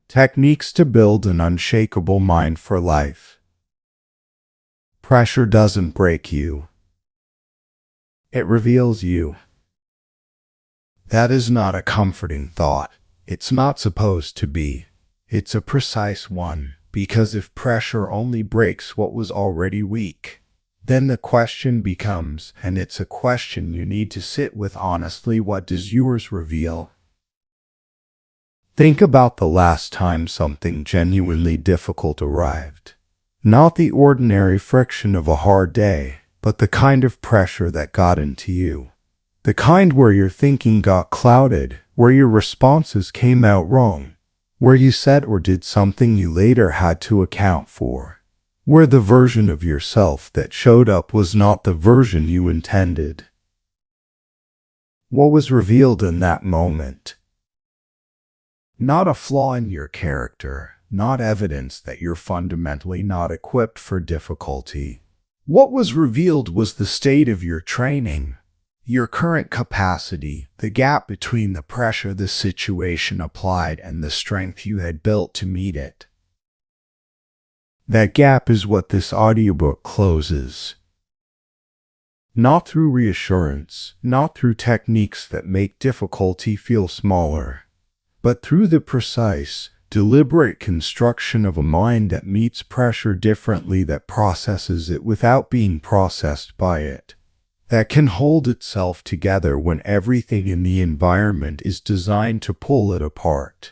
Techniques to build an unshakable mind for life. Pressure doesn't break you. It reveals you. That is not a comforting thought. It's not supposed to be. It's a precise one, because if pressure only breaks what was already weak, then the question becomes, and it's a question you need to sit with honestly, what does yours reveal? Think about the last time something genuinely difficult arrived. Not the ordinary friction of a hard day, but the kind of pressure that got into you. The kind where your thinking got clouded, where your responses came out wrong, where you said or did something you later had to account for, where the version of yourself that showed up was not the version you intended. What was revealed in that moment? Not a flaw in your character, not evidence that you're fundamentally not equipped for difficulty. What was revealed was the state of your training, your current capacity, the gap between the pressure the situation applied and the strength you had built to meet it. That gap is what this audiobook closes. Not through reassurance, not through techniques that make difficulty feel smaller, but through the precise, deliberate construction of a mind that meets pressure differently, that processes it without being processed by it, that can hold itself together when everything in the environment is designed to pull it apart.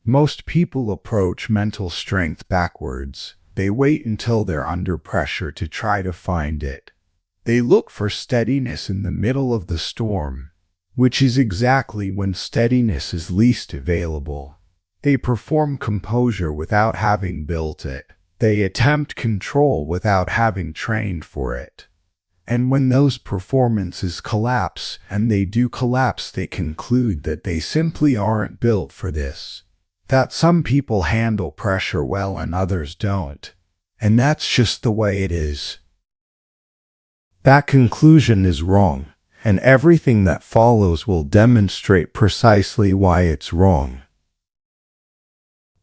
Most people approach mental strength backwards. They wait until they're under pressure to try to find it. They look for steadiness in the middle of the storm, which is exactly when steadiness is least available. They perform composure without having built it. They attempt control without having trained for it. And when those performances collapse, and they do collapse, they conclude that they simply aren't built for this. That some people handle pressure well and others don't. And that's just the way it is. That conclusion is wrong, and everything that follows will demonstrate precisely why it's wrong.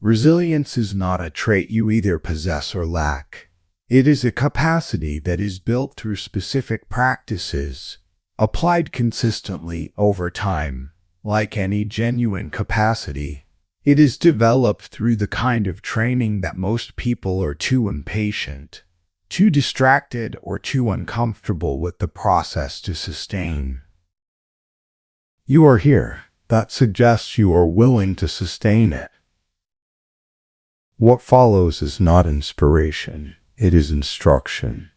Resilience is not a trait you either possess or lack. It is a capacity that is built through specific practices, applied consistently over time. Like any genuine capacity, it is developed through the kind of training that most people are too impatient, too distracted, or too uncomfortable with the process to sustain. You are here. That suggests you are willing to sustain it. What follows is not inspiration. It is instruction.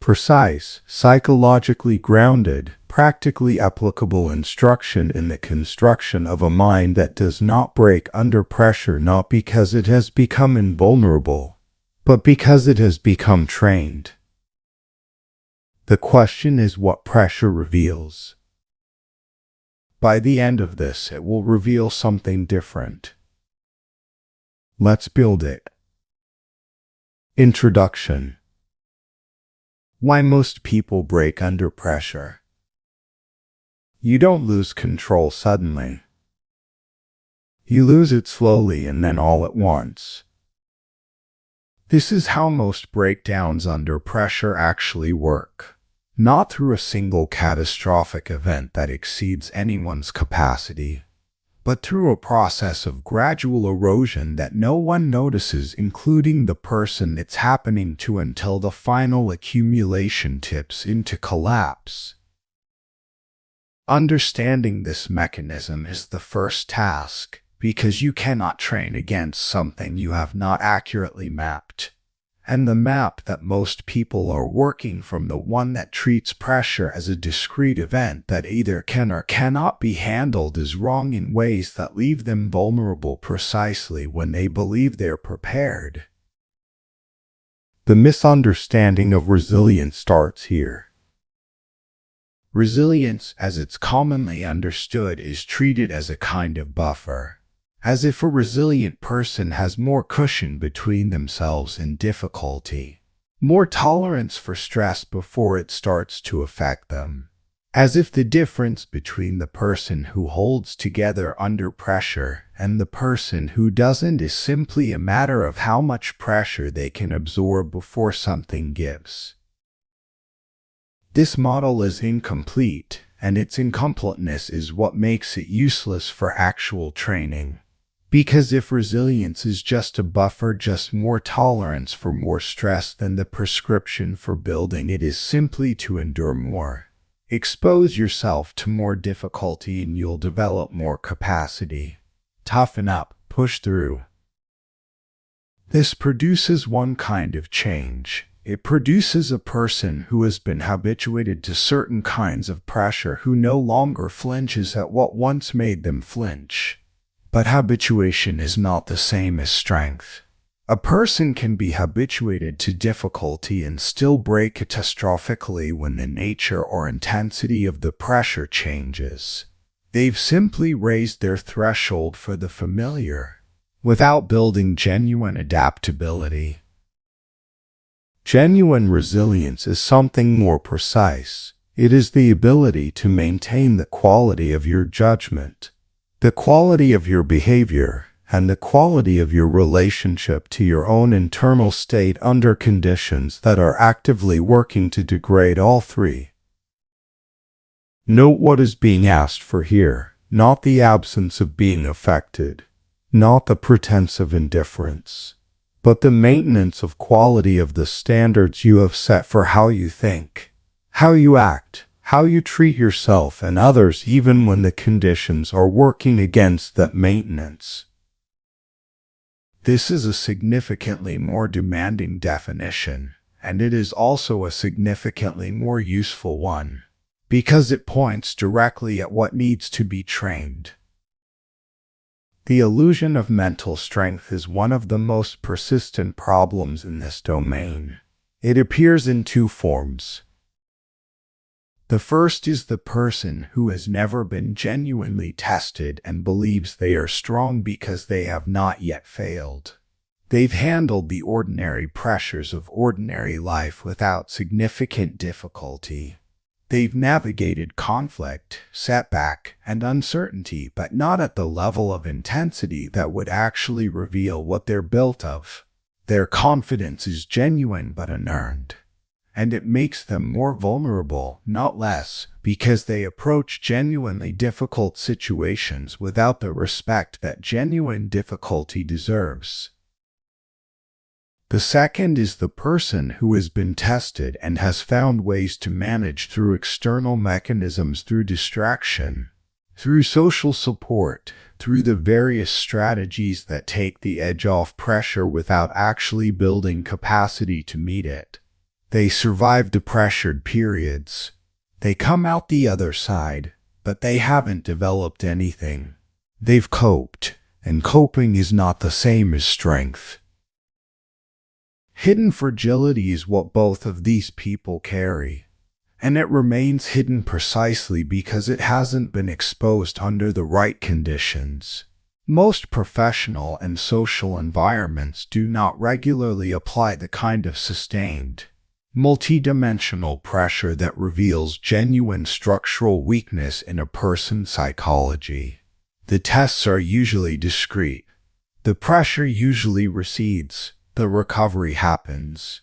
Precise, psychologically grounded, practically applicable instruction in the construction of a mind that does not break under pressure, not because it has become invulnerable, but because it has become trained. The question is what pressure reveals. By the end of this, it will reveal something different. Let's build it. Introduction. Why most people break under pressure. You don't lose control suddenly. You lose it slowly and then all at once. This is how most breakdowns under pressure actually work. Not through a single catastrophic event that exceeds anyone's capacity, but through a process of gradual erosion that no one notices, including the person it's happening to, until the final accumulation tips into collapse. Understanding this mechanism is the first task, because you cannot train against something you have not accurately mapped. And the map that most people are working from, the one that treats pressure as a discrete event that either can or cannot be handled, is wrong in ways that leave them vulnerable precisely when they believe they're prepared. The misunderstanding of resilience starts here. Resilience, as it's commonly understood, is treated as a kind of buffer. As if a resilient person has more cushion between themselves and difficulty, more tolerance for stress before it starts to affect them. as if the difference between the person who holds together under pressure and the person who doesn't is simply a matter of how much pressure they can absorb before something gives. This model is incomplete, and its incompleteness is what makes it useless for actual training. Because if resilience is just a buffer, just more tolerance for more stress, then the prescription for building it is simply to endure more. Expose yourself to more difficulty and you'll develop more capacity. Toughen up, push through. This produces one kind of change. It produces a person who has been habituated to certain kinds of pressure, who no longer flinches at what once made them flinch. But habituation is not the same as strength. A person can be habituated to difficulty and still break catastrophically when the nature or intensity of the pressure changes. They've simply raised their threshold for the familiar, without building genuine adaptability. Genuine resilience is something more precise. It is the ability to maintain the quality of your judgment, the quality of your behavior, and the quality of your relationship to your own internal state under conditions that are actively working to degrade all three. Note what is being asked for here, not the absence of being affected, not the pretense of indifference, but the maintenance of quality of the standards you have set for how you think, how you act, how you treat yourself and others, even when the conditions are working against that maintenance. This is a significantly more demanding definition, and it is also a significantly more useful one, because it points directly at what needs to be trained. The illusion of mental strength is one of the most persistent problems in this domain. It appears in two forms. The first is the person who has never been genuinely tested and believes they are strong because they have not yet failed. They've handled the ordinary pressures of ordinary life without significant difficulty. They've navigated conflict, setback, and uncertainty, but not at the level of intensity that would actually reveal what they're built of. Their confidence is genuine but unearned, and it makes them more vulnerable, not less, because they approach genuinely difficult situations without the respect that genuine difficulty deserves. The second is the person who has been tested and has found ways to manage through external mechanisms, through distraction, through social support, through the various strategies that take the edge off pressure without actually building capacity to meet it. They survive the pressured periods. They come out the other side, but they haven't developed anything. They've coped, and coping is not the same as strength. Hidden fragility is what both of these people carry, and it remains hidden precisely because it hasn't been exposed under the right conditions. Most professional and social environments do not regularly apply the kind of sustained, multidimensional pressure that reveals genuine structural weakness in a person's psychology. The tests are usually discreet. The pressure usually recedes. The recovery happens,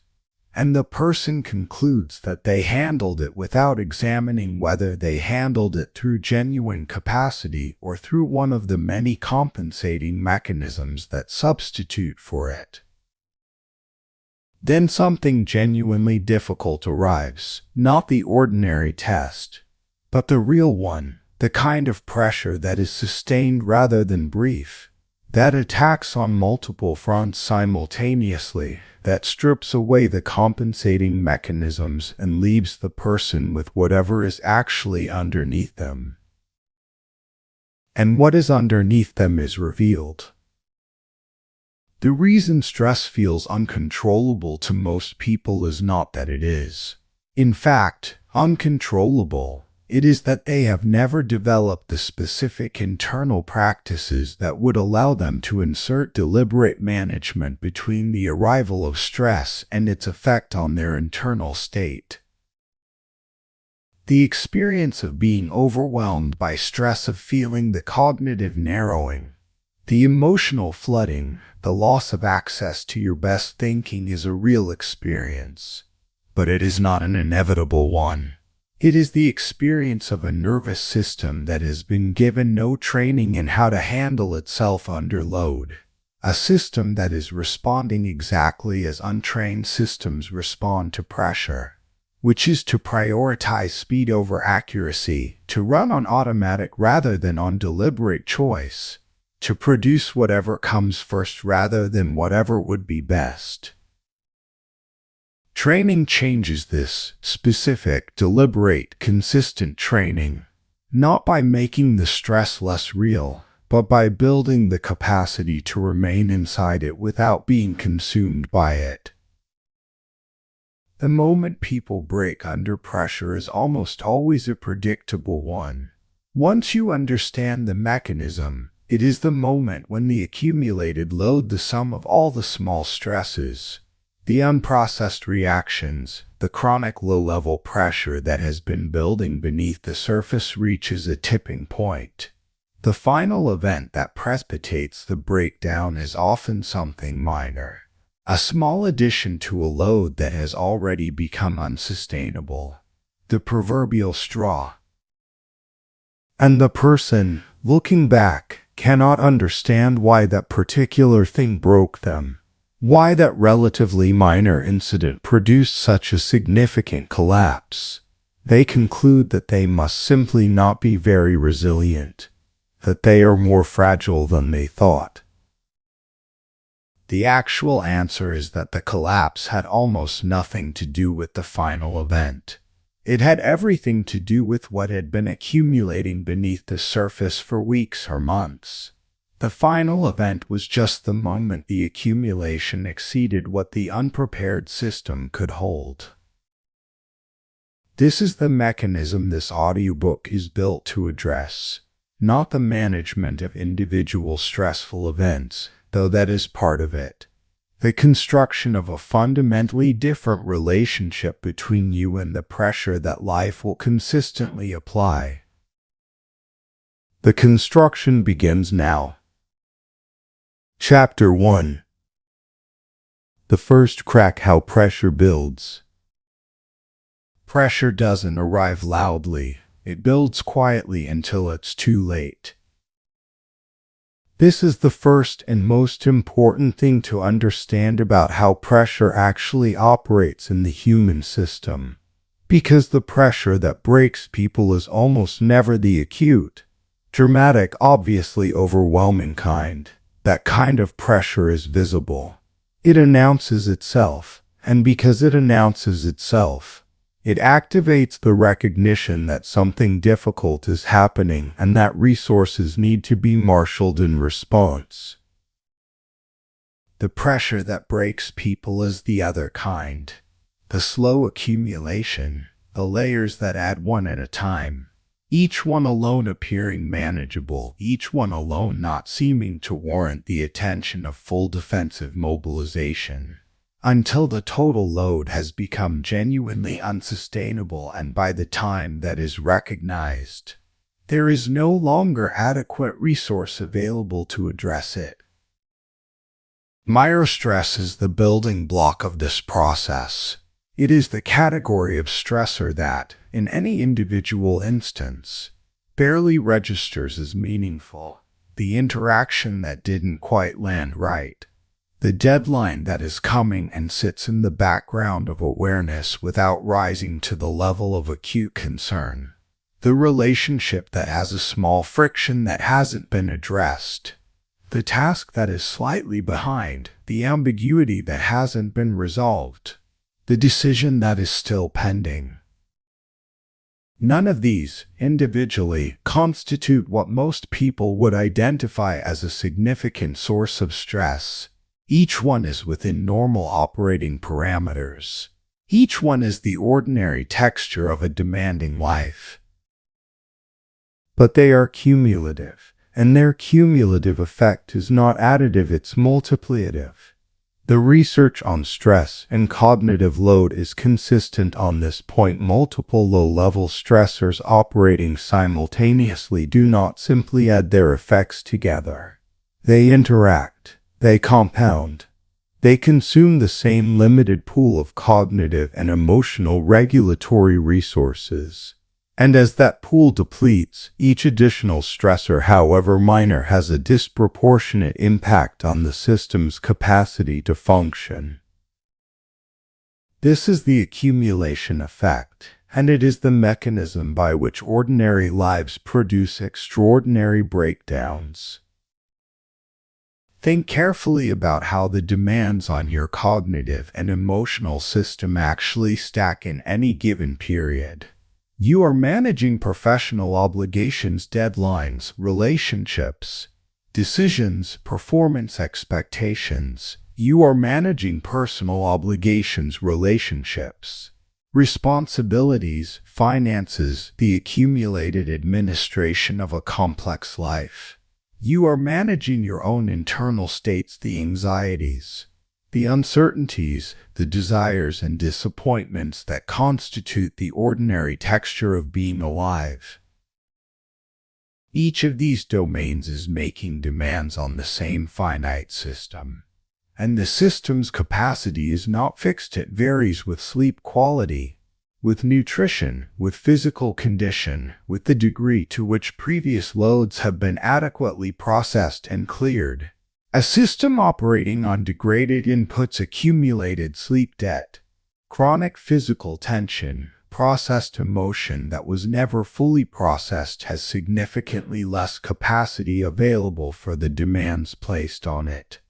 and the person concludes that they handled it without examining whether they handled it through genuine capacity or through one of the many compensating mechanisms that substitute for it. Then something genuinely difficult arrives, not the ordinary test, but the real one, the kind of pressure that is sustained rather than brief, that attacks on multiple fronts simultaneously, that strips away the compensating mechanisms and leaves the person with whatever is actually underneath them. And what is underneath them is revealed. The reason stress feels uncontrollable to most people is not that it is, in fact, uncontrollable. It is that they have never developed the specific internal practices that would allow them to insert deliberate management between the arrival of stress and its effect on their internal state. The experience of being overwhelmed by stress, of feeling the cognitive narrowing, the emotional flooding, the loss of access to your best thinking is a real experience. But it is not an inevitable one. It is the experience of a nervous system that has been given no training in how to handle itself under load. A system that is responding exactly as untrained systems respond to pressure, which is to prioritize speed over accuracy, to run on automatic rather than on deliberate choice, to produce whatever comes first rather than whatever would be best. Training changes this. Specific, deliberate, consistent training, not by making the stress less real, but by building the capacity to remain inside it without being consumed by it. The moment people break under pressure is almost always a predictable one. Once you understand the mechanism, it is the moment when the accumulated load, the sum of all the small stresses, the unprocessed reactions, the chronic low-level pressure that has been building beneath the surface reaches a tipping point. The final event that precipitates the breakdown is often something minor, a small addition to a load that has already become unsustainable, the proverbial straw. And the person, looking back, cannot understand why that particular thing broke them, why that relatively minor incident produced such a significant collapse. They conclude that they must simply not be very resilient, that they are more fragile than they thought. The actual answer is that the collapse had almost nothing to do with the final event. It had everything to do with what had been accumulating beneath the surface for weeks or months. The final event was just the moment the accumulation exceeded what the unprepared system could hold. This is the mechanism this audiobook is built to address, not the management of individual stressful events, though that is part of it. The construction of a fundamentally different relationship between you and the pressure that life will consistently apply. The construction begins now. Chapter 1. The first crack: how pressure builds. Pressure doesn't arrive loudly. It builds quietly until it's too late. This is the first and most important thing to understand about how pressure actually operates in the human system. Because the pressure that breaks people is almost never the acute, dramatic, obviously overwhelming kind. That kind of pressure is visible. It announces itself, and because it announces itself, it activates the recognition that something difficult is happening and that resources need to be marshaled in response. The pressure that breaks people is the other kind. The slow accumulation, the layers that add one at a time, each one alone appearing manageable, each one alone not seeming to warrant the attention of full defensive mobilization, until the total load has become genuinely unsustainable, and by the time that is recognized, there is no longer adequate resource available to address it. Microstress is the building block of this process. It is the category of stressor that, in any individual instance, barely registers as meaningful. The interaction that didn't quite land right. The deadline that is coming and sits in the background of awareness without rising to the level of acute concern. The relationship that has a small friction that hasn't been addressed. The task that is slightly behind. The ambiguity that hasn't been resolved. The decision that is still pending. None of these, individually, constitute what most people would identify as a significant source of stress. Each one is within normal operating parameters. Each one is the ordinary texture of a demanding life. But they are cumulative, and their cumulative effect is not additive, it's multiplicative. The research on stress and cognitive load is consistent on this point. Multiple low-level stressors operating simultaneously do not simply add their effects together. They interact, they compound, they consume the same limited pool of cognitive and emotional regulatory resources. And as that pool depletes, each additional stressor, however minor, has a disproportionate impact on the system's capacity to function. This is the accumulation effect, and it is the mechanism by which ordinary lives produce extraordinary breakdowns. Think carefully about how the demands on your cognitive and emotional system actually stack in any given period. You are managing professional obligations, deadlines, relationships, decisions, performance expectations. You are managing personal obligations, relationships, responsibilities, finances, the accumulated administration of a complex life. You are managing your own internal states, the anxieties, the uncertainties, the desires and disappointments that constitute the ordinary texture of being alive. Each of these domains is making demands on the same finite system. And the system's capacity is not fixed. It varies with sleep quality, with nutrition, with physical condition, with the degree to which previous loads have been adequately processed and cleared. A system operating on degraded inputs, accumulated sleep debt, chronic physical tension, processed emotion that was never fully processed, has significantly less capacity available for the demands placed on it.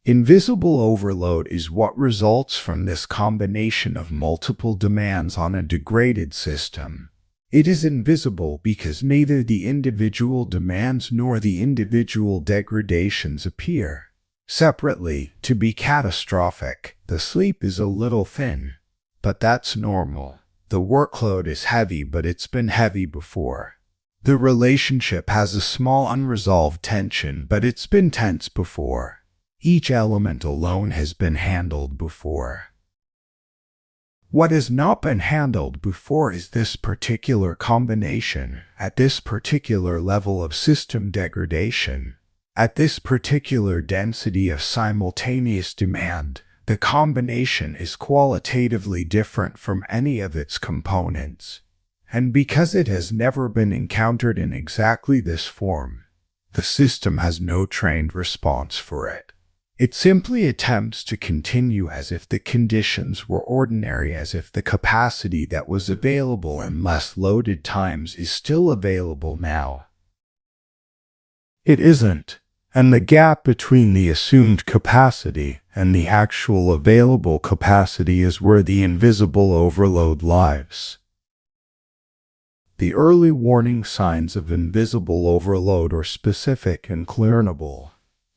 Invisible overload is what results from this combination of multiple demands on a degraded system. It is invisible because neither the individual demands nor the individual degradations appear separately to be catastrophic. The sleep is a little thin, but that's normal. The workload is heavy, but it's been heavy before. The relationship has a small unresolved tension, but it's been tense before. Each element alone has been handled before. What has not been handled before is this particular combination, at this particular level of system degradation, at this particular density of simultaneous demand. The combination is qualitatively different from any of its components, and because it has never been encountered in exactly this form, the system has no trained response for it. It simply attempts to continue as if the conditions were ordinary, as if the capacity that was available in less loaded times is still available now. It isn't, and the gap between the assumed capacity and the actual available capacity is where the invisible overload lies. The early warning signs of invisible overload are specific and clearable.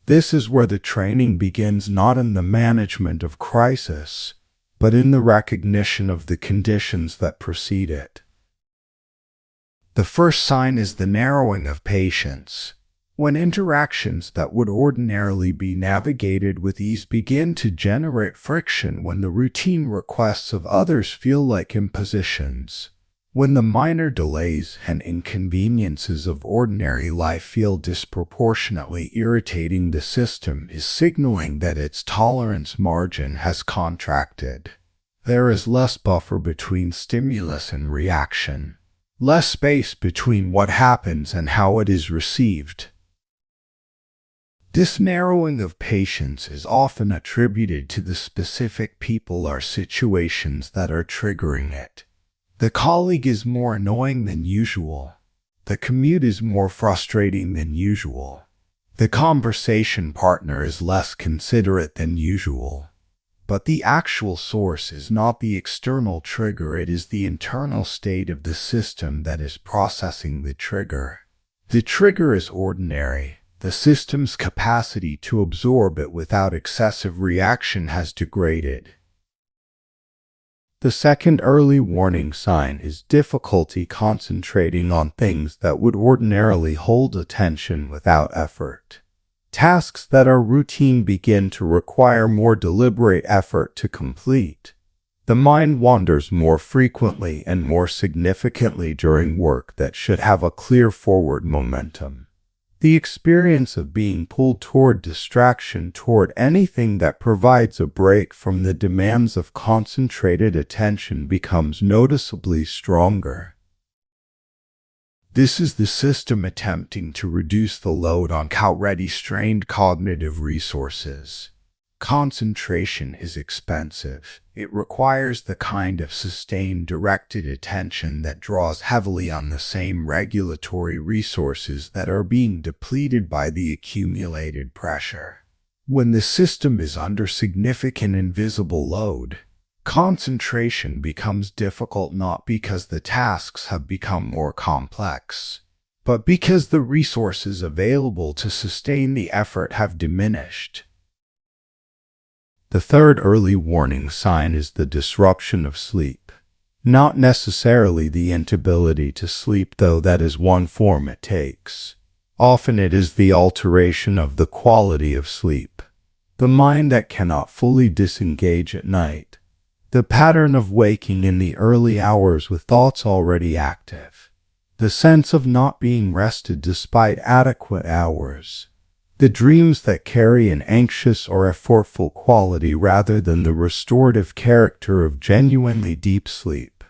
This is where the training begins, not in the management of crisis, but in the recognition of the conditions that precede it. The first sign is the narrowing of patience. When interactions that would ordinarily be navigated with ease begin to generate friction, when the routine requests of others feel like impositions, when the minor delays and inconveniences of ordinary life feel disproportionately irritating, the system is signaling that its tolerance margin has contracted. There is less buffer between stimulus and reaction, less space between what happens and how it is received. This narrowing of patience is often attributed to the specific people or situations that are triggering it. The colleague is more annoying than usual. The commute is more frustrating than usual. The conversation partner is less considerate than usual. But the actual source is not the external trigger, it is the internal state of the system that is processing the trigger. The trigger is ordinary. The system's capacity to absorb it without excessive reaction has degraded. The second early warning sign is difficulty concentrating on things that would ordinarily hold attention without effort. Tasks that are routine begin to require more deliberate effort to complete. The mind wanders more frequently and more significantly during work that should have a clear forward momentum. The experience of being pulled toward distraction, toward anything that provides a break from the demands of concentrated attention, becomes noticeably stronger. This is the system attempting to reduce the load on already strained cognitive resources. Concentration is expensive. It requires the kind of sustained, directed attention that draws heavily on the same regulatory resources that are being depleted by the accumulated pressure. When the system is under significant invisible load, concentration becomes difficult not because the tasks have become more complex, but because the resources available to sustain the effort have diminished. The third early warning sign is the disruption of sleep. Not necessarily the inability to sleep, though that is one form it takes. Often it is the alteration of the quality of sleep. The mind that cannot fully disengage at night. The pattern of waking in the early hours with thoughts already active. The sense of not being rested despite adequate hours. The dreams that carry an anxious or effortful quality rather than the restorative character of genuinely deep sleep.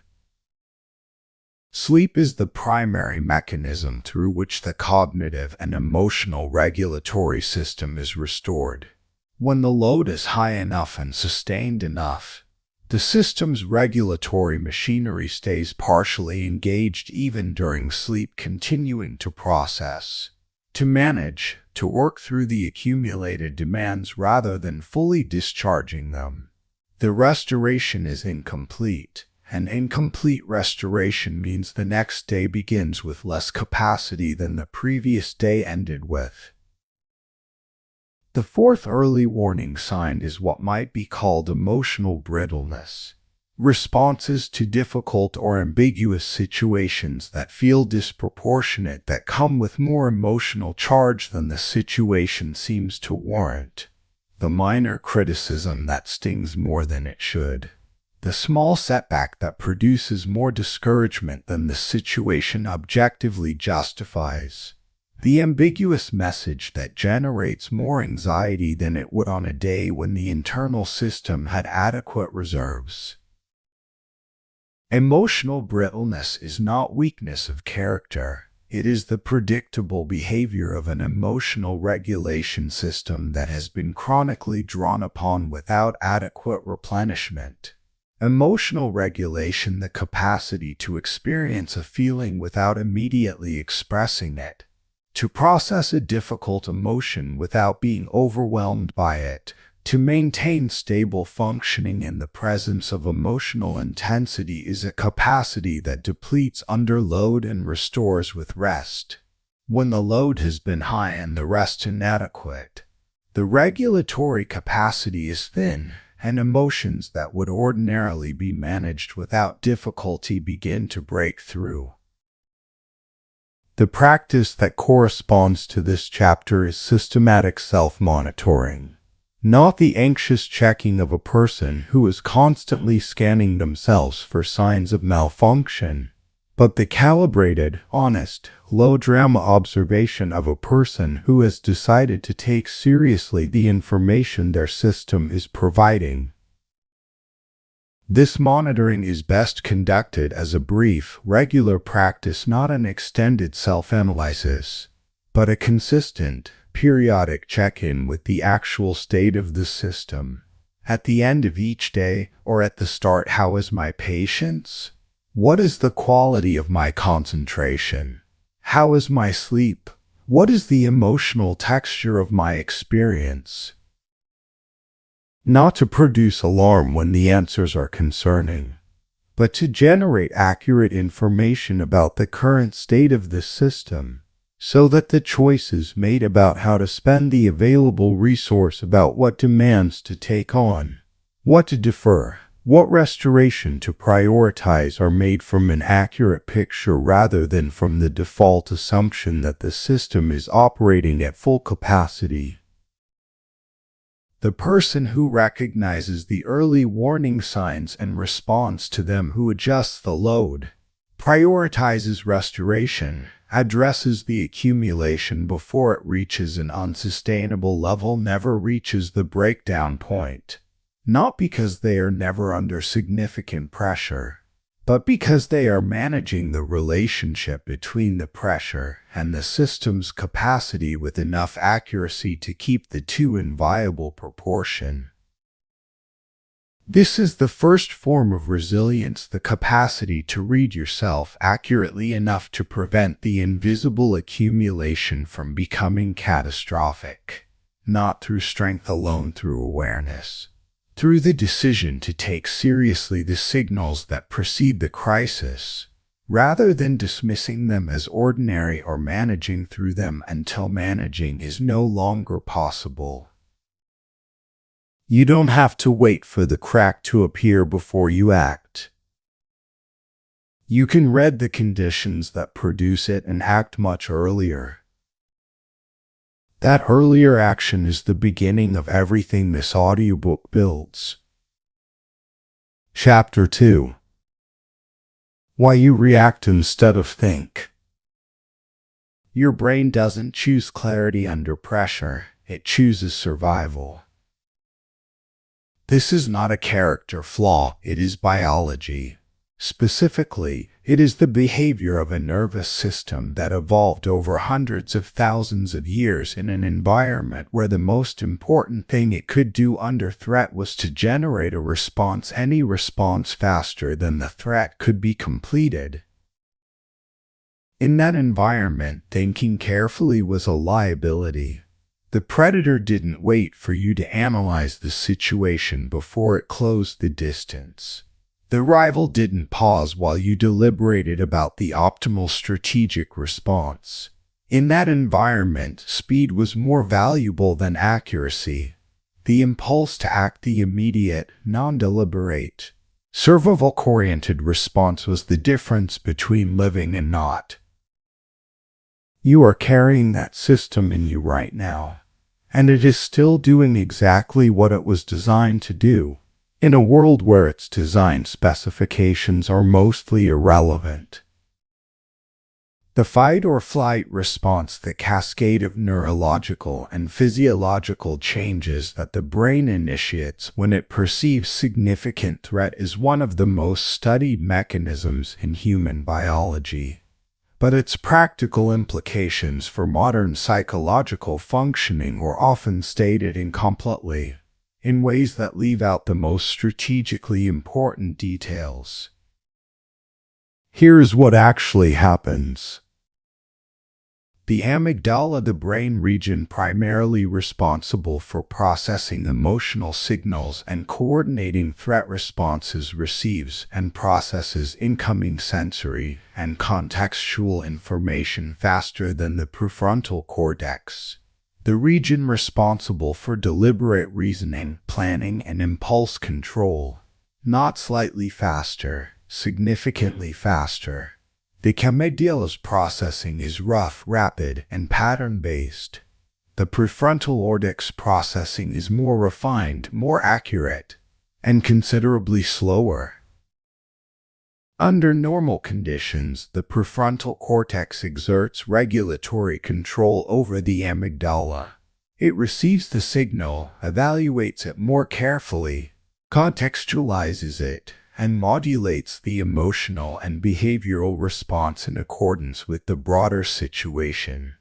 Sleep is the primary mechanism through which the cognitive and emotional regulatory system is restored. When the load is high enough and sustained enough, the system's regulatory machinery stays partially engaged even during sleep, continuing to process, to manage, to work through the accumulated demands rather than fully discharging them. The restoration is incomplete. An incomplete restoration means the next day begins with less capacity than the previous day ended with. The fourth early warning sign is what might be called emotional brittleness. Responses to difficult or ambiguous situations that feel disproportionate, that come with more emotional charge than the situation seems to warrant. The minor criticism that stings more than it should. The small setback that produces more discouragement than the situation objectively justifies. The ambiguous message that generates more anxiety than it would on a day when the internal system had adequate reserves. Emotional brittleness is not weakness of character. It is the predictable behavior of an emotional regulation system that has been chronically drawn upon without adequate replenishment. Emotional regulation, the capacity to experience a feeling without immediately expressing it, to process a difficult emotion without being overwhelmed by it, to maintain stable functioning in the presence of emotional intensity, is a capacity that depletes under load and restores with rest. When the load has been high and the rest inadequate, the regulatory capacity is thin, and emotions that would ordinarily be managed without difficulty begin to break through. The practice that corresponds to this chapter is systematic self-monitoring. Not the anxious checking of a person who is constantly scanning themselves for signs of malfunction, but the calibrated, honest, low-drama observation of a person who has decided to take seriously the information their system is providing. This monitoring is best conducted as a brief, regular practice, not an extended self-analysis, but a consistent, periodic check-in with the actual state of the system. At the end of each day, or at the start, how is my patience? What is the quality of my concentration? How is my sleep? What is the emotional texture of my experience? Not to produce alarm when the answers are concerning, but to generate accurate information about the current state of the system, so that the choices made about how to spend the available resource, about what demands to take on, what to defer, What restoration to prioritize are made from an accurate picture rather than from the default assumption that the system is operating at full capacity. The person who recognizes the early warning signs and responds to them, who adjusts the load, prioritizes restoration, addresses the accumulation before it reaches an unsustainable level, never reaches the breakdown point. Not because they are never under significant pressure, but because they are managing the relationship between the pressure and the system's capacity with enough accuracy to keep the two in viable proportion. This is the first form of resilience, the capacity to read yourself accurately enough to prevent the invisible accumulation from becoming catastrophic. Not through strength alone, through awareness. Through the decision to take seriously the signals that precede the crisis, rather than dismissing them as ordinary or managing through them until managing is no longer possible. You don't have to wait for the crack to appear before you act. You can read the conditions that produce it and act much earlier. That earlier action is the beginning of everything this audiobook builds. Chapter 2. Why you react instead of think. Your brain doesn't choose clarity under pressure, it chooses survival. This is not a character flaw, it is biology. Specifically, it is the behavior of a nervous system that evolved over hundreds of thousands of years in an environment where the most important thing it could do under threat was to generate a response, any response faster than the threat could be completed. In that environment, thinking carefully was a liability. The predator didn't wait for you to analyze the situation before it closed the distance. The rival didn't pause while you deliberated about the optimal strategic response. In that environment, speed was more valuable than accuracy. The impulse to act, the immediate, non-deliberate, survival-oriented response was the difference between living and not. You are carrying that system in you right now, and it is still doing exactly what it was designed to do, in a world where its design specifications are mostly irrelevant. The fight or flight response, the cascade of neurological and physiological changes that the brain initiates when it perceives significant threat, is one of the most studied mechanisms in human biology. But its practical implications for modern psychological functioning are often stated incompletely, in ways that leave out the most strategically important details. Here's what actually happens. The amygdala, the brain region primarily responsible for processing emotional signals and coordinating threat responses, receives and processes incoming sensory and contextual information faster than the prefrontal cortex. The region responsible for deliberate reasoning, planning, and impulse control. Not slightly faster, significantly faster. The amygdala's processing is rough, rapid, and pattern-based. The prefrontal cortex processing is more refined, more accurate, and considerably slower. Under normal conditions, the prefrontal cortex exerts regulatory control over the amygdala. It receives the signal, evaluates it more carefully, contextualizes it, and modulates the emotional and behavioral response in accordance with the broader situation.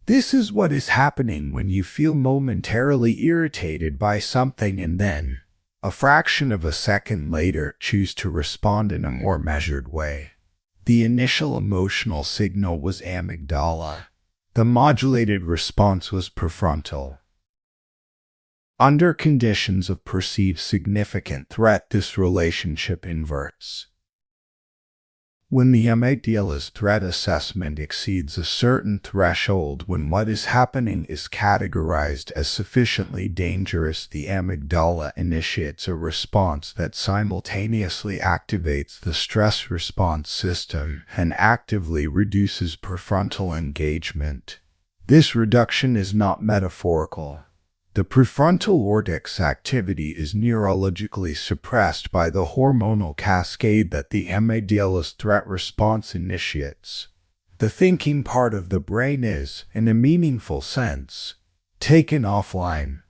This is what is happening when you feel momentarily irritated by something and then, a fraction of a second later, choose to respond in a more measured way. The initial emotional signal was amygdala. The modulated response was prefrontal. Under conditions of perceived significant threat, this relationship inverts. When the amygdala's threat assessment exceeds a certain threshold, when what is happening is categorized as sufficiently dangerous, the amygdala initiates a response that simultaneously activates the stress response system and actively reduces prefrontal engagement. This reduction is not metaphorical. The prefrontal cortex activity is neurologically suppressed by the hormonal cascade that the amygdala's threat response initiates. The thinking part of the brain is, in a meaningful sense, taken offline.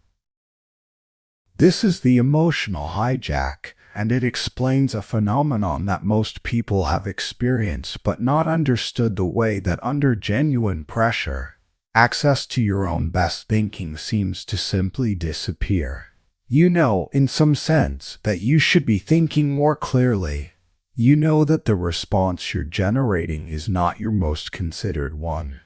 This is the emotional hijack, and it explains a phenomenon that most people have experienced but not understood: the way that under genuine pressure, access to your own best thinking seems to simply disappear. You know, in some sense, that you should be thinking more clearly. You know that the response you're generating is not your most considered one.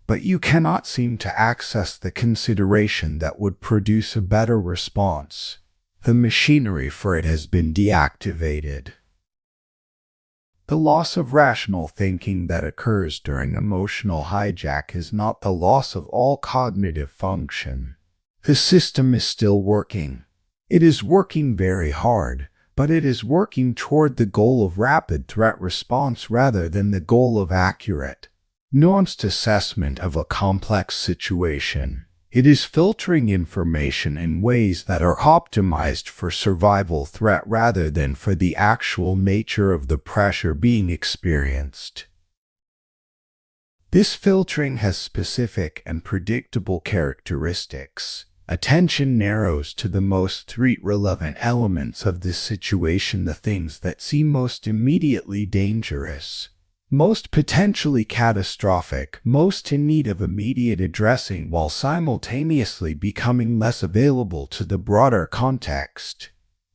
But you cannot seem to access the consideration that would produce a better response. The machinery for it has been deactivated. The loss of rational thinking that occurs during emotional hijack is not the loss of all cognitive function. The system is still working. It is working very hard, but it is working toward the goal of rapid threat response rather than the goal of accurate, nuanced assessment of a complex situation. It is filtering information in ways that are optimized for survival threat rather than for the actual nature of the pressure being experienced. This filtering has specific and predictable characteristics. Attention narrows to the most threat-relevant elements of this situation, the things that seem most immediately dangerous, most potentially catastrophic, most in need of immediate addressing, while simultaneously becoming less available to the broader context,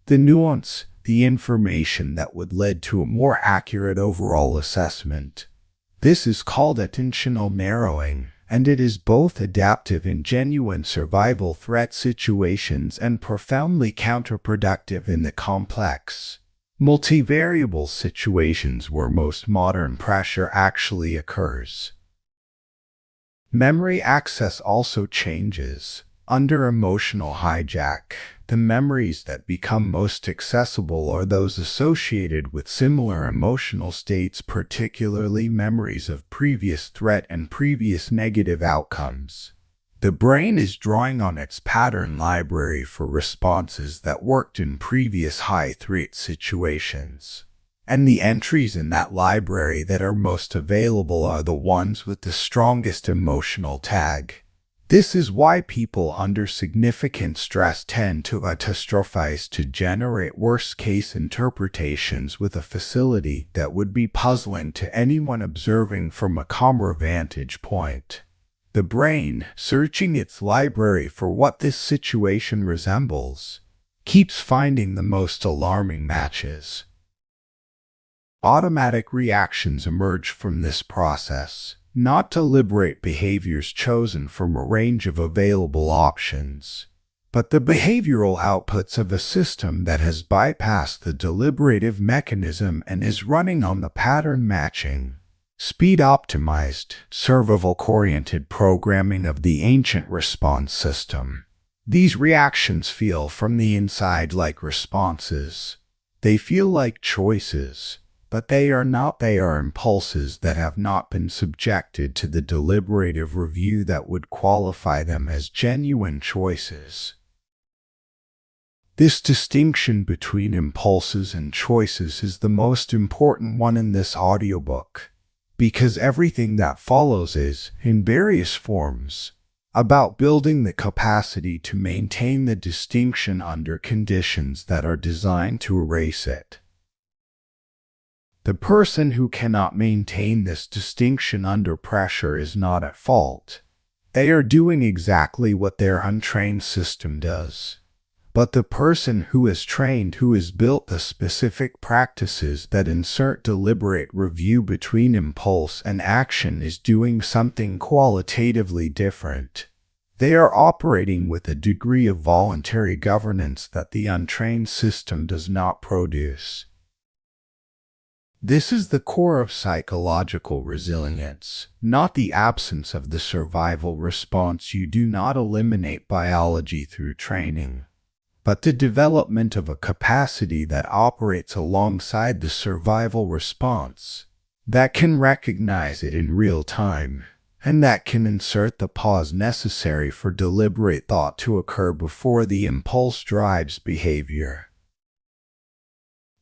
the nuance, the information that would lead to a more accurate overall assessment. This is called attentional narrowing, and it is both adaptive in genuine survival threat situations and profoundly counterproductive in the complex, multivariable situations where most modern pressure actually occurs. Memory access also changes. Under emotional hijack, the memories that become most accessible are those associated with similar emotional states, particularly memories of previous threat and previous negative outcomes. The brain is drawing on its pattern library for responses that worked in previous high-threat situations. And the entries in that library that are most available are the ones with the strongest emotional tag. This is why people under significant stress tend to catastrophize, to generate worst-case interpretations with a facility that would be puzzling to anyone observing from a calmer vantage point. The brain, searching its library for what this situation resembles, keeps finding the most alarming matches. Automatic reactions emerge from this process, not deliberate behaviors chosen from a range of available options, but the behavioral outputs of a system that has bypassed the deliberative mechanism and is running on the pattern matching, speed-optimized, survival-oriented programming of the ancient response system. These reactions feel from the inside like responses. They feel like choices, but they are not. They are impulses that have not been subjected to the deliberative review that would qualify them as genuine choices. This distinction between impulses and choices is the most important one in this audiobook, because everything that follows is, in various forms, about building the capacity to maintain the distinction under conditions that are designed to erase it. The person who cannot maintain this distinction under pressure is not at fault. They are doing exactly what their untrained system does. But the person who is trained, who has built the specific practices that insert deliberate review between impulse and action, is doing something qualitatively different. They are operating with a degree of voluntary governance that the untrained system does not produce. This is the core of psychological resilience, not the absence of the survival response. You do not eliminate biology through training, but the development of a capacity that operates alongside the survival response, that can recognize it in real time, and that can insert the pause necessary for deliberate thought to occur before the impulse drives behavior.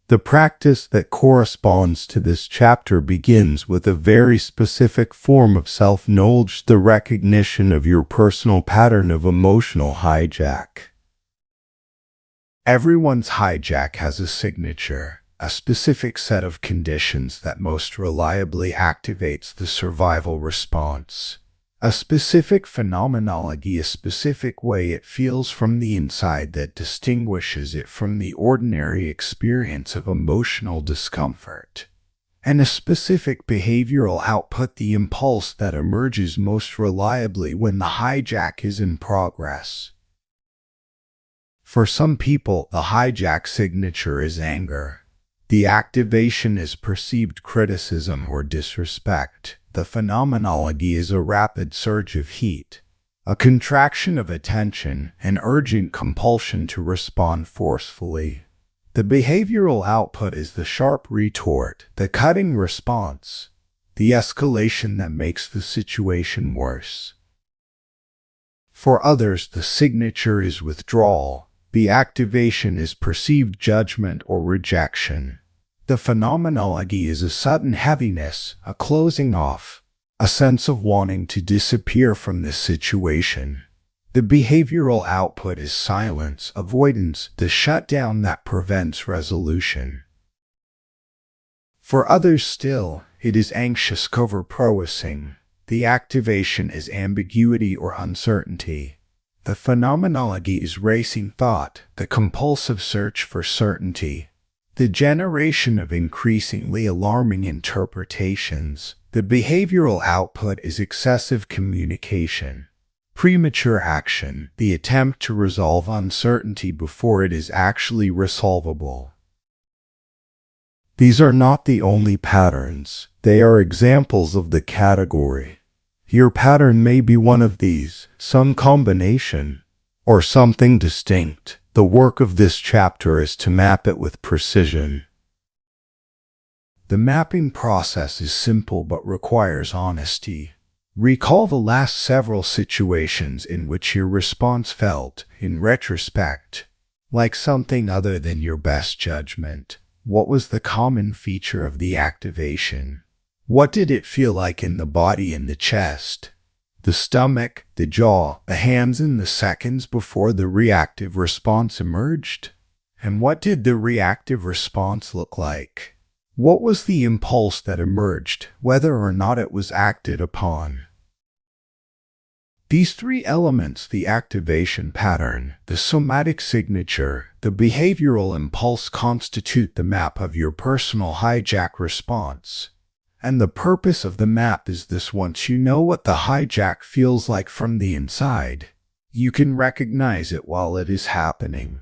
The practice that corresponds to this chapter begins with a very specific form of self-knowledge, the recognition of your personal pattern of emotional hijack. Everyone's hijack has a signature, a specific set of conditions that most reliably activates the survival response. A specific phenomenology, a specific way it feels from the inside that distinguishes it from the ordinary experience of emotional discomfort. And a specific behavioral output, the impulse that emerges most reliably when the hijack is in progress. For some people, the hijack signature is anger. The activation is perceived criticism or disrespect. The phenomenology is a rapid surge of heat, a contraction of attention, an urgent compulsion to respond forcefully. The behavioral output is the sharp retort, the cutting response, the escalation that makes the situation worse. For others, the signature is withdrawal. The activation is perceived judgment or rejection. The phenomenology is a sudden heaviness, a closing off, a sense of wanting to disappear from this situation. The behavioral output is silence, avoidance, the shutdown that prevents resolution. For others still, it is anxious cover-processing. The activation is ambiguity or uncertainty. The phenomenology is racing thought, the compulsive search for certainty. The generation of increasingly alarming interpretations. The behavioral output is excessive communication, premature action, the attempt to resolve uncertainty before it is actually resolvable. These are not the only patterns. They are examples of the category. Your pattern may be one of these, some combination, or something distinct. The work of this chapter is to map it with precision. The mapping process is simple but requires honesty. Recall the last several situations in which your response felt, in retrospect, like something other than your best judgment. What was the common feature of the activation? What did it feel like in the body and the chest? The stomach, the jaw, the hands in the seconds before the reactive response emerged? And what did the reactive response look like? What was the impulse that emerged, whether or not it was acted upon? These three elements, the activation pattern, the somatic signature, the behavioral impulse, constitute the map of your personal hijack response. And the purpose of the map is this: once you know what the hijack feels like from the inside, you can recognize it while it is happening.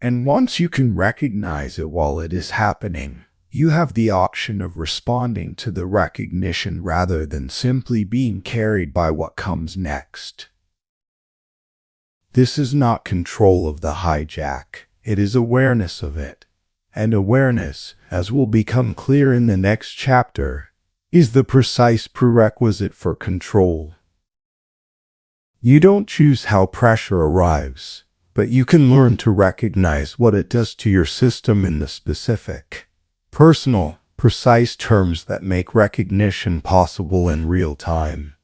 And once you can recognize it while it is happening, you have the option of responding to the recognition rather than simply being carried by what comes next. This is not control of the hijack, it is awareness of it. And awareness, as will become clear in the next chapter, is the precise prerequisite for control. You don't choose how pressure arrives, but you can learn to recognize what it does to your system in the specific, personal, precise terms that make recognition possible in real time.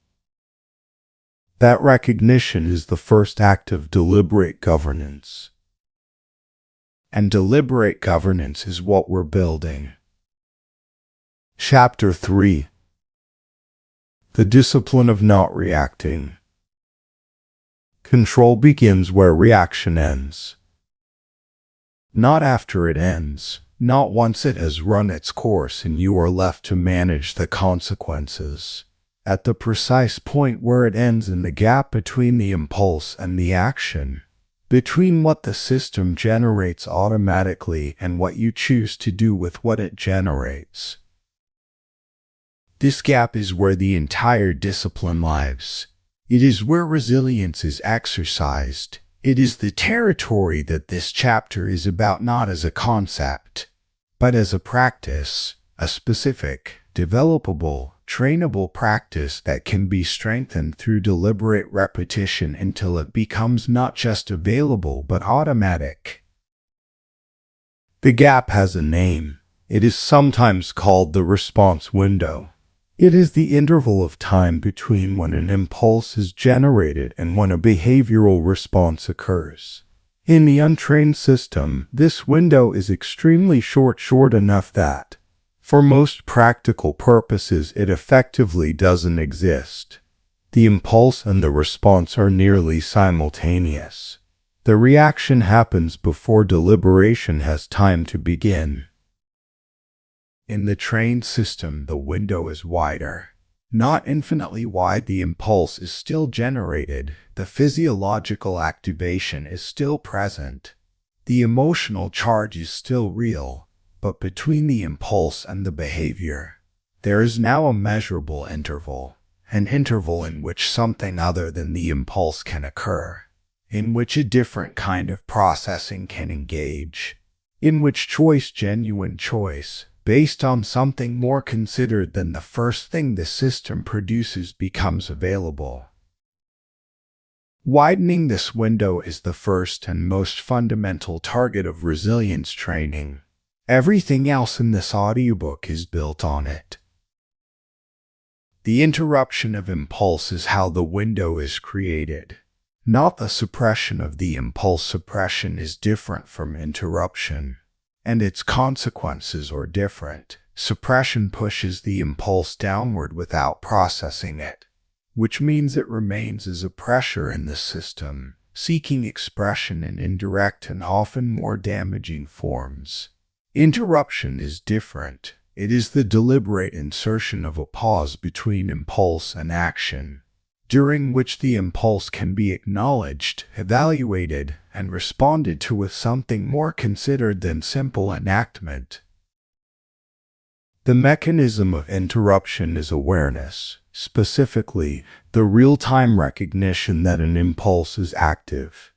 That recognition is the first act of deliberate governance. And deliberate governance is what we're building. Chapter 3. The discipline of not reacting. Control begins where reaction ends. Not after it ends, not once it has run its course and you are left to manage the consequences. At the precise point where it ends, in the gap between the impulse and the action, between what the system generates automatically and what you choose to do with what it generates. This gap is where the entire discipline lies. It is where resilience is exercised. It is the territory that this chapter is about, not as a concept, but as a practice, a specific, developable, trainable practice that can be strengthened through deliberate repetition until it becomes not just available but automatic. The gap has a name. It is sometimes called the response window. It is the interval of time between when an impulse is generated and when a behavioral response occurs. In the untrained system, this window is extremely short enough that, for most practical purposes, it effectively doesn't exist. The impulse and the response are nearly simultaneous. The reaction happens before deliberation has time to begin. In the trained system, the window is wider. Not infinitely wide, the impulse is still generated, the physiological activation is still present, the emotional charge is still real, but between the impulse and the behavior, there is now a measurable interval, an interval in which something other than the impulse can occur, in which a different kind of processing can engage, in which genuine choice, based on something more considered than the first thing the system produces, becomes available. Widening this window is the first and most fundamental target of resilience training. Everything else in this audiobook is built on it. The interruption of impulse is how the window is created, not the suppression of the impulse. Suppression is different from interruption, and its consequences are different. Suppression pushes the impulse downward without processing it, which means it remains as a pressure in the system, seeking expression in indirect and often more damaging forms. Interruption is different. It is the deliberate insertion of a pause between impulse and action, during which the impulse can be acknowledged, evaluated, and responded to with something more considered than simple enactment. The mechanism of interruption is awareness, specifically, the real-time recognition that an impulse is active.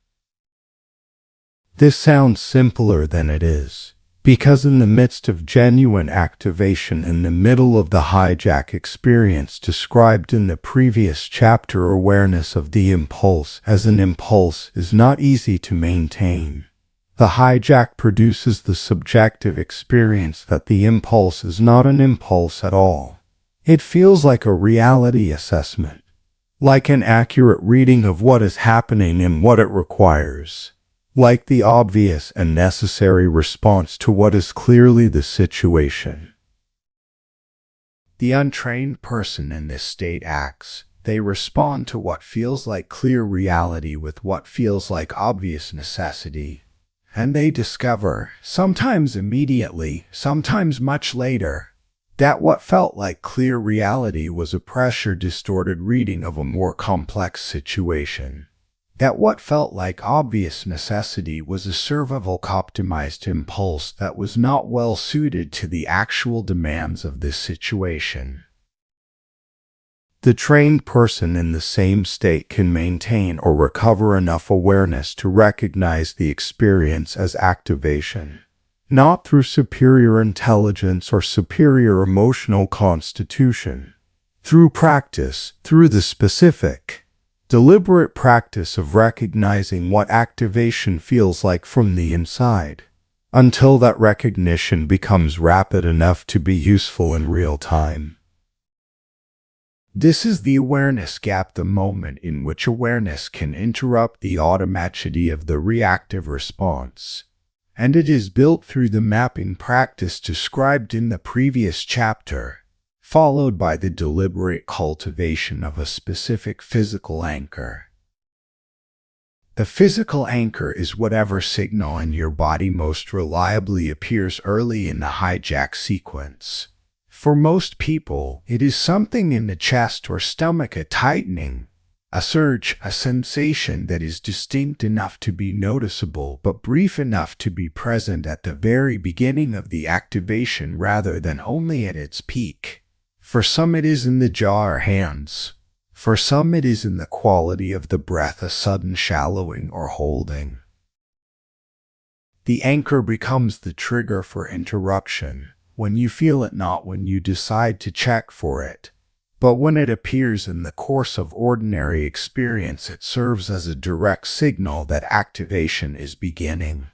This sounds simpler than it is, because in the midst of genuine activation, in the middle of the hijack experience described in the previous chapter, awareness of the impulse as an impulse is not easy to maintain. The hijack produces the subjective experience that the impulse is not an impulse at all. It feels like a reality assessment, like an accurate reading of what is happening and what it requires, like the obvious and necessary response to what is clearly the situation. The untrained person in this state acts. They respond to what feels like clear reality with what feels like obvious necessity. And they discover, sometimes immediately, sometimes much later, that what felt like clear reality was a pressure-distorted reading of a more complex situation. That what felt like obvious necessity was a survival-optimized impulse that was not well suited to the actual demands of this situation. The trained person in the same state can maintain or recover enough awareness to recognize the experience as activation, not through superior intelligence or superior emotional constitution, through practice, through the specific, deliberate practice of recognizing what activation feels like from the inside, until that recognition becomes rapid enough to be useful in real time. This is the awareness gap, the moment in which awareness can interrupt the automaticity of the reactive response, and it is built through the mapping practice described in the previous chapter, followed by the deliberate cultivation of a specific physical anchor. The physical anchor is whatever signal in your body most reliably appears early in the hijack sequence. For most people, it is something in the chest or stomach, a tightening, a surge, a sensation that is distinct enough to be noticeable but brief enough to be present at the very beginning of the activation rather than only at its peak. For some it is in the jaw or hands. For some it is in the quality of the breath, a sudden shallowing or holding. The anchor becomes the trigger for interruption, when you feel it, not when you decide to check for it. But when it appears in the course of ordinary experience, it serves as a direct signal that activation is beginning,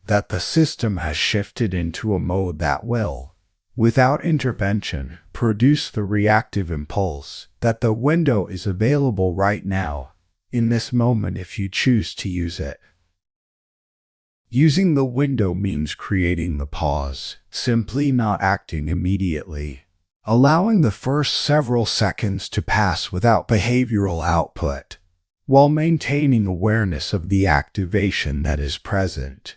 that the system has shifted into a mode that will, without intervention, produce the reactive impulse, that the window is available right now, in this moment, if you choose to use it. Using the window means creating the pause, simply not acting immediately, allowing the first several seconds to pass without behavioral output, while maintaining awareness of the activation that is present.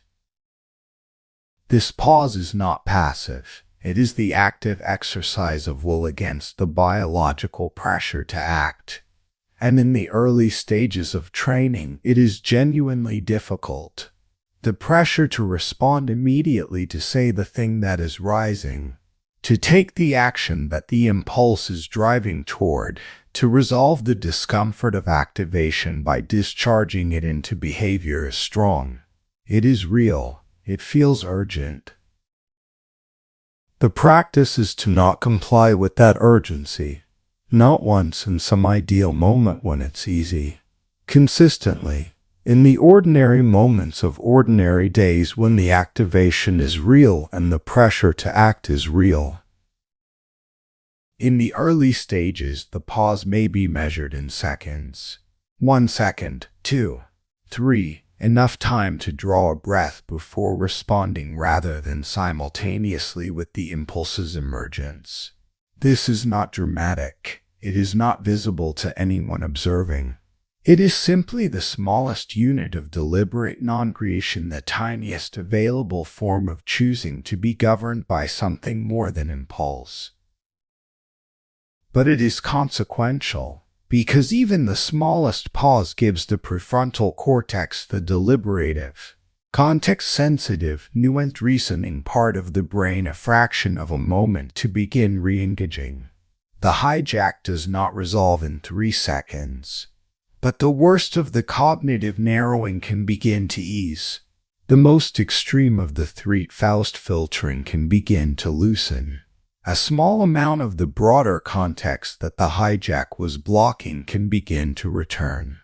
This pause is not passive. It is the active exercise of will against the biological pressure to act. And in the early stages of training, it is genuinely difficult. The pressure to respond immediately, to say the thing that is rising, to take the action that the impulse is driving toward, to resolve the discomfort of activation by discharging it into behavior is strong. It is real. It feels urgent. The practice is to not comply with that urgency, not once in some ideal moment when it's easy. Consistently, in the ordinary moments of ordinary days when the activation is real and the pressure to act is real. In the early stages, the pause may be measured in seconds. 1 second, 2, 3, enough time to draw a breath before responding rather than simultaneously with the impulse's emergence. This is not dramatic. It is not visible to anyone observing. It is simply the smallest unit of deliberate non-creation, the tiniest available form of choosing to be governed by something more than impulse. But it is consequential, because even the smallest pause gives the prefrontal cortex, the deliberative, context-sensitive, nuanced reasoning part of the brain, a fraction of a moment to begin re-engaging. The hijack does not resolve in 3 seconds. But the worst of the cognitive narrowing can begin to ease. The most extreme of the Threat-Faust filtering can begin to loosen. A small amount of the broader context that the hijack was blocking can begin to return.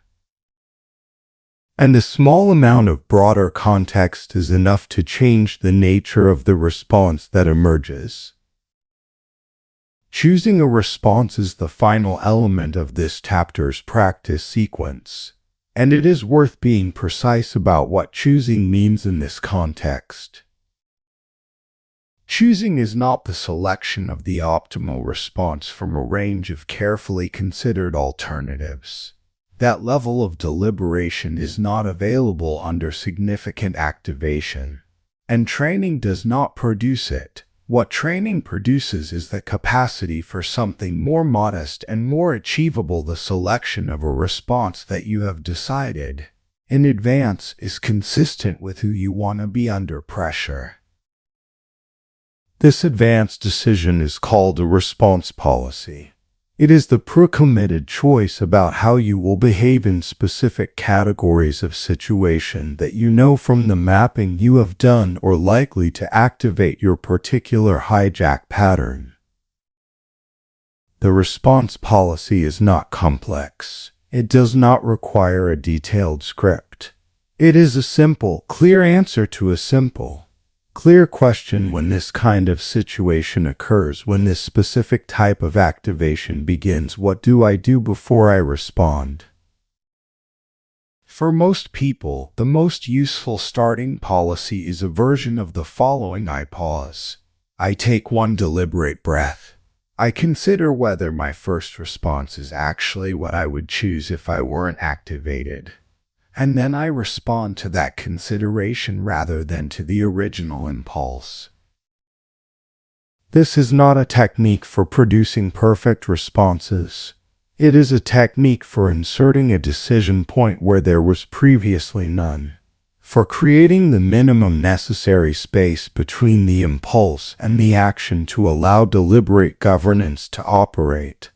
And a small amount of broader context is enough to change the nature of the response that emerges. Choosing a response is the final element of this chapter's practice sequence, and it is worth being precise about what choosing means in this context. Choosing is not the selection of the optimal response from a range of carefully considered alternatives. That level of deliberation is not available under significant activation, and training does not produce it. What training produces is the capacity for something more modest and more achievable, the selection of a response that you have decided in advance is consistent with who you want to be under pressure. This advanced decision is called a response policy. It is the pre-committed choice about how you will behave in specific categories of situation that you know from the mapping you have done or likely to activate your particular hijack pattern. The response policy is not complex. It does not require a detailed script. It is a simple, clear answer to a simple, clear question. When this kind of situation occurs, when this specific type of activation begins, what do I do before I respond? For most people, the most useful starting policy is a version of the following: I pause. I take 1 deliberate breath. I consider whether my first response is actually what I would choose if I weren't activated. And then I respond to that consideration rather than to the original impulse. This is not a technique for producing perfect responses. It is a technique for inserting a decision point where there was previously none, for creating the minimum necessary space between the impulse and the action to allow deliberate governance to operate.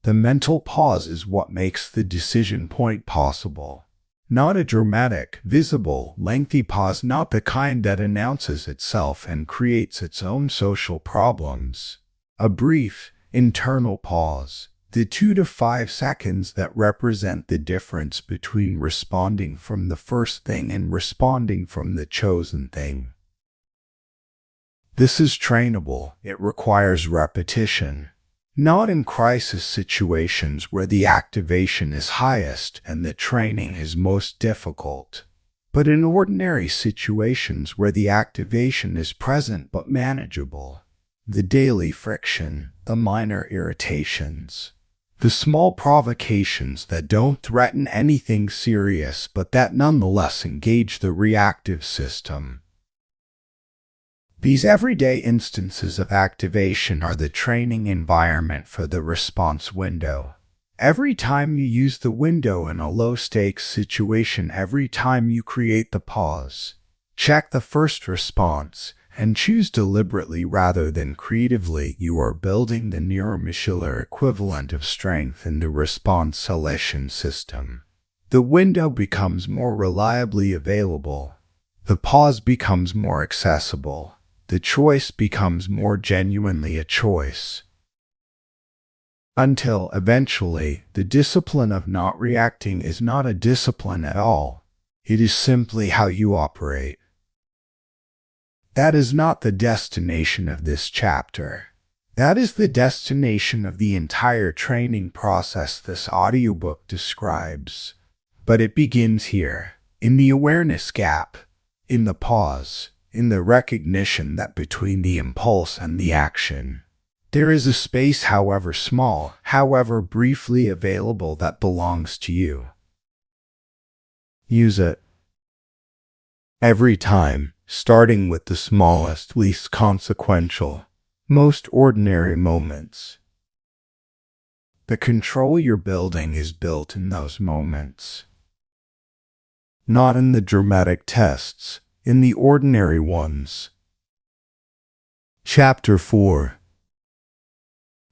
The mental pause is what makes the decision point possible. Not a dramatic, visible, lengthy pause, not the kind that announces itself and creates its own social problems. A brief, internal pause, the 2 to 5 seconds that represent the difference between responding from the first thing and responding from the chosen thing. This is trainable. It requires repetition. Not in crisis situations where the activation is highest and the training is most difficult, but in ordinary situations where the activation is present but manageable. The daily friction, the minor irritations, the small provocations that don't threaten anything serious but that nonetheless engage the reactive system. These everyday instances of activation are the training environment for the response window. Every time you use the window in a low-stakes situation, every time you create the pause, check the first response, and choose deliberately rather than creatively, you are building the neuromuscular equivalent of strength in the response selection system. The window becomes more reliably available. The pause becomes more accessible. The choice becomes more genuinely a choice. Until, eventually, the discipline of not reacting is not a discipline at all. It is simply how you operate. That is not the destination of this chapter. That is the destination of the entire training process this audiobook describes. But it begins here, in the awareness gap, in the pause, in the recognition that between the impulse and the action, there is a space, however small, however briefly available, that belongs to you. Use it. Every time, starting with the smallest, least consequential, most ordinary moments. The control you're building is built in those moments. Not in the dramatic tests, in the ordinary ones. Chapter 4.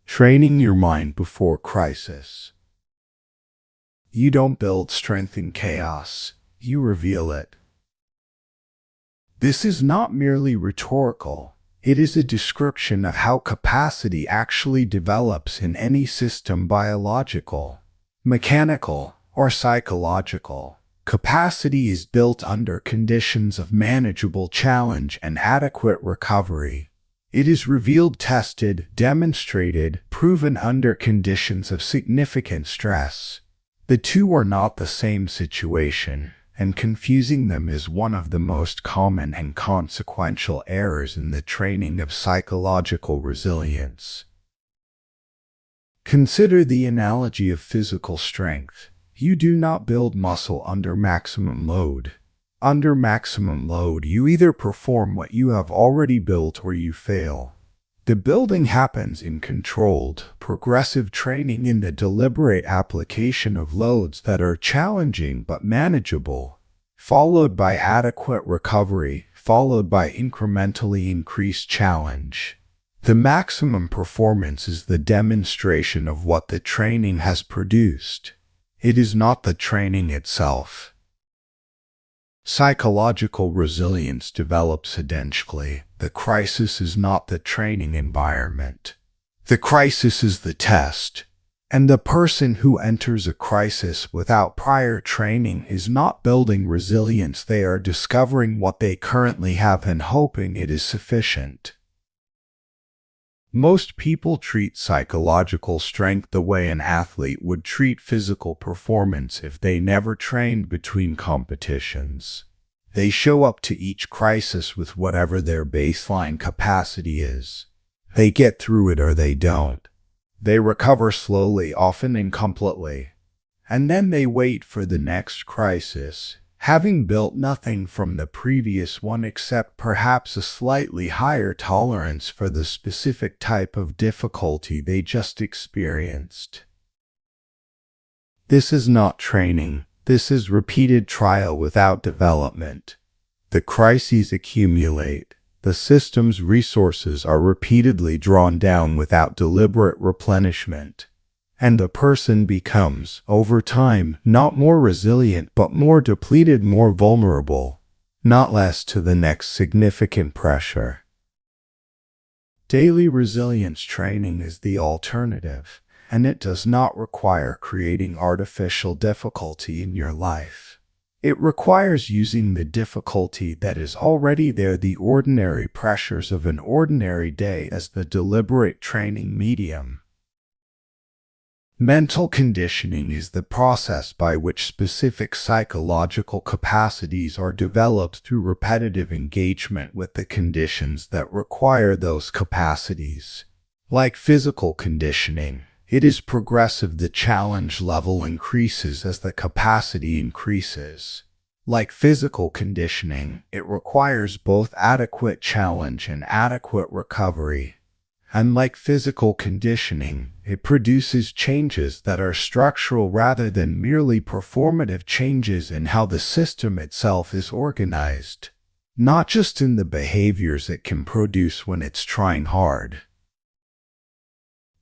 Training your mind before crisis. You don't build strength in chaos, you reveal it. This is not merely rhetorical. It is a description of how capacity actually develops in any system, biological, mechanical, or psychological. Capacity is built under conditions of manageable challenge and adequate recovery. It is revealed, tested, demonstrated, proven under conditions of significant stress. The two are not the same situation, and confusing them is one of the most common and consequential errors in the training of psychological resilience. Consider the analogy of physical strength. You do not build muscle under maximum load. Under maximum load, you either perform what you have already built or you fail. The building happens in controlled, progressive training, in the deliberate application of loads that are challenging but manageable, followed by adequate recovery, followed by incrementally increased challenge. The maximum performance is the demonstration of what the training has produced. It is not the training itself. Psychological resilience develops identically. The crisis is not the training environment. The crisis is the test. And the person who enters a crisis without prior training is not building resilience. They are discovering what they currently have and hoping it is sufficient. Most people treat psychological strength the way an athlete would treat physical performance if they never trained between competitions. They show up to each crisis with whatever their baseline capacity is. They get through it or they don't. They recover slowly, often incompletely, and then they wait for the next crisis, having built nothing from the previous one except perhaps a slightly higher tolerance for the specific type of difficulty they just experienced. This is not training. This is repeated trial without development. The crises accumulate. The system's resources are repeatedly drawn down without deliberate replenishment. And the person becomes, over time, not more resilient but more depleted, more vulnerable, not less to the next significant pressure. Daily resilience training is the alternative, and it does not require creating artificial difficulty in your life. It requires using the difficulty that is already there, the ordinary pressures of an ordinary day, as the deliberate training medium. Mental conditioning is the process by which specific psychological capacities are developed through repetitive engagement with the conditions that require those capacities. Like physical conditioning, it is progressive. The challenge level increases as the capacity increases. Like physical conditioning, it requires both adequate challenge and adequate recovery. Unlike physical conditioning, it produces changes that are structural rather than merely performative, changes in how the system itself is organized, not just in the behaviors it can produce when it's trying hard.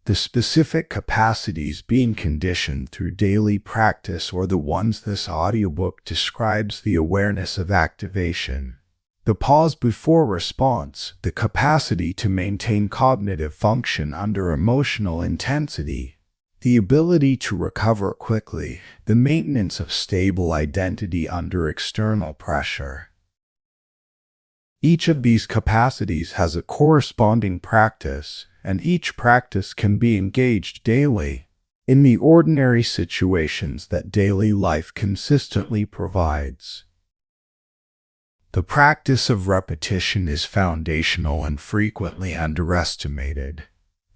The specific capacities being conditioned through daily practice are the ones this audiobook describes: the awareness of activation, the pause before response, the capacity to maintain cognitive function under emotional intensity, the ability to recover quickly, the maintenance of stable identity under external pressure. Each of these capacities has a corresponding practice, and each practice can be engaged daily in the ordinary situations that daily life consistently provides. The practice of repetition is foundational and frequently underestimated.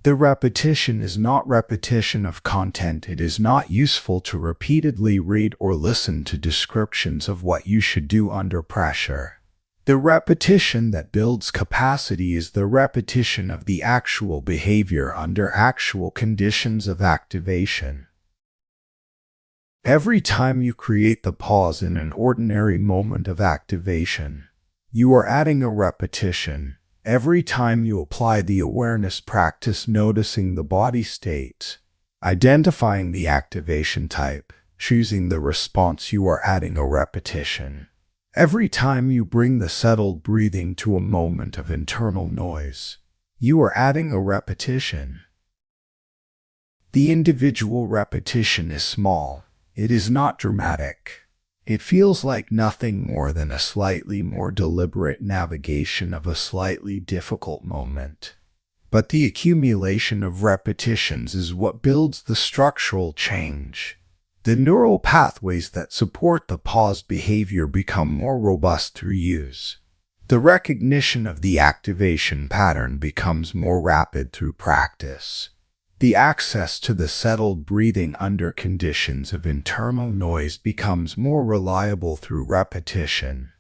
The repetition is not repetition of content. It is not useful to repeatedly read or listen to descriptions of what you should do under pressure. The repetition that builds capacity is the repetition of the actual behavior under actual conditions of activation. Every time you create the pause in an ordinary moment of activation, you are adding a repetition. Every time you apply the awareness practice, noticing the body state, identifying the activation type, choosing the response, you are adding a repetition. Every time you bring the settled breathing to a moment of internal noise, you are adding a repetition. The individual repetition is small. It is not dramatic. It feels like nothing more than a slightly more deliberate navigation of a slightly difficult moment. But the accumulation of repetitions is what builds the structural change. The neural pathways that support the pause behavior become more robust through use. The recognition of the activation pattern becomes more rapid through practice. The access to the settled breathing under conditions of internal noise becomes more reliable through repetition.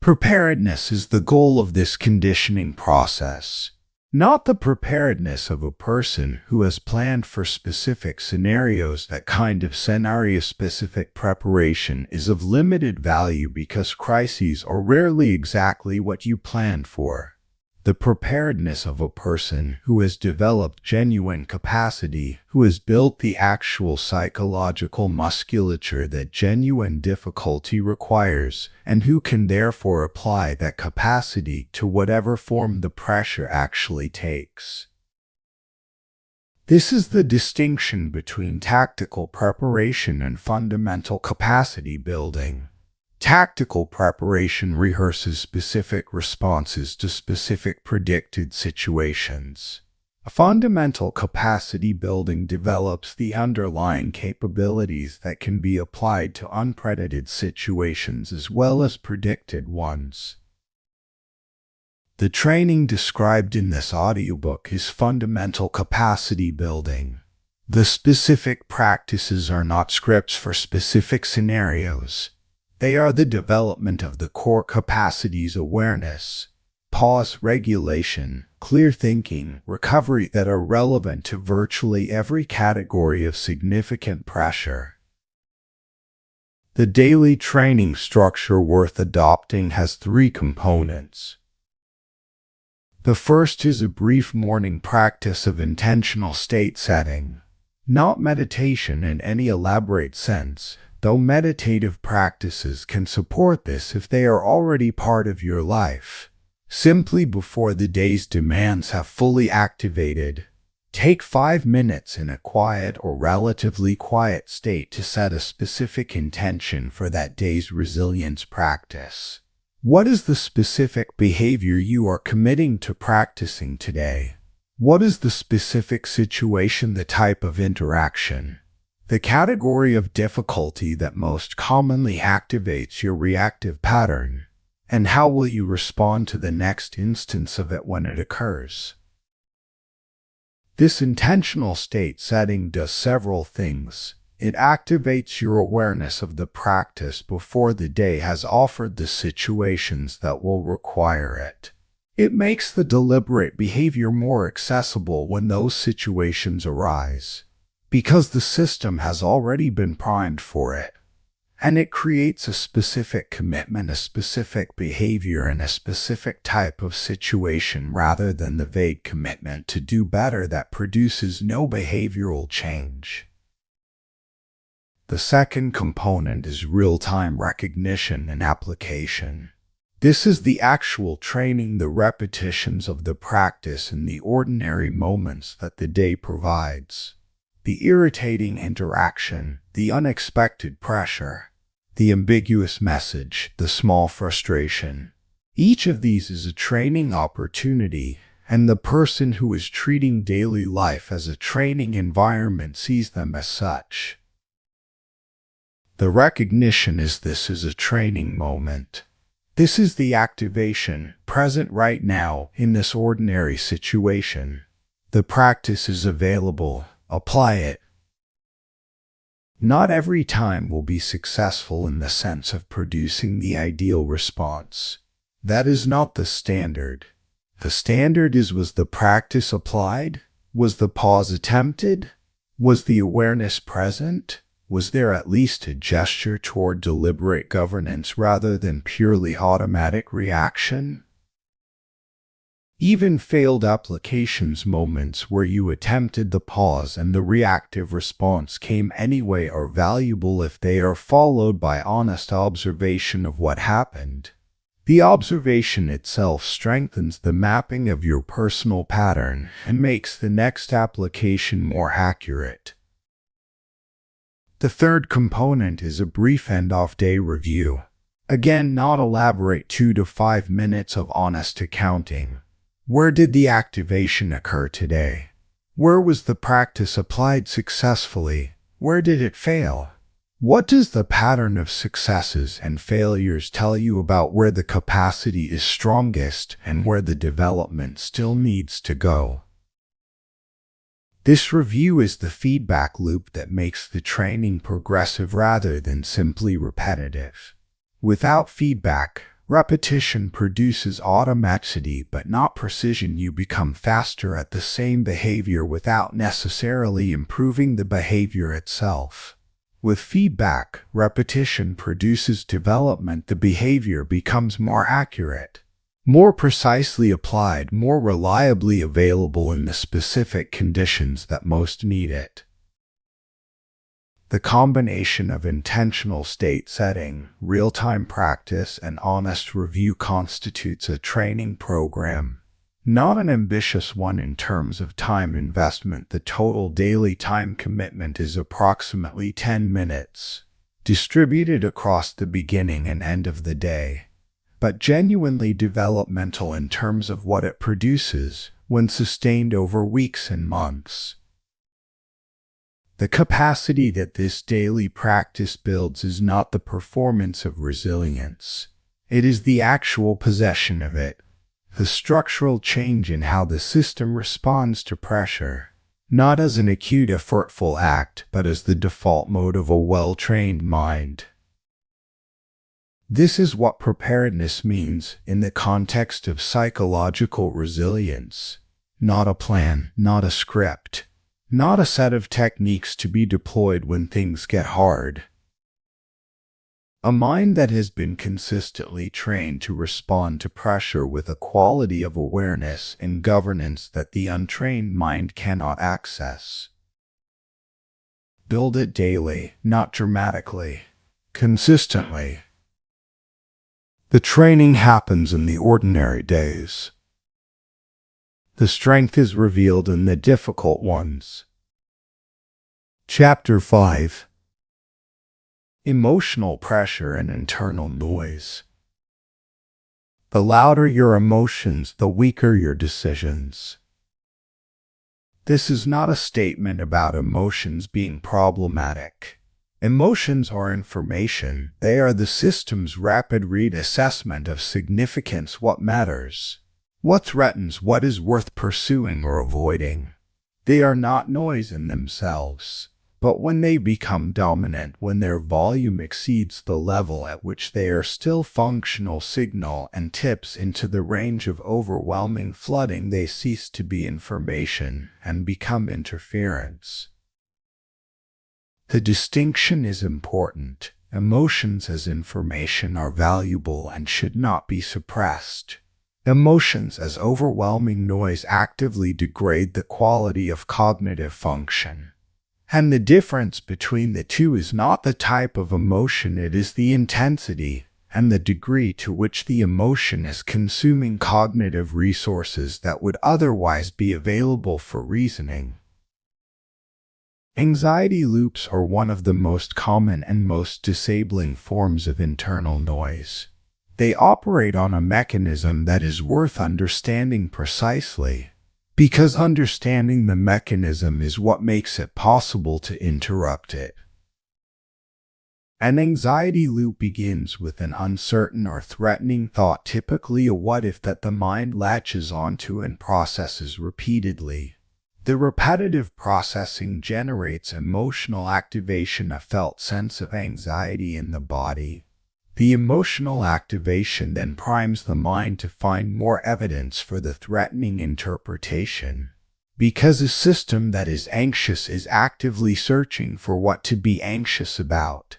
Preparedness is the goal of this conditioning process. Not the preparedness of a person who has planned for specific scenarios. That kind of scenario-specific preparation is of limited value because crises are rarely exactly what you planned for. The preparedness of a person who has developed genuine capacity, who has built the actual psychological musculature that genuine difficulty requires, and who can therefore apply that capacity to whatever form the pressure actually takes. This is the distinction between tactical preparation and fundamental capacity building. Tactical preparation rehearses specific responses to specific predicted situations. A fundamental capacity building develops the underlying capabilities that can be applied to unprecedented situations as well as predicted ones. The training described in this audiobook is fundamental capacity building. The specific practices are not scripts for specific scenarios. They are the development of the core capacities: awareness, pause, regulation, clear thinking, recovery, that are relevant to virtually every category of significant pressure. The daily training structure worth adopting has three components. The first is a brief morning practice of intentional state setting. Not meditation in any elaborate sense, though meditative practices can support this if they are already part of your life. Simply before the day's demands have fully activated, take 5 minutes in a quiet or relatively quiet state to set a specific intention for that day's resilience practice. What is the specific behavior you are committing to practicing today? What is the specific situation, the type of interaction, the category of difficulty that most commonly activates your reactive pattern? And how will you respond to the next instance of it when it occurs? This intentional state setting does several things. It activates your awareness of the practice before the day has offered the situations that will require it. It makes the deliberate behavior more accessible when those situations arise, because the system has already been primed for it. And it creates a specific commitment, a specific behavior, and a specific type of situation rather than the vague commitment to do better that produces no behavioral change. The second component is real-time recognition and application. This is the actual training, the repetitions of the practice in the ordinary moments that the day provides. The irritating interaction, the unexpected pressure, the ambiguous message, the small frustration. Each of these is a training opportunity, and the person who is treating daily life as a training environment sees them as such. The recognition is this is a training moment. This is the activation, present right now, in this ordinary situation. The practice is available. Apply it. Not every time will be successful in the sense of producing the ideal response. That is not the standard. The standard is, was the practice applied? Was the pause attempted? Was the awareness present? Was there at least a gesture toward deliberate governance rather than purely automatic reaction? Even failed applications, moments where you attempted the pause and the reactive response came anyway, are valuable if they are followed by honest observation of what happened. The observation itself strengthens the mapping of your personal pattern and makes the next application more accurate. The third component is a brief end-of-day review. Again, not elaborate, 2 to 5 minutes of honest accounting. Where did the activation occur today? Where was the practice applied successfully? Where did it fail? What does the pattern of successes and failures tell you about where the capacity is strongest and where the development still needs to go? This review is the feedback loop that makes the training progressive rather than simply repetitive. Without feedback, repetition produces automaticity but not precision. You become faster at the same behavior without necessarily improving the behavior itself. With feedback, repetition produces development. The behavior becomes more accurate, more precisely applied, more reliably available in the specific conditions that most need it. The combination of intentional state setting, real-time practice, and honest review constitutes a training program. Not an ambitious one in terms of time investment. The total daily time commitment is approximately 10 minutes, distributed across the beginning and end of the day, but genuinely developmental in terms of what it produces when sustained over weeks and months. The capacity that this daily practice builds is not the performance of resilience. It is the actual possession of it, the structural change in how the system responds to pressure, not as an acute effortful act, but as the default mode of a well-trained mind. This is what preparedness means in the context of psychological resilience. Not a plan, not a script, not a set of techniques to be deployed when things get hard. A mind that has been consistently trained to respond to pressure with a quality of awareness and governance that the untrained mind cannot access. Build it daily, not dramatically, consistently. The training happens in the ordinary days. The strength is revealed in the difficult ones. Chapter 5. Emotional pressure and internal noise. The louder your emotions, the weaker your decisions. This is not a statement about emotions being problematic. Emotions are information. They are the system's rapid reassessment of significance, what matters, what threatens, what is worth pursuing or avoiding. They are not noise in themselves, but when they become dominant, when their volume exceeds the level at which they are still functional signal and tips into the range of overwhelming flooding, they cease to be information and become interference. The distinction is important. Emotions as information are valuable and should not be suppressed. Emotions as overwhelming noise actively degrade the quality of cognitive function. And the difference between the two is not the type of emotion, it is the intensity and the degree to which the emotion is consuming cognitive resources that would otherwise be available for reasoning. Anxiety loops are one of the most common and most disabling forms of internal noise. They operate on a mechanism that is worth understanding precisely, because understanding the mechanism is what makes it possible to interrupt it. An anxiety loop begins with an uncertain or threatening thought, typically a what-if, that the mind latches onto and processes repeatedly. The repetitive processing generates emotional activation, a felt sense of anxiety in the body. The emotional activation then primes the mind to find more evidence for the threatening interpretation. Because a system that is anxious is actively searching for what to be anxious about,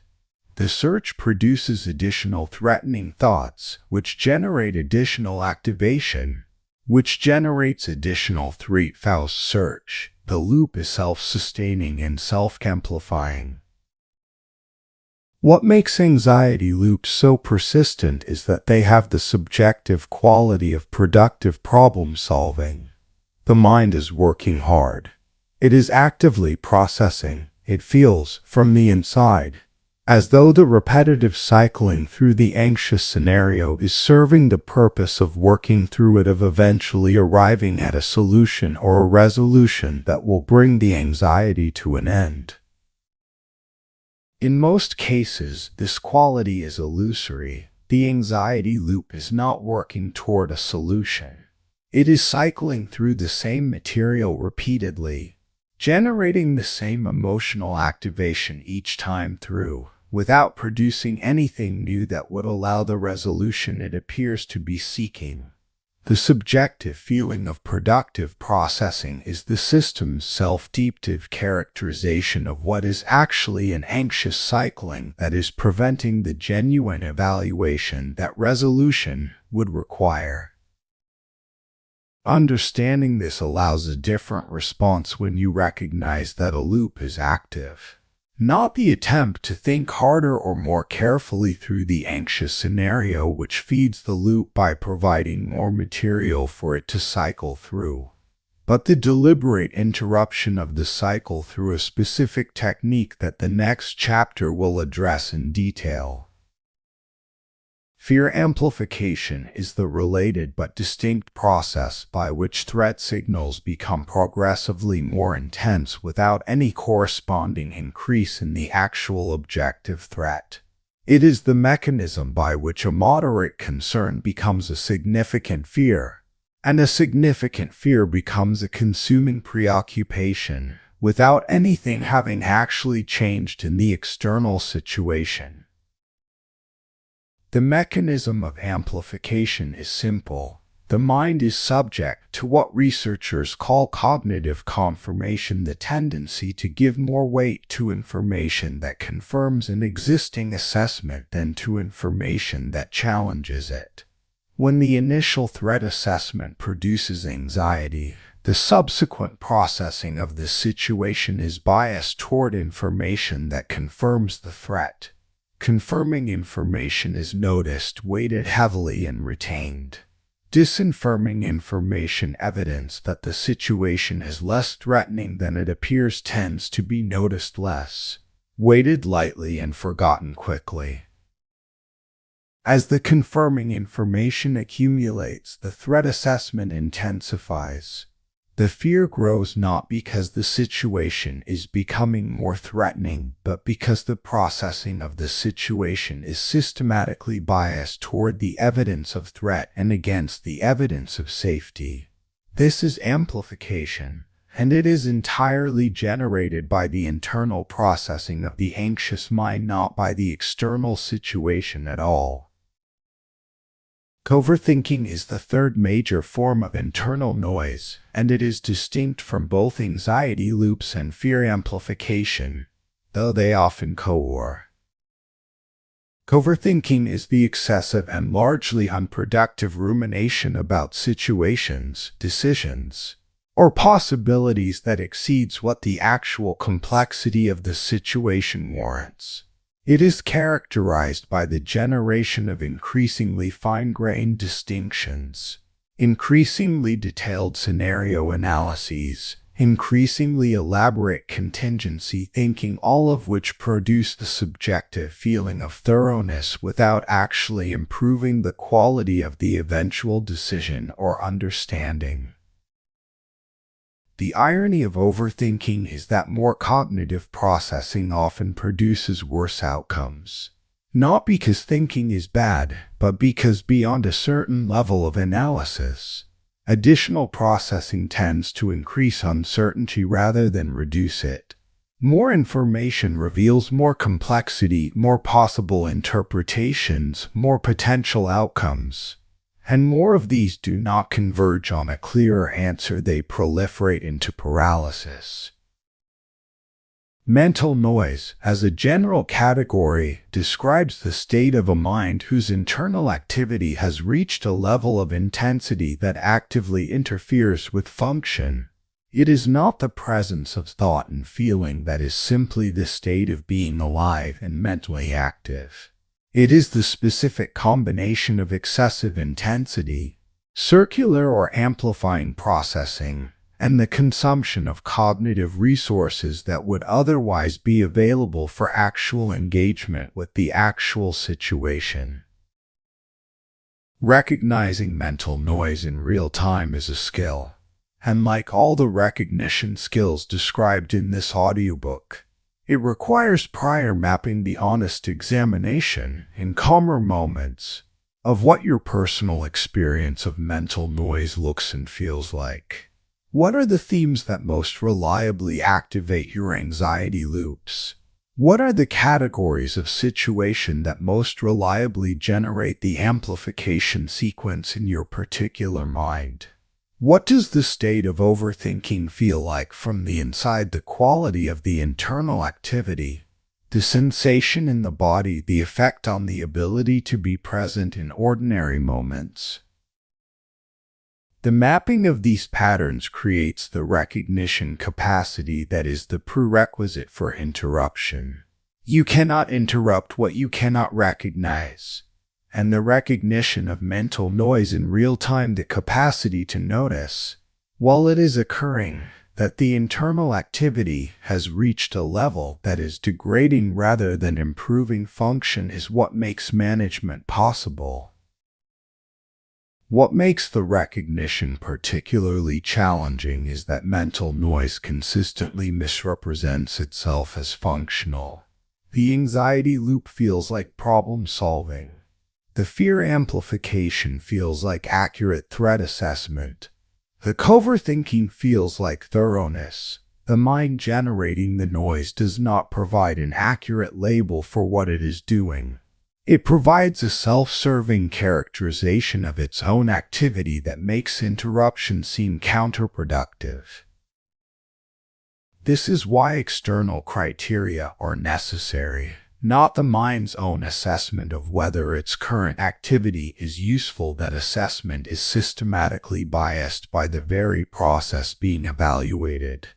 the search produces additional threatening thoughts, which generate additional activation, which generates additional threat. Faust search. The loop is self-sustaining and self-amplifying. What makes anxiety loops so persistent is that they have the subjective quality of productive problem solving. The mind is working hard. It is actively processing. It feels, from the inside, as though the repetitive cycling through the anxious scenario is serving the purpose of working through it, of eventually arriving at a solution or a resolution that will bring the anxiety to an end. In most cases, this quality is illusory. The anxiety loop is not working toward a solution. It is cycling through the same material repeatedly, generating the same emotional activation each time through, without producing anything new that would allow the resolution it appears to be seeking. The subjective feeling of productive processing is the system's self-descriptive characterization of what is actually an anxious cycling that is preventing the genuine evaluation that resolution would require. Understanding this allows a different response when you recognize that a loop is active. Not the attempt to think harder or more carefully through the anxious scenario, which feeds the loop by providing more material for it to cycle through, but the deliberate interruption of the cycle through a specific technique that the next chapter will address in detail. Fear amplification is the related but distinct process by which threat signals become progressively more intense without any corresponding increase in the actual objective threat. It is the mechanism by which a moderate concern becomes a significant fear, and a significant fear becomes a consuming preoccupation, without anything having actually changed in the external situation. The mechanism of amplification is simple. The mind is subject to what researchers call cognitive confirmation, the tendency to give more weight to information that confirms an existing assessment than to information that challenges it. When the initial threat assessment produces anxiety, the subsequent processing of the situation is biased toward information that confirms the threat. Confirming information is noticed, weighted heavily, and retained. Disinfirming information, evidence that the situation is less threatening than it appears, tends to be noticed less, weighted lightly, and forgotten quickly. As the confirming information accumulates, the threat assessment intensifies. The fear grows not because the situation is becoming more threatening, but because the processing of the situation is systematically biased toward the evidence of threat and against the evidence of safety. This is amplification, and it is entirely generated by the internal processing of the anxious mind, not by the external situation at all. Overthinking is the third major form of internal noise, and it is distinct from both anxiety loops and fear amplification, though they often co-occur. Overthinking is the excessive and largely unproductive rumination about situations, decisions, or possibilities that exceeds what the actual complexity of the situation warrants. It is characterized by the generation of increasingly fine-grained distinctions, increasingly detailed scenario analyses, increasingly elaborate contingency thinking, all of which produce the subjective feeling of thoroughness without actually improving the quality of the eventual decision or understanding. The irony of overthinking is that more cognitive processing often produces worse outcomes. Not because thinking is bad, but because beyond a certain level of analysis, additional processing tends to increase uncertainty rather than reduce it. More information reveals more complexity, more possible interpretations, more potential outcomes. And more of these do not converge on a clearer answer, they proliferate into paralysis. Mental noise, as a general category, describes the state of a mind whose internal activity has reached a level of intensity that actively interferes with function. It is not the presence of thought and feeling that is simply the state of being alive and mentally active. It is the specific combination of excessive intensity, circular or amplifying processing, and the consumption of cognitive resources that would otherwise be available for actual engagement with the actual situation. Recognizing mental noise in real time is a skill, and like all the recognition skills described in this audiobook, it requires prior mapping, the honest examination, in calmer moments, of what your personal experience of mental noise looks and feels like. What are the themes that most reliably activate your anxiety loops? What are the categories of situation that most reliably generate the amplification sequence in your particular mind? What does the state of overthinking feel like from the inside? The quality of the internal activity, the sensation in the body, the effect on the ability to be present in ordinary moments. The mapping of these patterns creates the recognition capacity that is the prerequisite for interruption. You cannot interrupt what you cannot recognize. And the recognition of mental noise in real time, the capacity to notice, while it is occurring, that the internal activity has reached a level that is degrading rather than improving function, is what makes management possible. What makes the recognition particularly challenging is that mental noise consistently misrepresents itself as functional. The anxiety loop feels like problem solving. The fear amplification feels like accurate threat assessment. The overthinking feels like thoroughness. The mind generating the noise does not provide an accurate label for what it is doing. It provides a self-serving characterization of its own activity that makes interruption seem counterproductive. This is why external criteria are necessary, not the mind's own assessment of whether its current activity is useful. That assessment is systematically biased by the very process being evaluated.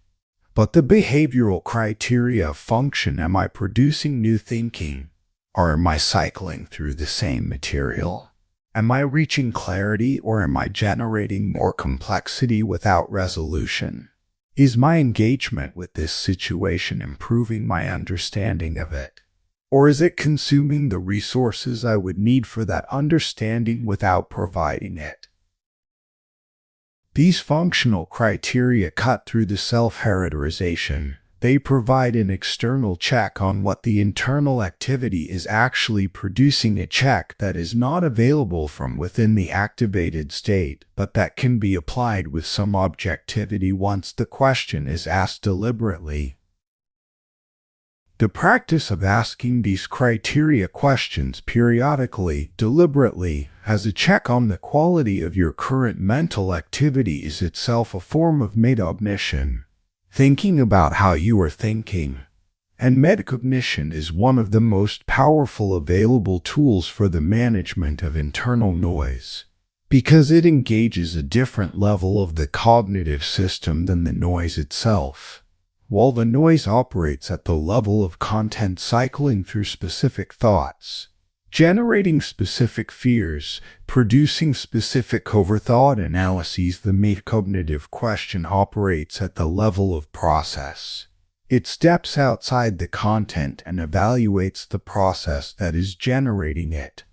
But the behavioral criteria of function: am I producing new thinking? Or am I cycling through the same material? Am I reaching clarity, or am I generating more complexity without resolution? Is my engagement with this situation improving my understanding of it? Or is it consuming the resources I would need for that understanding without providing it? These functional criteria cut through the self-characterization. They provide an external check on what the internal activity is actually producing, a check that is not available from within the activated state, but that can be applied with some objectivity once the question is asked deliberately. The practice of asking these criteria questions periodically, deliberately, as a check on the quality of your current mental activity is itself a form of metacognition. Thinking about how you are thinking. And metacognition is one of the most powerful available tools for the management of internal noise, because it engages a different level of the cognitive system than the noise itself. While the noise operates at the level of content cycling through specific thoughts, generating specific fears, producing specific overthought analyses, the metacognitive question operates at the level of process. It steps outside the content and evaluates the process that is generating it.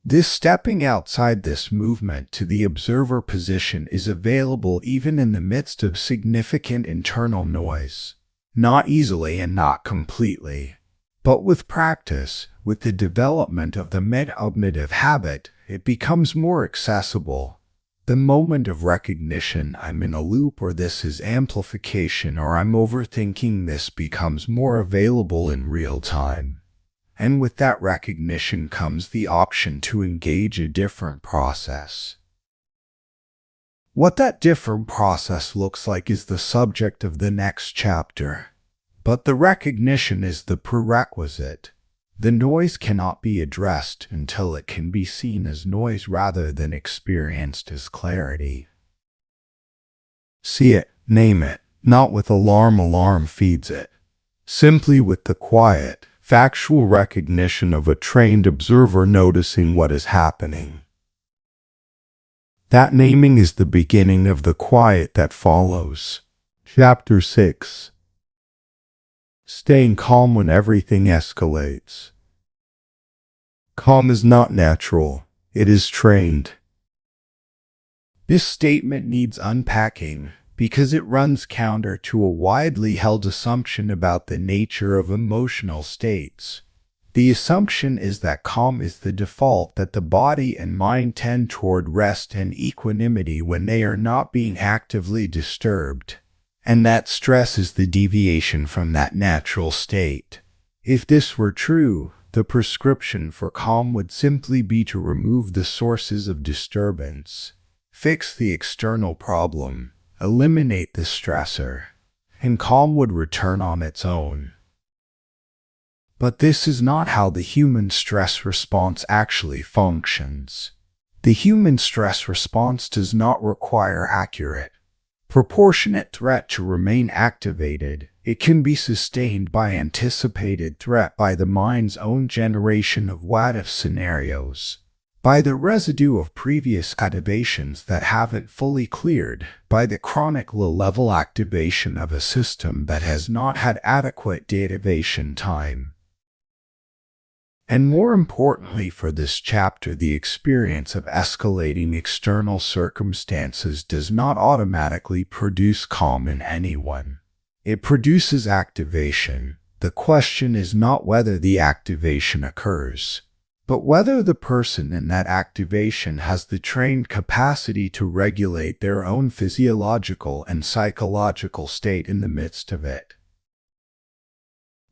This stepping outside this movement to the observer position is available even in the midst of significant internal noise. Not easily and not completely. But with practice, with the development of the metacognitive habit, it becomes more accessible. The moment of recognition, I'm in a loop, or this is amplification, or I'm overthinking, this becomes more available in real time. And with that recognition comes the option to engage a different process. What that different process looks like is the subject of the next chapter. But the recognition is the prerequisite. The noise cannot be addressed until it can be seen as noise rather than experienced as clarity. See it, name it, not with alarm feeds it. Simply with the quiet, factual recognition of a trained observer noticing what is happening. That naming is the beginning of the quiet that follows. Chapter 6. Staying calm when everything escalates. Calm is not natural, it is trained. This statement needs unpacking because it runs counter to a widely held assumption about the nature of emotional states. The assumption is that calm is the default, that the body and mind tend toward rest and equanimity when they are not being actively disturbed, and that stress is the deviation from that natural state. If this were true, the prescription for calm would simply be to remove the sources of disturbance, fix the external problem, eliminate the stressor, and calm would return on its own. But this is not how the human stress response actually functions. The human stress response does not require accurate, proportionate threat to remain activated. It can be sustained by anticipated threat, by the mind's own generation of what-if scenarios, by the residue of previous activations that haven't fully cleared, by the chronic low-level activation of a system that has not had adequate deactivation time. And more importantly for this chapter, the experience of escalating external circumstances does not automatically produce calm in anyone. It produces activation. The question is not whether the activation occurs, but whether the person in that activation has the trained capacity to regulate their own physiological and psychological state in the midst of it.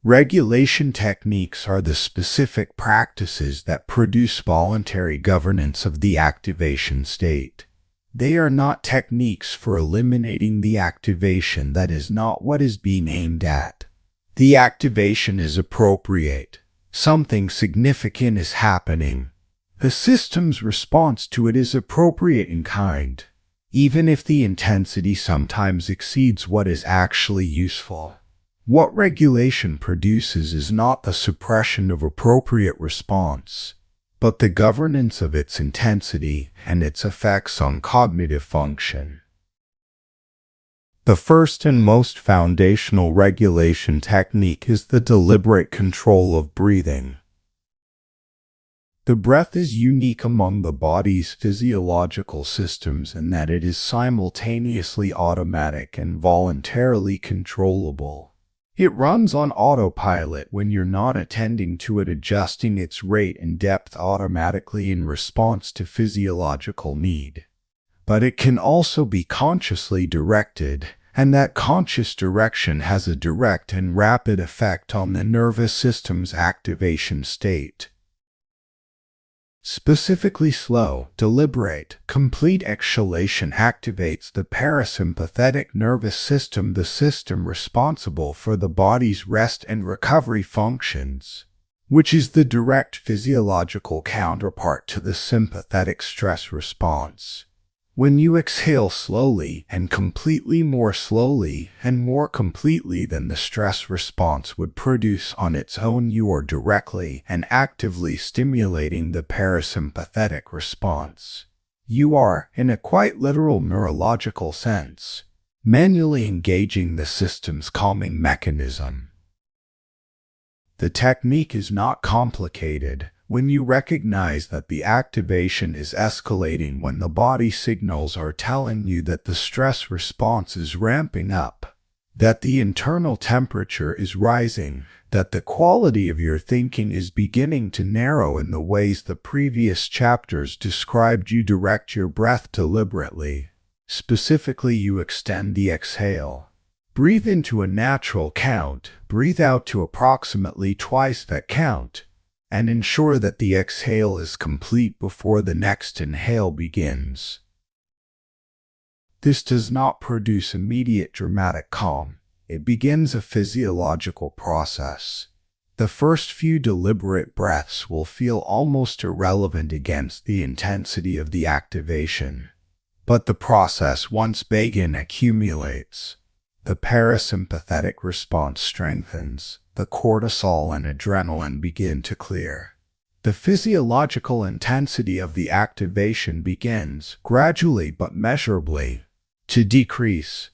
Regulation techniques are the specific practices that produce voluntary governance of the activation state. They are not techniques for eliminating the activation. That is not what is being aimed at. The activation is appropriate. Something significant is happening. The system's response to it is appropriate in kind, even if the intensity sometimes exceeds what is actually useful. What regulation produces is not the suppression of appropriate response, but the governance of its intensity and its effects on cognitive function. The first and most foundational regulation technique is the deliberate control of breathing. The breath is unique among the body's physiological systems in that it is simultaneously automatic and voluntarily controllable. It runs on autopilot when you're not attending to it, adjusting its rate and depth automatically in response to physiological need. But it can also be consciously directed, and that conscious direction has a direct and rapid effect on the nervous system's activation state. Specifically, slow, deliberate, complete exhalation activates the parasympathetic nervous system, the system responsible for the body's rest and recovery functions, which is the direct physiological counterpart to the sympathetic stress response. When you exhale slowly and completely, more slowly and more completely than the stress response would produce on its own, you are directly and actively stimulating the parasympathetic response. You are, in a quite literal neurological sense, manually engaging the system's calming mechanism. The technique is not complicated. When you recognize that the activation is escalating, when the body signals are telling you that the stress response is ramping up, that the internal temperature is rising, that the quality of your thinking is beginning to narrow in the ways the previous chapters described, you direct your breath deliberately. Specifically, you extend the exhale. Breathe into a natural count, breathe out to approximately twice that count, and ensure that the exhale is complete before the next inhale begins. This does not produce immediate dramatic calm. It begins a physiological process. The first few deliberate breaths will feel almost irrelevant against the intensity of the activation. But the process, once begun, accumulates. The parasympathetic response strengthens. The cortisol and adrenaline begin to clear. The physiological intensity of the activation begins, gradually but measurably, to decrease.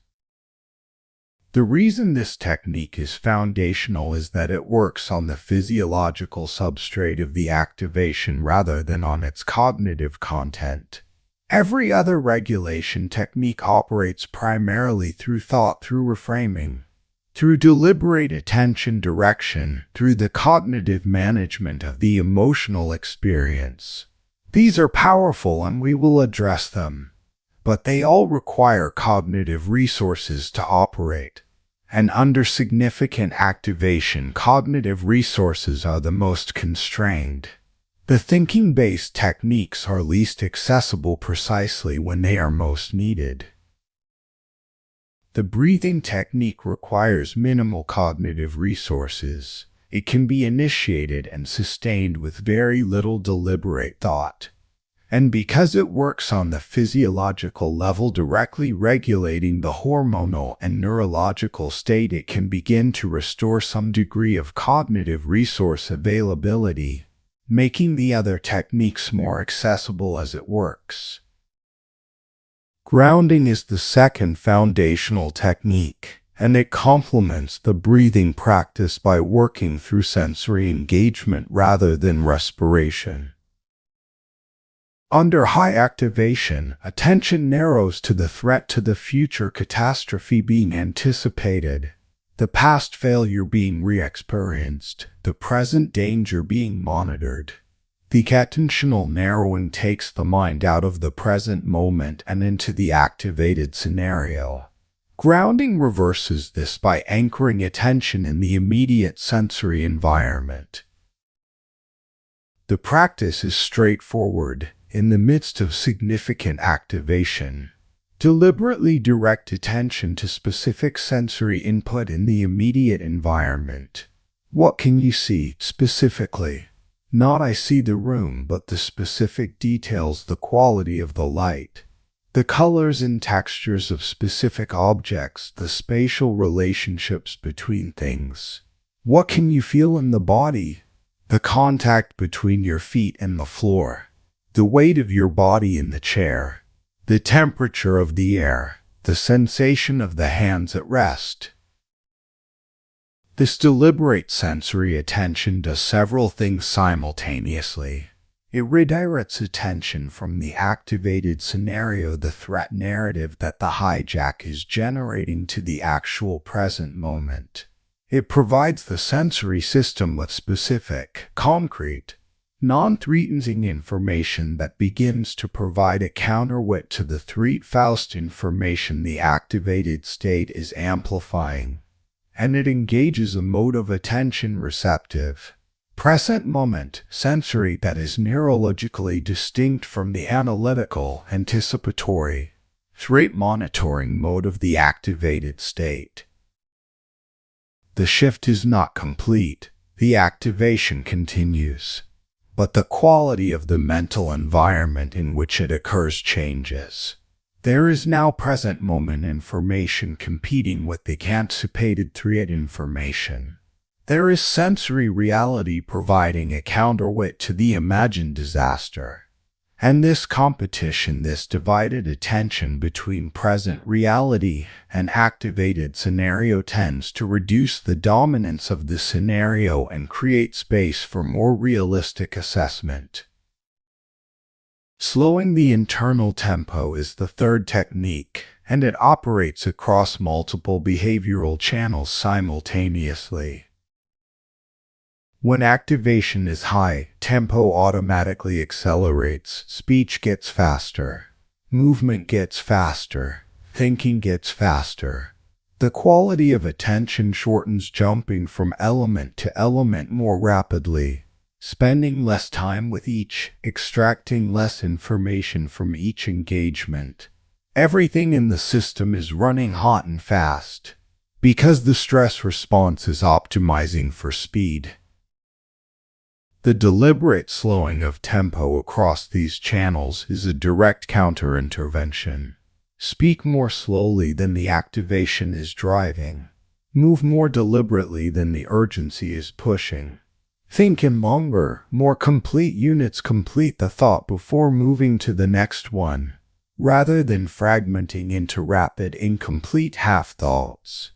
The reason this technique is foundational is that it works on the physiological substrate of the activation rather than on its cognitive content. Every other regulation technique operates primarily through thought, through reframing, through deliberate attention direction, through the cognitive management of the emotional experience. These are powerful and we will address them, but they all require cognitive resources to operate. And under significant activation, cognitive resources are the most constrained. The thinking-based techniques are least accessible precisely when they are most needed. The breathing technique requires minimal cognitive resources. It can be initiated and sustained with very little deliberate thought. And because it works on the physiological level, directly regulating the hormonal and neurological state, it can begin to restore some degree of cognitive resource availability, making the other techniques more accessible as it works. Grounding is the second foundational technique, and it complements the breathing practice by working through sensory engagement rather than respiration. Under high activation, attention narrows to the threat, to the future catastrophe being anticipated, the past failure being re-experienced, the present danger being monitored. The attentional narrowing takes the mind out of the present moment and into the activated scenario. Grounding reverses this by anchoring attention in the immediate sensory environment. The practice is straightforward. In the midst of significant activation, deliberately direct attention to specific sensory input in the immediate environment. What can you see specifically? Not I see the room, but the specific details, the quality of the light, the colors and textures of specific objects, the spatial relationships between things. What can you feel in the body? The contact between your feet and the floor, the weight of your body in the chair, the temperature of the air, the sensation of the hands at rest. This deliberate sensory attention does several things simultaneously. It redirects attention from the activated scenario, the threat narrative that the hijack is generating, to the actual present moment. It provides the sensory system with specific, concrete, non-threatening information that begins to provide a counterweight to the threat-focused information the activated state is amplifying, and it engages a mode of attention receptive, present moment, sensory that is neurologically distinct from the analytical, anticipatory, threat monitoring mode of the activated state. The shift is not complete. The activation continues, but the quality of the mental environment in which it occurs changes. There is now present moment information competing with the anticipated threat information. There is sensory reality providing a counterweight to the imagined disaster. And this competition, this divided attention between present reality and activated scenario, tends to reduce the dominance of the scenario and create space for more realistic assessment. Slowing the internal tempo is the third technique, and it operates across multiple behavioral channels simultaneously. When activation is high, tempo automatically accelerates, speech gets faster, movement gets faster, thinking gets faster. The quality of attention shortens, jumping from element to element more rapidly, spending less time with each, extracting less information from each engagement. Everything in the system is running hot and fast, because the stress response is optimizing for speed. The deliberate slowing of tempo across these channels is a direct counter-intervention. Speak more slowly than the activation is driving. Move more deliberately than the urgency is pushing. Think in longer, more complete units. Complete the thought before moving to the next one, rather than fragmenting into rapid, incomplete half-thoughts.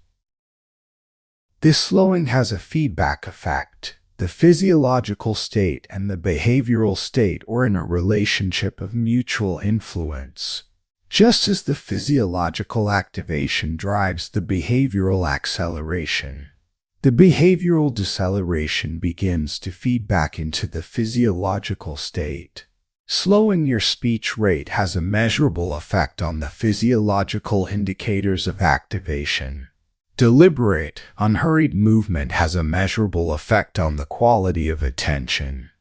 This slowing has a feedback effect. The physiological state and the behavioral state are in a relationship of mutual influence. Just as the physiological activation drives the behavioral acceleration, the behavioral deceleration begins to feed back into the physiological state. Slowing your speech rate has a measurable effect on the physiological indicators of activation. Deliberate, unhurried movement has a measurable effect on the quality of attention.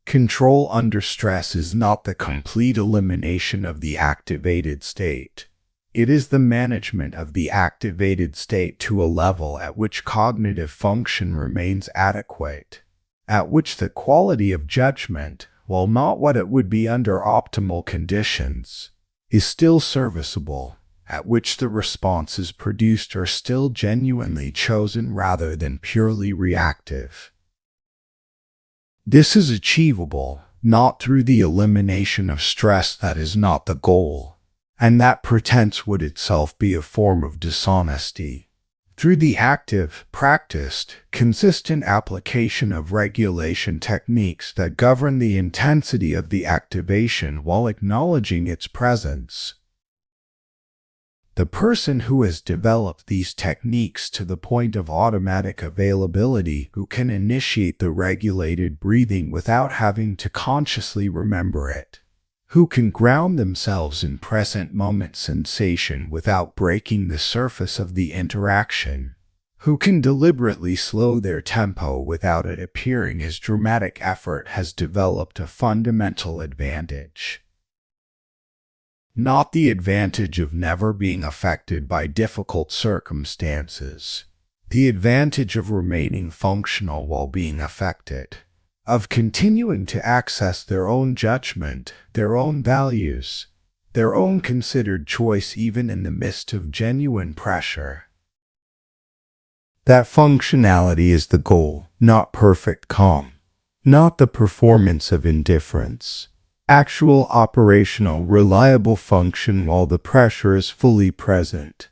Control under stress is not the complete elimination of the activated state. It is the management of the activated state to a level at which cognitive function remains adequate, at which the quality of judgment, while not what it would be under optimal conditions, is still serviceable, at which the responses produced are still genuinely chosen rather than purely reactive. This is achievable, not through the elimination of stress, that is not the goal, and that pretense would itself be a form of dishonesty. Through the active, practiced, consistent application of regulation techniques that govern the intensity of the activation while acknowledging its presence. The person who has developed these techniques to the point of automatic availability, who can initiate the regulated breathing without having to consciously remember it, who can ground themselves in present moment sensation without breaking the surface of the interaction, who can deliberately slow their tempo without it appearing as dramatic effort, has developed a fundamental advantage. Not the advantage of never being affected by difficult circumstances, the advantage of remaining functional while being affected, of continuing to access their own judgment, their own values, their own considered choice even in the midst of genuine pressure. That functionality is the goal, not perfect calm, not the performance of indifference. Actual operational, reliable function while the pressure is fully present.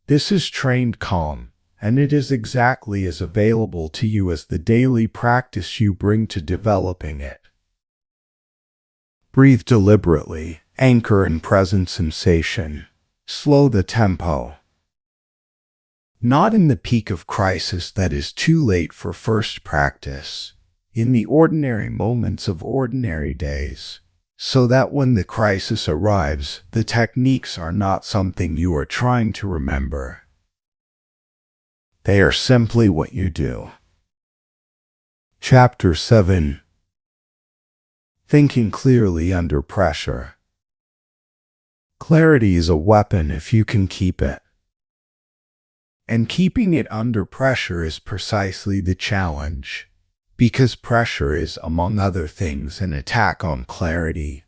This is trained calm, and it is exactly as available to you as the daily practice you bring to developing it. Breathe deliberately, anchor in present sensation. Slow the tempo. Not in the peak of crisis that is too late for first practice. In the ordinary moments of ordinary days, so that when the crisis arrives, the techniques are not something you are trying to remember. They are simply what you do. Chapter 7. Thinking clearly under pressure. Clarity is a weapon if you can keep it. And keeping it under pressure is precisely the challenge. Because pressure is, among other things, an attack on clarity.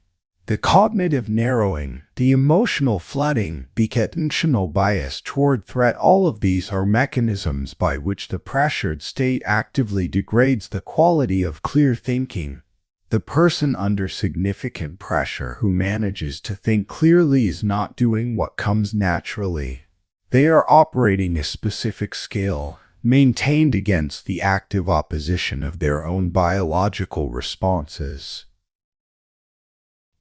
The cognitive narrowing, the emotional flooding, the attentional bias toward threat, all of these are mechanisms by which the pressured state actively degrades the quality of clear thinking. The person under significant pressure who manages to think clearly is not doing what comes naturally. They are operating a specific skill, maintained against the active opposition of their own biological responses.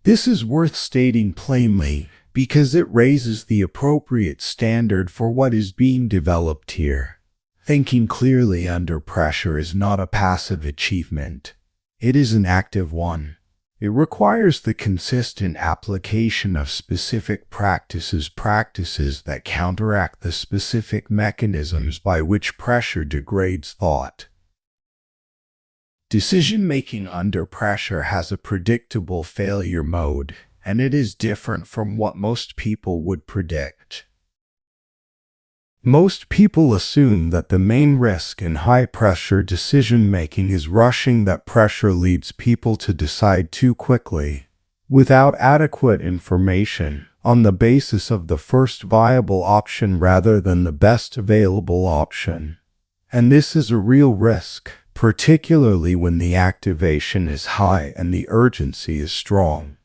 This is worth stating plainly because it raises the appropriate standard for what is being developed here. Thinking clearly under pressure is not a passive achievement. It is an active one. It requires the consistent application of specific practices that counteract the specific mechanisms by which pressure degrades thought. Decision-making under pressure has a predictable failure mode, and it is different from what most people would predict. Most people assume that the main risk in high-pressure decision-making is rushing, that pressure leads people to decide too quickly, without adequate information, on the basis of the first viable option rather than the best available option. And this is a real risk, particularly when the activation is high and the urgency is strong.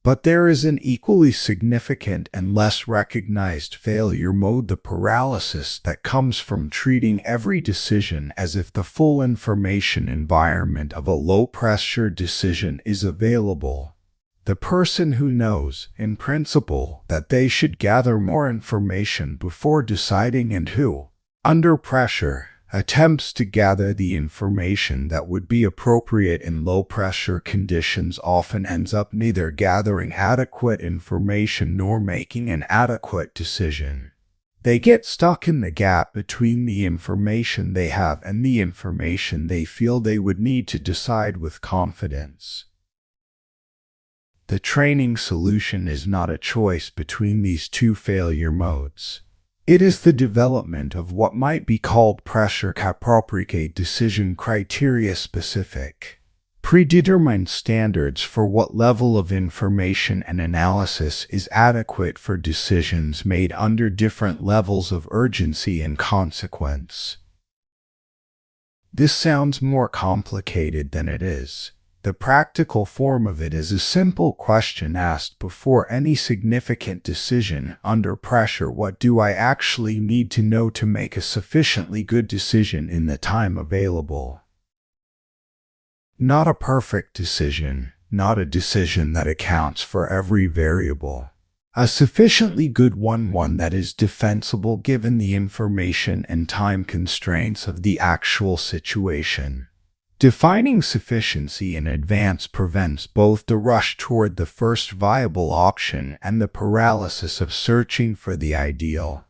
But there is an equally significant and less recognized failure mode, the paralysis that comes from treating every decision as if the full information environment of a low-pressure decision is available. The person who knows, in principle, that they should gather more information before deciding and who, under pressure, attempts to gather the information that would be appropriate in low-pressure conditions often ends up neither gathering adequate information nor making an adequate decision. They get stuck in the gap between the information they have and the information they feel they would need to decide with confidence. The training solution is not a choice between these two failure modes. It is the development of what might be called pressure-appropriate decision criteria-specific, predetermined standards for what level of information and analysis is adequate for decisions made under different levels of urgency and consequence. This sounds more complicated than it is. The practical form of it is a simple question asked before any significant decision under pressure: what do I actually need to know to make a sufficiently good decision in the time available? Not a perfect decision, not a decision that accounts for every variable. A sufficiently good one that is defensible given the information and time constraints of the actual situation. Defining sufficiency in advance prevents both the rush toward the first viable option and the paralysis of searching for the ideal.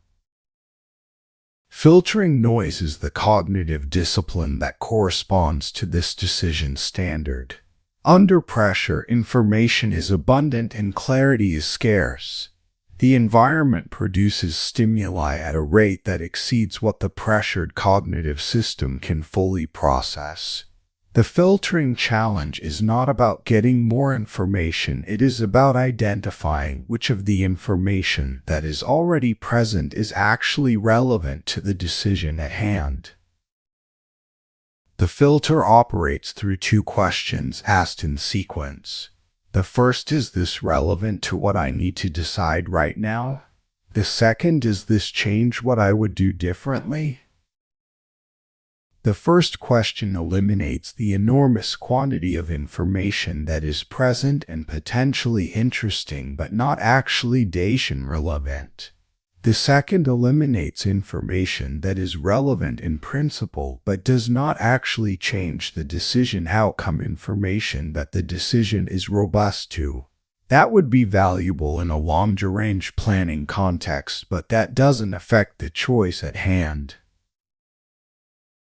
Filtering noise is the cognitive discipline that corresponds to this decision standard. Under pressure, information is abundant and clarity is scarce. The environment produces stimuli at a rate that exceeds what the pressured cognitive system can fully process. The filtering challenge is not about getting more information, it is about identifying which of the information that is already present is actually relevant to the decision at hand. The filter operates through two questions asked in sequence. The first, is this relevant to what I need to decide right now? The second, does this change what I would do differently? The first question eliminates the enormous quantity of information that is present and potentially interesting but not actually decision relevant. The second eliminates information that is relevant in principle but does not actually change the decision outcome, information that the decision is robust to. That would be valuable in a long-range planning context, but that doesn't affect the choice at hand.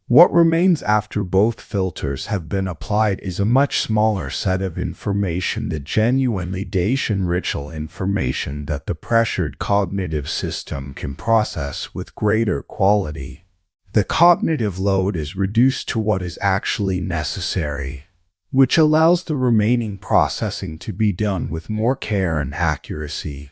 What remains after both filters have been applied is a much smaller set of information, the genuinely decision-rich information that the pressured cognitive system can process with greater quality. The cognitive load is reduced to what is actually necessary, which allows the remaining processing to be done with more care and accuracy.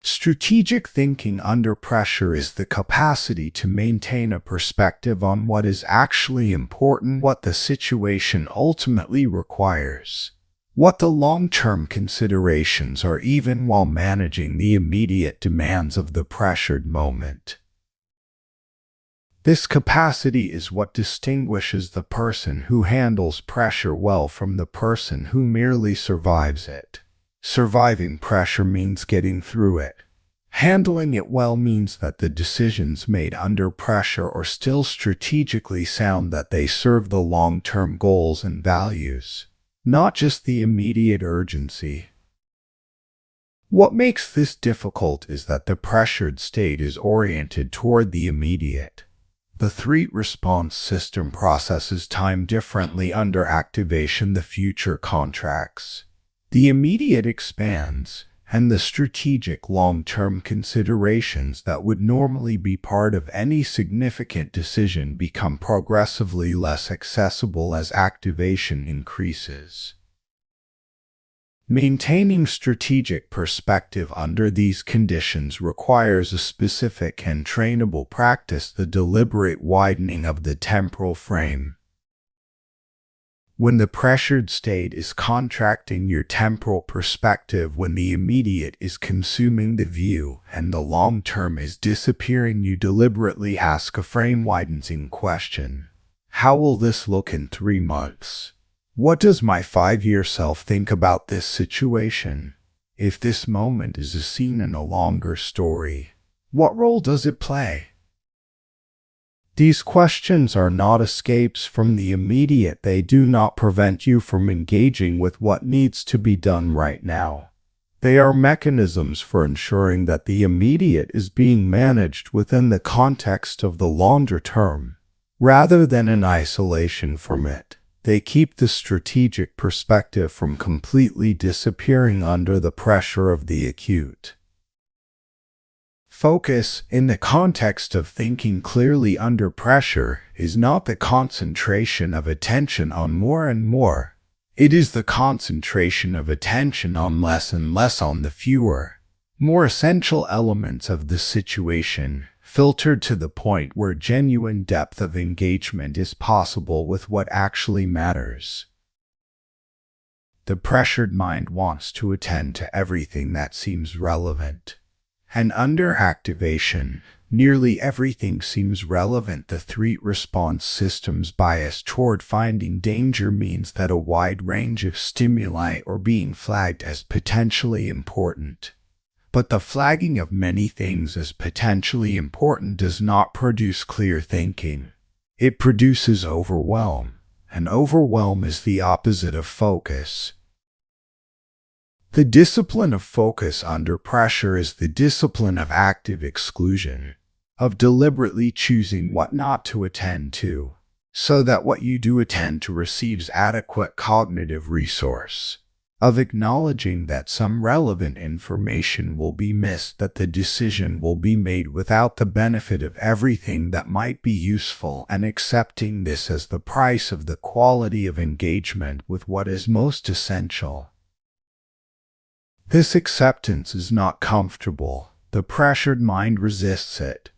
Strategic thinking under pressure is the capacity to maintain a perspective on what is actually important, what the situation ultimately requires, what the long-term considerations are, even while managing the immediate demands of the pressured moment. This capacity is what distinguishes the person who handles pressure well from the person who merely survives it. Surviving pressure means getting through it. Handling it well means that the decisions made under pressure are still strategically sound, that they serve the long-term goals and values, not just the immediate urgency. What makes this difficult is that the pressured state is oriented toward the immediate. The threat response system processes time differently. Under activation, the future contracts. The immediate expands, and the strategic long-term considerations that would normally be part of any significant decision become progressively less accessible as activation increases. Maintaining strategic perspective under these conditions requires a specific and trainable practice, the deliberate widening of the temporal frame. When the pressured state is contracting your temporal perspective, when the immediate is consuming the view and the long term is disappearing, you deliberately ask a frame-widening question. How will this look in 3 months? What does my 5-year self think about this situation? If this moment is a scene in a longer story, what role does it play? These questions are not escapes from the immediate. They do not prevent you from engaging with what needs to be done right now. They are mechanisms for ensuring that the immediate is being managed within the context of the longer term, rather than in isolation from it. They keep the strategic perspective from completely disappearing under the pressure of the acute. Focus, in the context of thinking clearly under pressure, is not the concentration of attention on more and more. It is the concentration of attention on less and less, on the fewer, more essential elements of the situation, filtered to the point where genuine depth of engagement is possible with what actually matters. The pressured mind wants to attend to everything that seems relevant. And under activation, nearly everything seems relevant. The threat response system's bias toward finding danger means that a wide range of stimuli are being flagged as potentially important. But the flagging of many things as potentially important does not produce clear thinking. It produces overwhelm, and overwhelm is the opposite of focus. The discipline of focus under pressure is the discipline of active exclusion, of deliberately choosing what not to attend to, so that what you do attend to receives adequate cognitive resource, of acknowledging that some relevant information will be missed, that the decision will be made without the benefit of everything that might be useful, and accepting this as the price of the quality of engagement with what is most essential. This acceptance is not comfortable. The pressured mind resists it,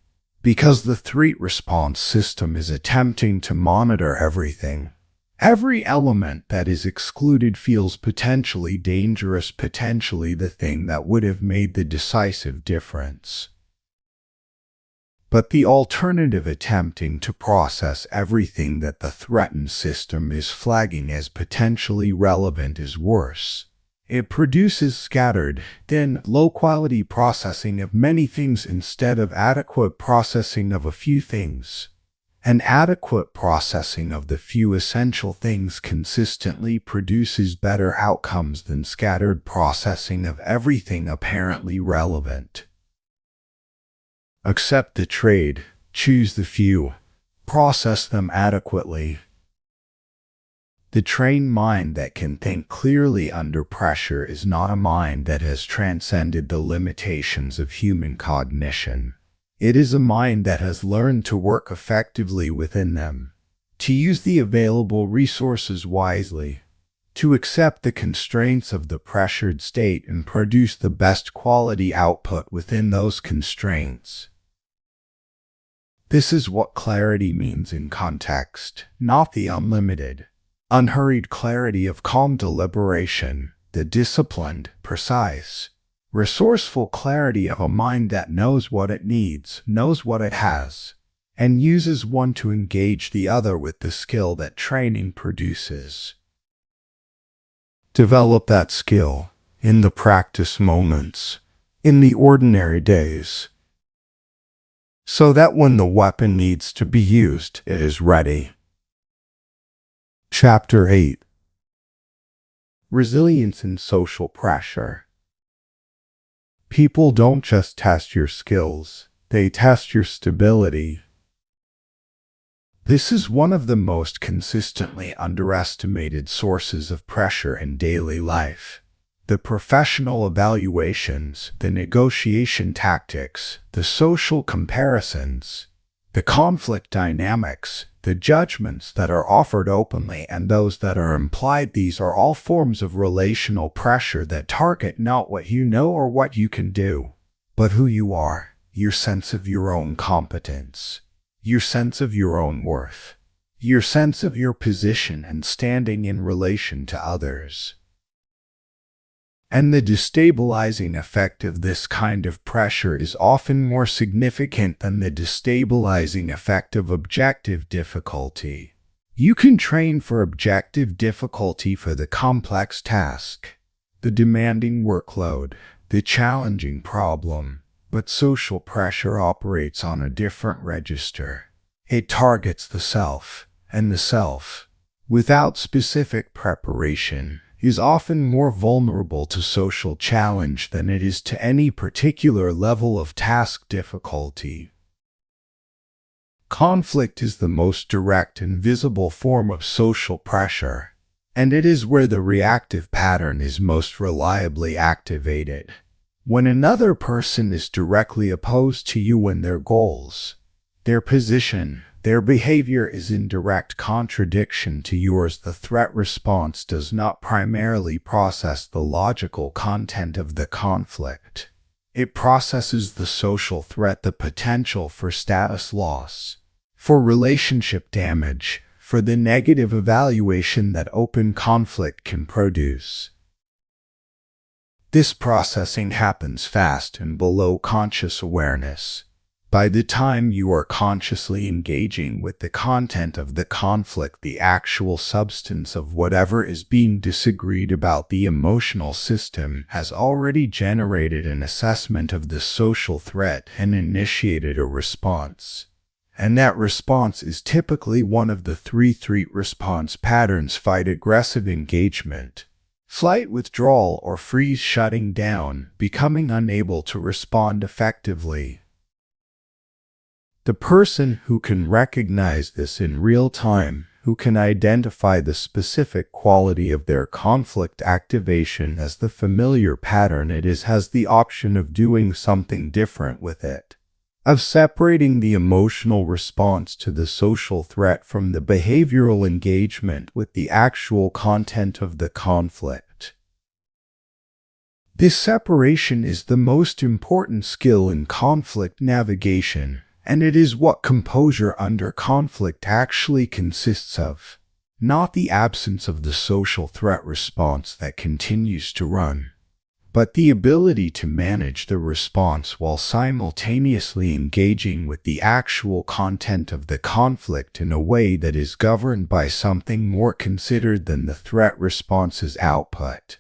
because the threat response system is attempting to monitor everything. Every element that is excluded feels potentially dangerous, potentially the thing that would have made the decisive difference. But the alternative, attempting to process everything that the threatened system is flagging as potentially relevant, is worse. It produces scattered, then low-quality processing of many things instead of adequate processing of a few things. An adequate processing of the few essential things consistently produces better outcomes than scattered processing of everything apparently relevant. Accept the trade, choose the few, process them adequately. The trained mind that can think clearly under pressure is not a mind that has transcended the limitations of human cognition. It is a mind that has learned to work effectively within them, to use the available resources wisely, to accept the constraints of the pressured state and produce the best quality output within those constraints. This is what clarity means in context, not the unlimited, unhurried clarity of calm deliberation, the disciplined, precise, resourceful clarity of a mind that knows what it needs, knows what it has, and uses one to engage the other with the skill that training produces. Develop that skill in the practice moments, in the ordinary days, so that when the weapon needs to be used, it is ready. Chapter 8. Resilience in Social Pressure. People don't just test your skills, they test your stability. This is one of the most consistently underestimated sources of pressure in daily life. The professional evaluations, the negotiation tactics, the social comparisons, the conflict dynamics, the judgments that are offered openly and those that are implied, these are all forms of relational pressure that target not what you know or what you can do, but who you are, your sense of your own competence, your sense of your own worth, your sense of your position and standing in relation to others. And the destabilizing effect of this kind of pressure is often more significant than the destabilizing effect of objective difficulty. You can train for objective difficulty for the complex task, the demanding workload, the challenging problem, but social pressure operates on a different register. It targets the self, and the self, without specific preparation, is often more vulnerable to social challenge than it is to any particular level of task difficulty. Conflict is the most direct and visible form of social pressure, and it is where the reactive pattern is most reliably activated. When another person is directly opposed to you and their goals, their position, their behavior is in direct contradiction to yours, the threat response does not primarily process the logical content of the conflict. It processes the social threat, the potential for status loss, for relationship damage, for the negative evaluation that open conflict can produce. This processing happens fast and below conscious awareness. By the time you are consciously engaging with the content of the conflict, the actual substance of whatever is being disagreed about, the emotional system has already generated an assessment of the social threat and initiated a response. and that response is typically one of the three threat response patterns: fight, aggressive engagement, flight, withdrawal, or freeze, shutting down, becoming unable to respond effectively. The person who can recognize this in real time, who can identify the specific quality of their conflict activation as the familiar pattern it is, has the option of doing something different with it, of separating the emotional response to the social threat from the behavioral engagement with the actual content of the conflict. This separation is the most important skill in conflict navigation, and it is what composure under conflict actually consists of, not the absence of the social threat response that continues to run, but the ability to manage the response while simultaneously engaging with the actual content of the conflict in a way that is governed by something more considered than the threat response's output.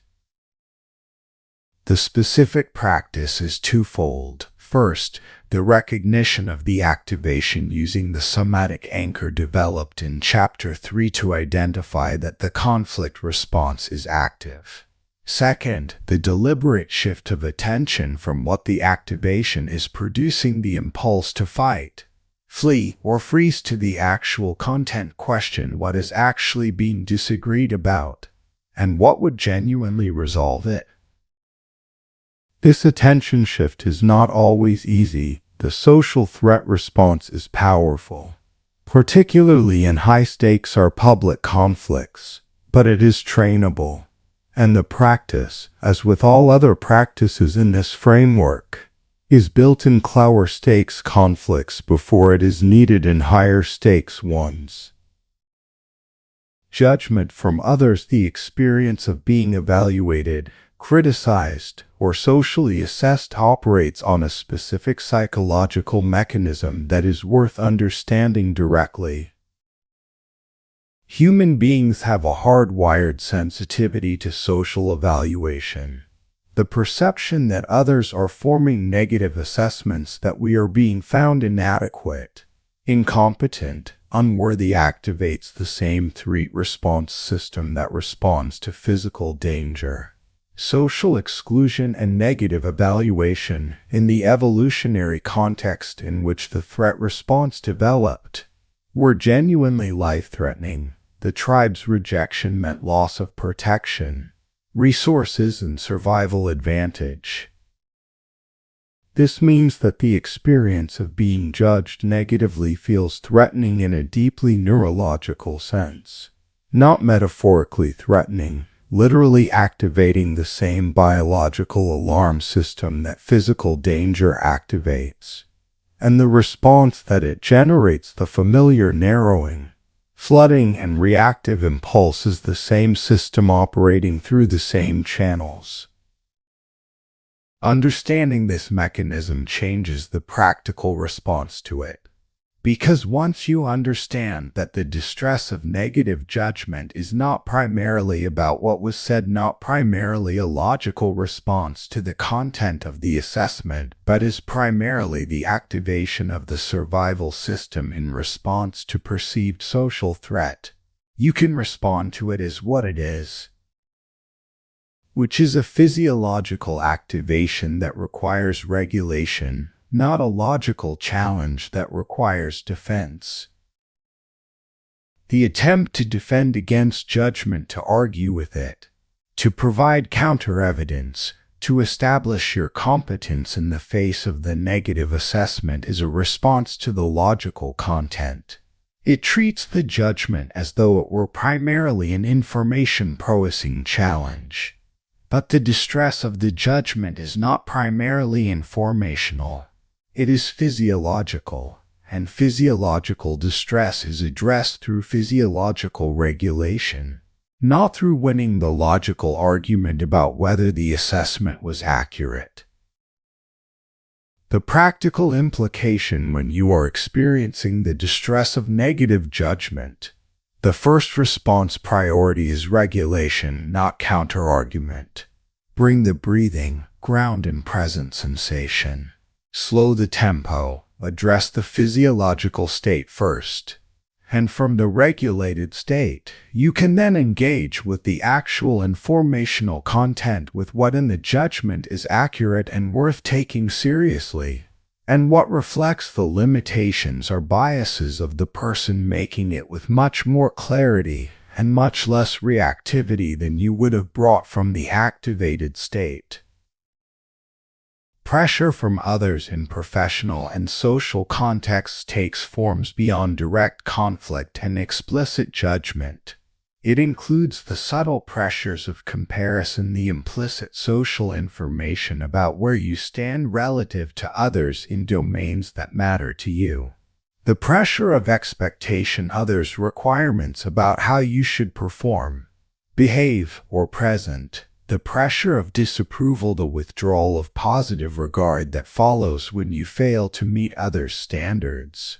The specific practice is twofold. First, the recognition of the activation using the somatic anchor developed in Chapter 3 to identify that the conflict response is active. Second, the deliberate shift of attention from what the activation is producing, the impulse to fight, flee, or freeze, to the actual content question: what is actually being disagreed about, and what would genuinely resolve it? This attention shift is not always easy. The social threat response is powerful, particularly in high-stakes or public conflicts, but it is trainable. And the practice, as with all other practices in this framework, is built in lower-stakes conflicts before it is needed in higher-stakes ones. Judgment from others: the experience of being evaluated, criticized, or socially assessed operates on a specific psychological mechanism that is worth understanding directly. Human beings have a hardwired sensitivity to social evaluation. The perception that others are forming negative assessments that we are being found inadequate, incompetent, unworthy activates the same threat response system that responds to physical danger, social exclusion, and negative evaluation. In the evolutionary context in which the threat response developed, were genuinely life-threatening. The tribe's rejection meant loss of protection, resources, and survival advantage. This means that the experience of being judged negatively feels threatening in a deeply neurological sense, not metaphorically threatening, literally activating the same biological alarm system that physical danger activates. And the response that it generates, the familiar narrowing, flooding, and reactive impulse, is the same system operating through the same channels. Understanding this mechanism changes the practical response to it. Because once you understand that the distress of negative judgment is not primarily about what was said, not primarily a logical response to the content of the assessment, but is primarily the activation of the survival system in response to perceived social threat, you can respond to it as what it is, which is a physiological activation that requires regulation, not a logical challenge that requires defense. The attempt to defend against judgment, to argue with it, to provide counter-evidence, to establish your competence in the face of the negative assessment, is a response to the logical content. It treats the judgment as though it were primarily an information processing challenge. But the distress of the judgment is not primarily informational. It is physiological, and physiological distress is addressed through physiological regulation, not through winning the logical argument about whether the assessment was accurate. The practical implication when you are experiencing the distress of negative judgment: the first response priority is regulation, not counter-argument. Bring the breathing, ground in present sensation. Slow the tempo, Address the physiological state first. And from the regulated state, you can then engage with the actual informational content with what in the judgment is accurate and worth taking seriously, and what reflects the limitations or biases of the person making it with much more clarity and much less reactivity than you would have brought from the activated state. Pressure from others in professional and social contexts takes forms beyond direct conflict and explicit judgment. It includes the subtle pressures of comparison, the implicit social information about where you stand relative to others in domains that matter to you, the pressure of expectation, others' requirements about how you should perform, behave, or present, the pressure of disapproval, the withdrawal of positive regard that follows when you fail to meet others' standards.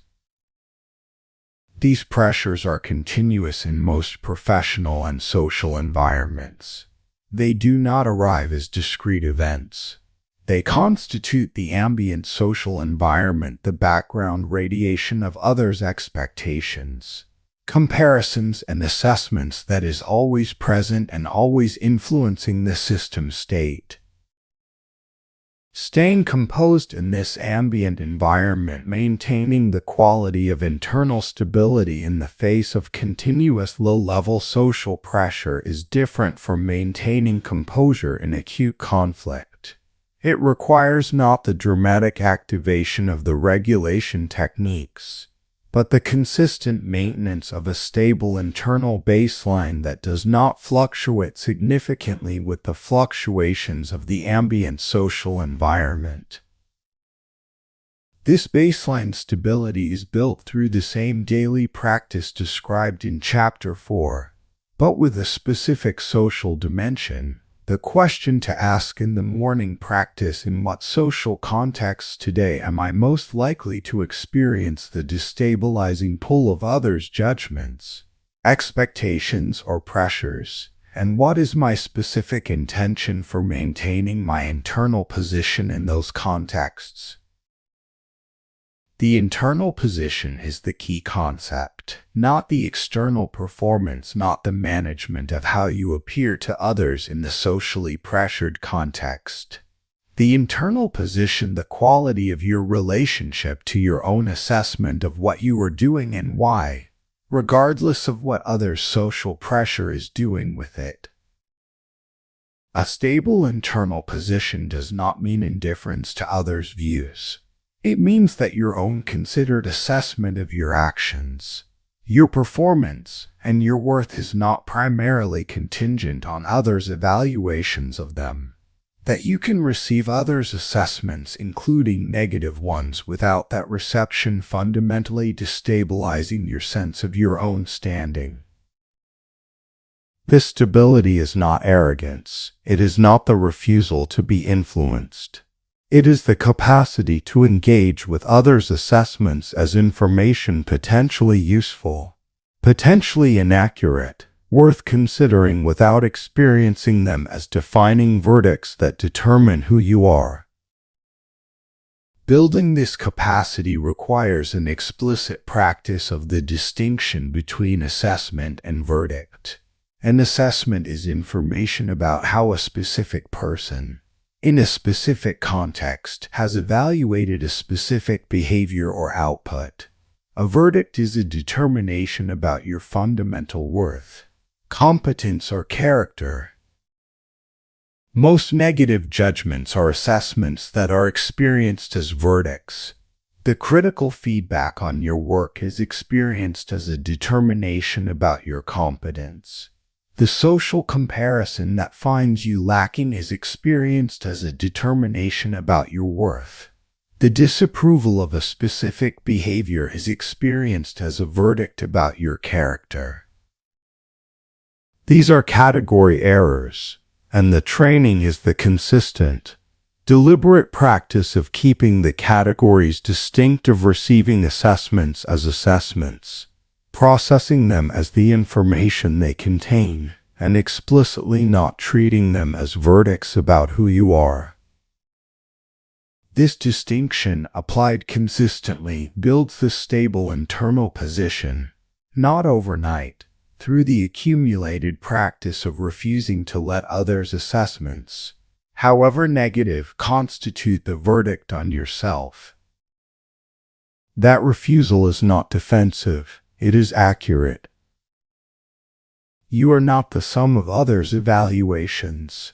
These pressures are continuous in most professional and social environments. They do not arrive as discrete events. They constitute the ambient social environment, the background radiation of others' expectations, comparisons, and assessments that is always present and always influencing the system state. Staying composed in this ambient environment, maintaining the quality of internal stability in the face of continuous low-level social pressure is different from maintaining composure in acute conflict. It requires not the dramatic activation of the regulation techniques, but the consistent maintenance of a stable internal baseline that does not fluctuate significantly with the fluctuations of the ambient social environment. This baseline stability is built through the same daily practice described in Chapter 4, but with a specific social dimension. The question to ask in the morning practice: in what social contexts today am I most likely to experience the destabilizing pull of others' judgments, expectations, or pressures? And what is my specific intention for maintaining my internal position in those contexts? The internal position is the key concept, not the external performance, not the management of how you appear to others in the socially pressured context. The internal position, the quality of your relationship to your own assessment of what you are doing and why, regardless of what others' social pressure is doing with it. A stable internal position does not mean indifference to others' views. It means that your own considered assessment of your actions, your performance, and your worth is not primarily contingent on others' evaluations of them. That you can receive others' assessments, including negative ones, without that reception fundamentally destabilizing your sense of your own standing. This stability is not arrogance. It is not the refusal to be influenced. It is the capacity to engage with others' assessments as information potentially useful, potentially inaccurate, worth considering without experiencing them as defining verdicts that determine who you are. Building this capacity requires an explicit practice of the distinction between assessment and verdict. An assessment is information about how a specific person, in a specific context, has evaluated a specific behavior or output. A verdict is a determination about your fundamental worth, competence, or character. Most negative judgments are assessments that are experienced as verdicts. The critical feedback on your work is experienced as a determination about your competence. The social comparison that finds you lacking is experienced as a determination about your worth. The disapproval of a specific behavior is experienced as a verdict about your character. These are category errors, and the training is the consistent, deliberate practice of keeping the categories distinct, of receiving assessments as assessments, processing them as the information they contain, and explicitly not treating them as verdicts about who you are. This distinction, applied consistently, builds the stable internal position, not overnight, through the accumulated practice of refusing to let others' assessments, however negative, constitute the verdict on yourself. That refusal is not defensive, it is accurate. You are not the sum of others' evaluations.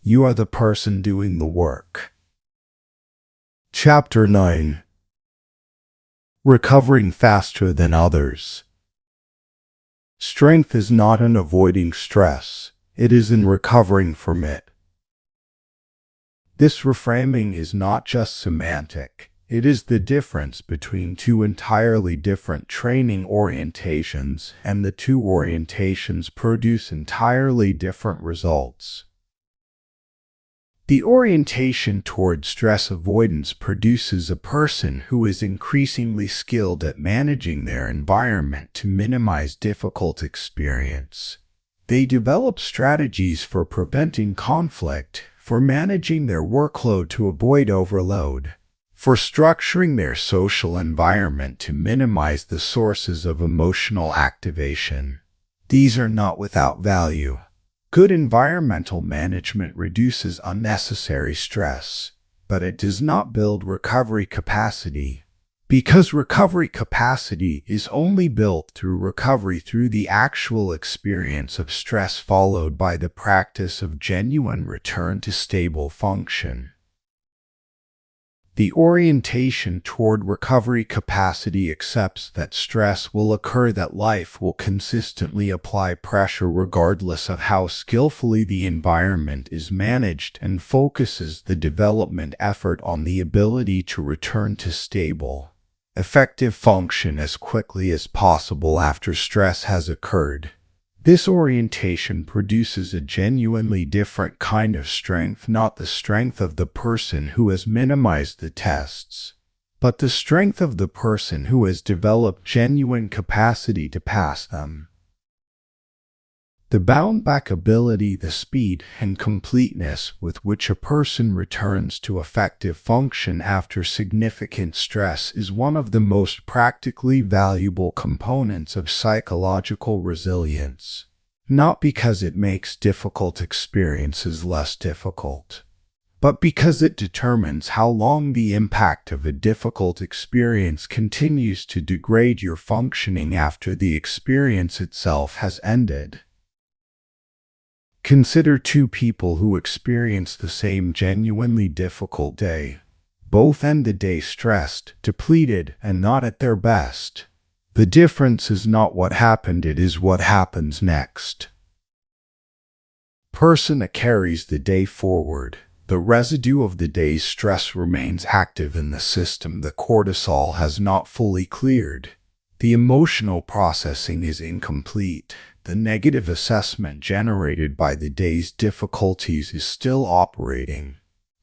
You are the person doing the work. Chapter 9. Recovering faster than others. Strength is not in avoiding stress, it is in recovering from it. This reframing is not just semantic, it is the difference between two entirely different training orientations, and the two orientations produce entirely different results. The orientation toward stress avoidance produces a person who is increasingly skilled at managing their environment to minimize difficult experience. They develop strategies for preventing conflict, for managing their workload to avoid overload, for structuring their social environment to minimize the sources of emotional activation. These are not without value. Good environmental management reduces unnecessary stress, but it does not build recovery capacity. Because recovery capacity is only built through recovery through the actual experience of stress followed by the practice of genuine return to stable function. The orientation toward recovery capacity accepts that stress will occur, that life will consistently apply pressure regardless of how skillfully the environment is managed, and focuses the development effort on the ability to return to stable, effective function as quickly as possible after stress has occurred. This orientation produces a genuinely different kind of strength, not the strength of the person who has minimized the tests, but the strength of the person who has developed genuine capacity to pass them. The bound-back ability, the speed and completeness with which a person returns to effective function after significant stress is one of the most practically valuable components of psychological resilience, not because it makes difficult experiences less difficult, but because it determines how long the impact of a difficult experience continues to degrade your functioning after the experience itself has ended. Consider two people who experience the same genuinely difficult day. Both end the day stressed, depleted, and not at their best. The difference is not what happened, it is what happens next. Person A carries the day forward. The residue of the day's stress remains active in the system. The cortisol has not fully cleared. The emotional processing is incomplete. The negative assessment generated by the day's difficulties is still operating.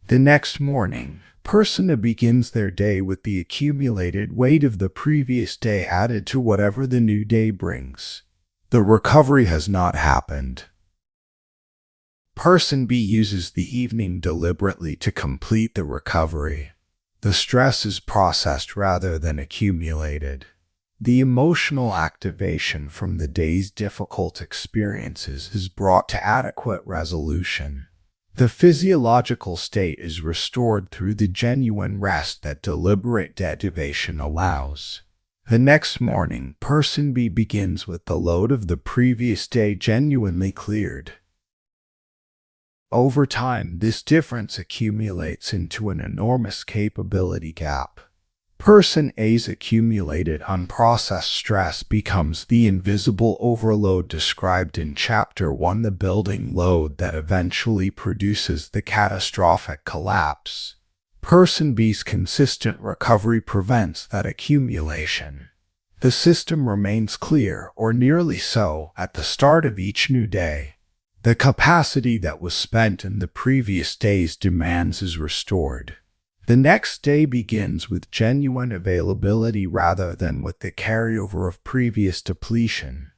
The next morning, Person A begins their day with the accumulated weight of the previous day added to whatever the new day brings. The recovery has not happened. Person B uses the evening deliberately to complete the recovery. The stress is processed rather than accumulated. The emotional activation from the day's difficult experiences is brought to adequate resolution. The physiological state is restored through the genuine rest that deliberate deprivation allows. The next morning, Person B begins with the load of the previous day genuinely cleared. Over time, this difference accumulates into an enormous capability gap. Person A's accumulated unprocessed stress becomes the invisible overload described in Chapter 1, the building load that eventually produces the catastrophic collapse. Person B's consistent recovery prevents that accumulation. The system remains clear, or nearly so, at the start of each new day. The capacity that was spent in the previous day's demands is restored. The next day begins with genuine availability rather than with the carryover of previous depletion.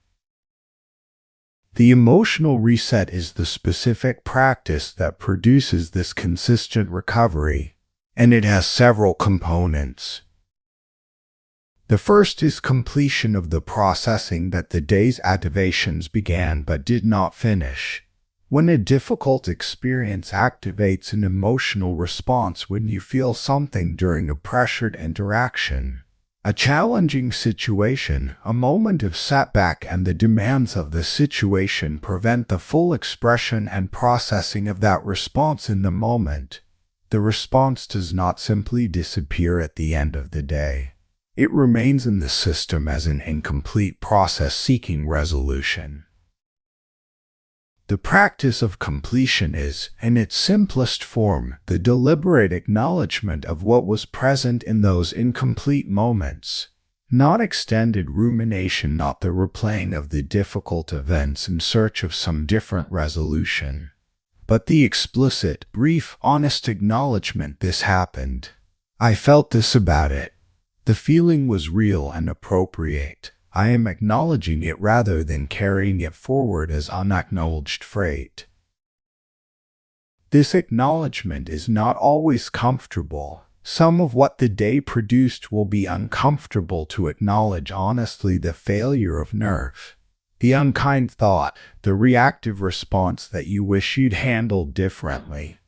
The emotional reset is the specific practice that produces this consistent recovery, and it has several components. The first is completion of the processing that the day's activations began but did not finish. When a difficult experience activates an emotional response when you feel something during a pressured interaction, a challenging situation, a moment of setback, and the demands of the situation prevent the full expression and processing of that response in the moment. The response does not simply disappear at the end of the day. It remains in the system as an incomplete process seeking resolution. The practice of completion is, in its simplest form, the deliberate acknowledgement of what was present in those incomplete moments. Not extended rumination, not the replaying of the difficult events in search of some different resolution, but the explicit, brief, honest acknowledgement: this happened. I felt this about it. The feeling was real and appropriate. I am acknowledging it rather than carrying it forward as unacknowledged freight. This acknowledgement is not always comfortable. Some of what the day produced will be uncomfortable to acknowledge honestly: the failure of nerve, the unkind thought, the reactive response that you wish you'd handled differently.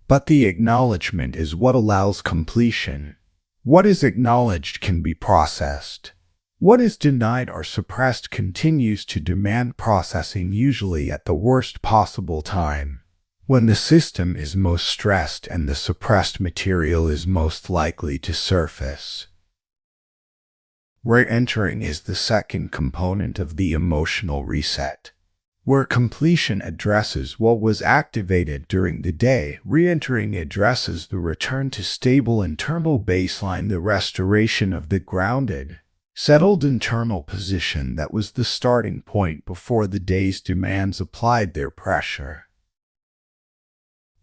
But the acknowledgement is what allows completion. What is acknowledged can be processed. What is denied or suppressed continues to demand processing, usually at the worst possible time, when the system is most stressed and the suppressed material is most likely to surface. Re-entering is the second component of the emotional reset. Where completion addresses what was activated during the day, re-entering addresses the return to stable internal baseline, the restoration of the grounded, settled internal position that was the starting point before the day's demands applied their pressure.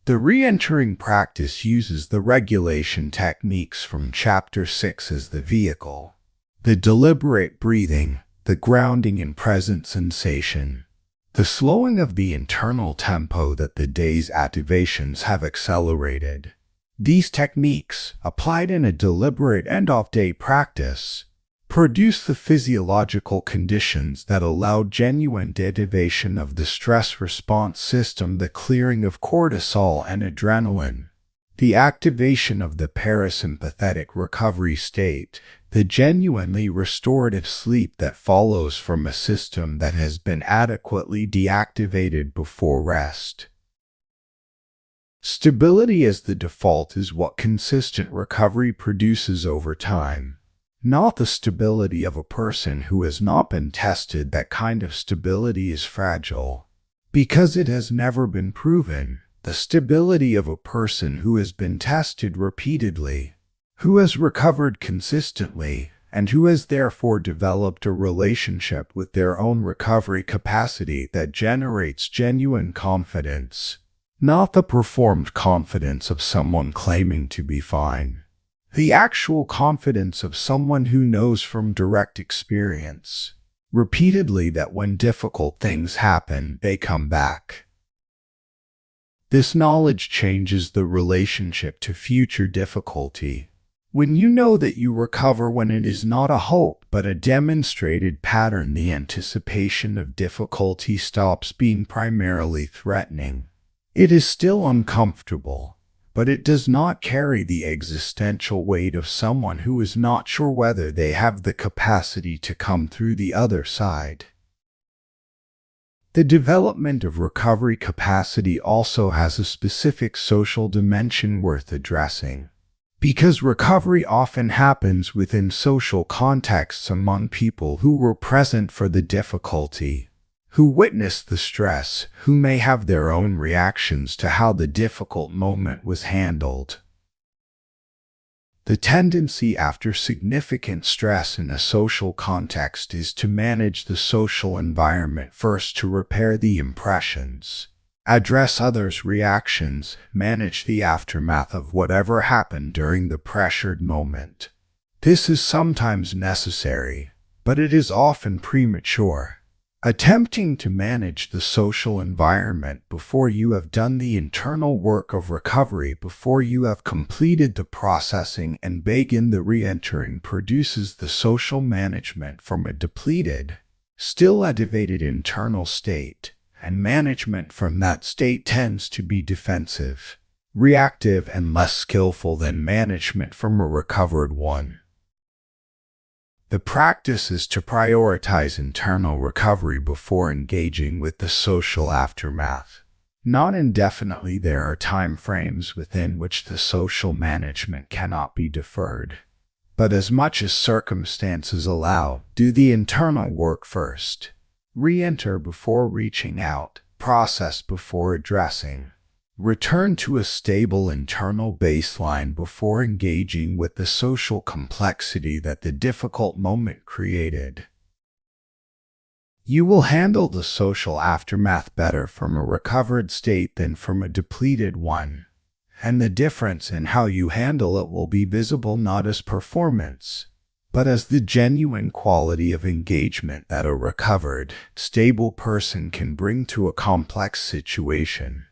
The re-entering practice uses the regulation techniques from Chapter 6 as the vehicle: the deliberate breathing, the grounding in present sensation, the slowing of the internal tempo that the day's activations have accelerated. These techniques, applied in a deliberate end-of-day practice, produce the physiological conditions that allow genuine deactivation of the stress response system, the clearing of cortisol and adrenaline, the activation of the parasympathetic recovery state, the genuinely restorative sleep that follows from a system that has been adequately deactivated before rest. Stability as the default is what consistent recovery produces over time. Not the stability of a person who has not been tested. That kind of stability is fragile, because it has never been proven. The stability of a person who has been tested repeatedly, who has recovered consistently, and who has therefore developed a relationship with their own recovery capacity that generates genuine confidence, not the performed confidence of someone claiming to be fine. The actual confidence of someone who knows from direct experience, repeatedly, that when difficult things happen, they come back. This knowledge changes the relationship to future difficulty. When you know that you recover when it is not a hope but a demonstrated pattern, the anticipation of difficulty stops being primarily threatening. It is still uncomfortable, but it does not carry the existential weight of someone who is not sure whether they have the capacity to come through the other side. The development of recovery capacity also has a specific social dimension worth addressing, because recovery often happens within social contexts among people who were present for the difficulty, who witnessed the stress, who may have their own reactions to how the difficult moment was handled. The tendency after significant stress in a social context is to manage the social environment first, to repair the impressions, address others' reactions, manage the aftermath of whatever happened during the pressured moment. This is sometimes necessary, but it is often premature. attempting to manage the social environment before you have done the internal work of recovery, before you have completed the processing and begin the re-entering, produces the social management from a depleted, still activated internal state, and management from that state tends to be defensive, reactive, and less skillful than management from a recovered one. The practice is to prioritize internal recovery before engaging with the social aftermath. Not indefinitely, there are time frames within which the social management cannot be deferred. But as much as circumstances allow, do the internal work first. Re-enter before reaching out, process before addressing. Return to a stable internal baseline before engaging with the social complexity that the difficult moment created. You will handle the social aftermath better from a recovered state than from a depleted one, and the difference in how you handle it will be visible not as performance, but as the genuine quality of engagement that a recovered, stable person can bring to a complex situation.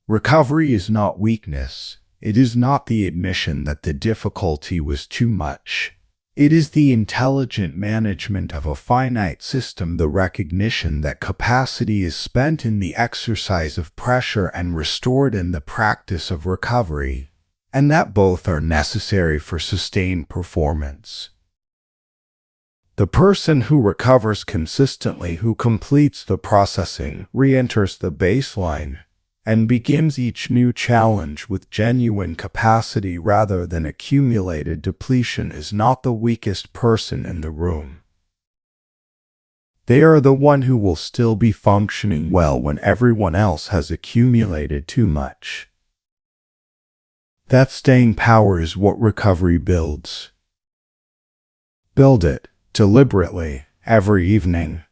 Recovery is not weakness. It is not the admission that the difficulty was too much. It is the intelligent management of a finite system, the recognition that capacity is spent in the exercise of pressure and restored in the practice of recovery, and that both are necessary for sustained performance. The person who recovers consistently, who completes the processing, re-enters the baseline, and begins each new challenge with genuine capacity rather than accumulated depletion, is not the weakest person in the room. They are the one who will still be functioning well when everyone else has accumulated too much. That staying power is what recovery builds. Build it deliberately every evening,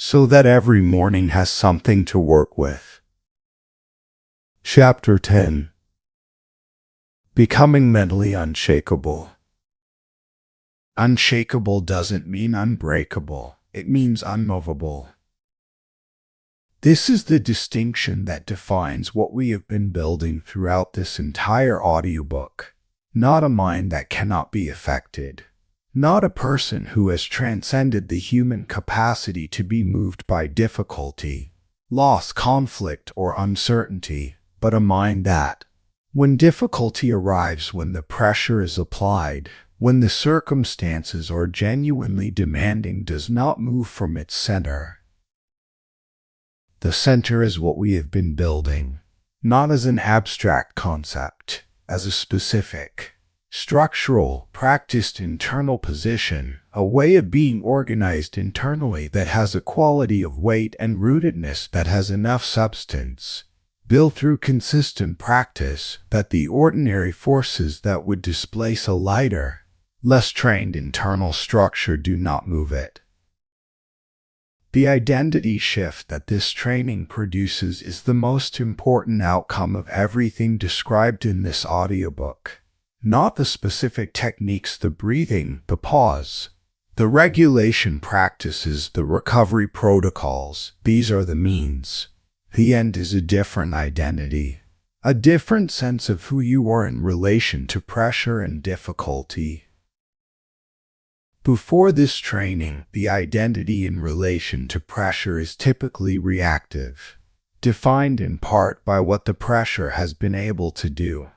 so that every morning has something to work with. Chapter 10. Becoming mentally unshakable. Unshakable doesn't mean unbreakable. It means unmovable. This is the distinction that defines what we have been building throughout this entire audiobook. Not a mind that cannot be affected. Not a person who has transcended the human capacity to be moved by difficulty, loss, conflict, or uncertainty, but a mind that, when difficulty arrives, when the pressure is applied, when the circumstances are genuinely demanding, does not move from its center. The center is what we have been building, not as an abstract concept, as a specific, structural, practiced internal position, a way of being organized internally that has a quality of weight and rootedness, that has enough substance, built through consistent practice, that the ordinary forces that would displace a lighter, less trained internal structure do not move it. The identity shift that this training produces is the most important outcome of everything described in this audiobook. Not the specific techniques, the breathing, the pause, the regulation practices, the recovery protocols. These are the means. The end is a different identity, a different sense of who you are in relation to pressure and difficulty. Before this training, the identity in relation to pressure is typically reactive, defined in part by what the pressure has been able to do,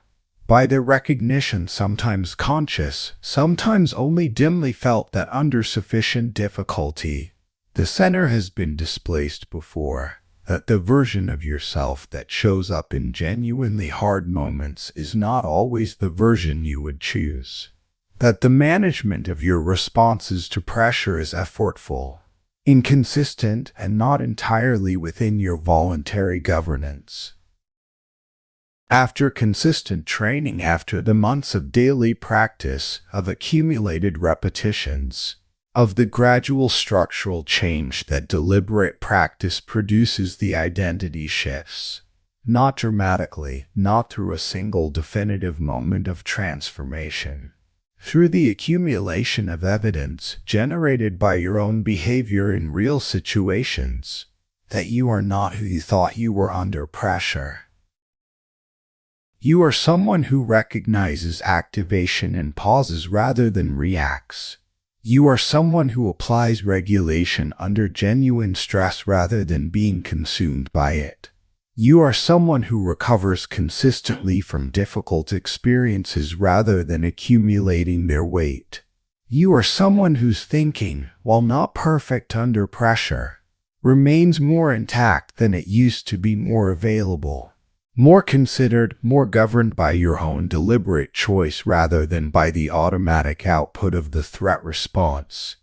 by the recognition, sometimes conscious, sometimes only dimly felt, that under sufficient difficulty, the center has been displaced before, that the version of yourself that shows up in genuinely hard moments is not always the version you would choose, that the management of your responses to pressure is effortful, inconsistent, and not entirely within your voluntary governance. After consistent training, after the months of daily practice, of accumulated repetitions, of the gradual structural change that deliberate practice produces, the identity shifts. Not dramatically, not through a single definitive moment of transformation. through the accumulation of evidence generated by your own behavior in real situations, that you are not who you thought you were under pressure. You are someone who recognizes activation and pauses rather than reacts. You are someone who applies regulation under genuine stress rather than being consumed by it. You are someone who recovers consistently from difficult experiences rather than accumulating their weight. You are someone whose thinking, while not perfect under pressure, remains more intact than it used to be, more available, more considered, more governed by your own deliberate choice rather than by the automatic output of the threat response.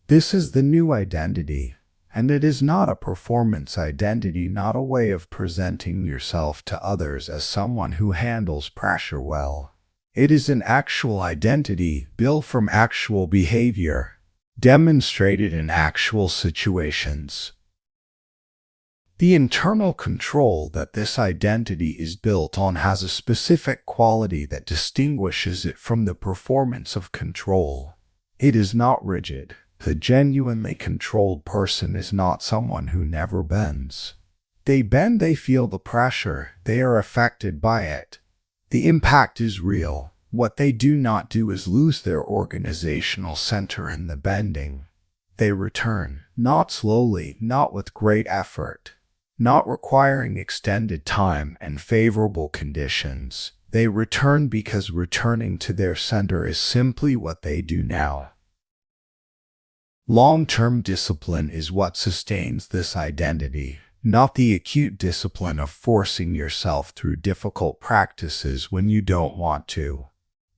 This is the new identity. And it is not a performance identity, not a way of presenting yourself to others as someone who handles pressure well. It is an actual identity built from actual behavior, demonstrated in actual situations. The internal control that this identity is built on has a specific quality that distinguishes it from the performance of control. It is not rigid. The genuinely controlled person is not someone who never bends. They bend, they feel the pressure, they are affected by it. The impact is real. What they do not do is lose their organizational center in the bending. They return, not slowly, not with great effort, not requiring extended time and favorable conditions. They return because returning to their center is simply what they do now. Long-term discipline is what sustains this identity, not the acute discipline of forcing yourself through difficult practices when you don't want to.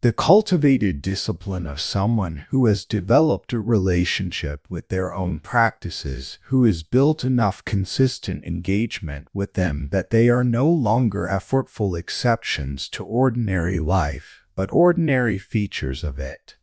The cultivated discipline of someone who has developed a relationship with their own practices, who has built enough consistent engagement with them that they are no longer effortful exceptions to ordinary life, but ordinary features of it.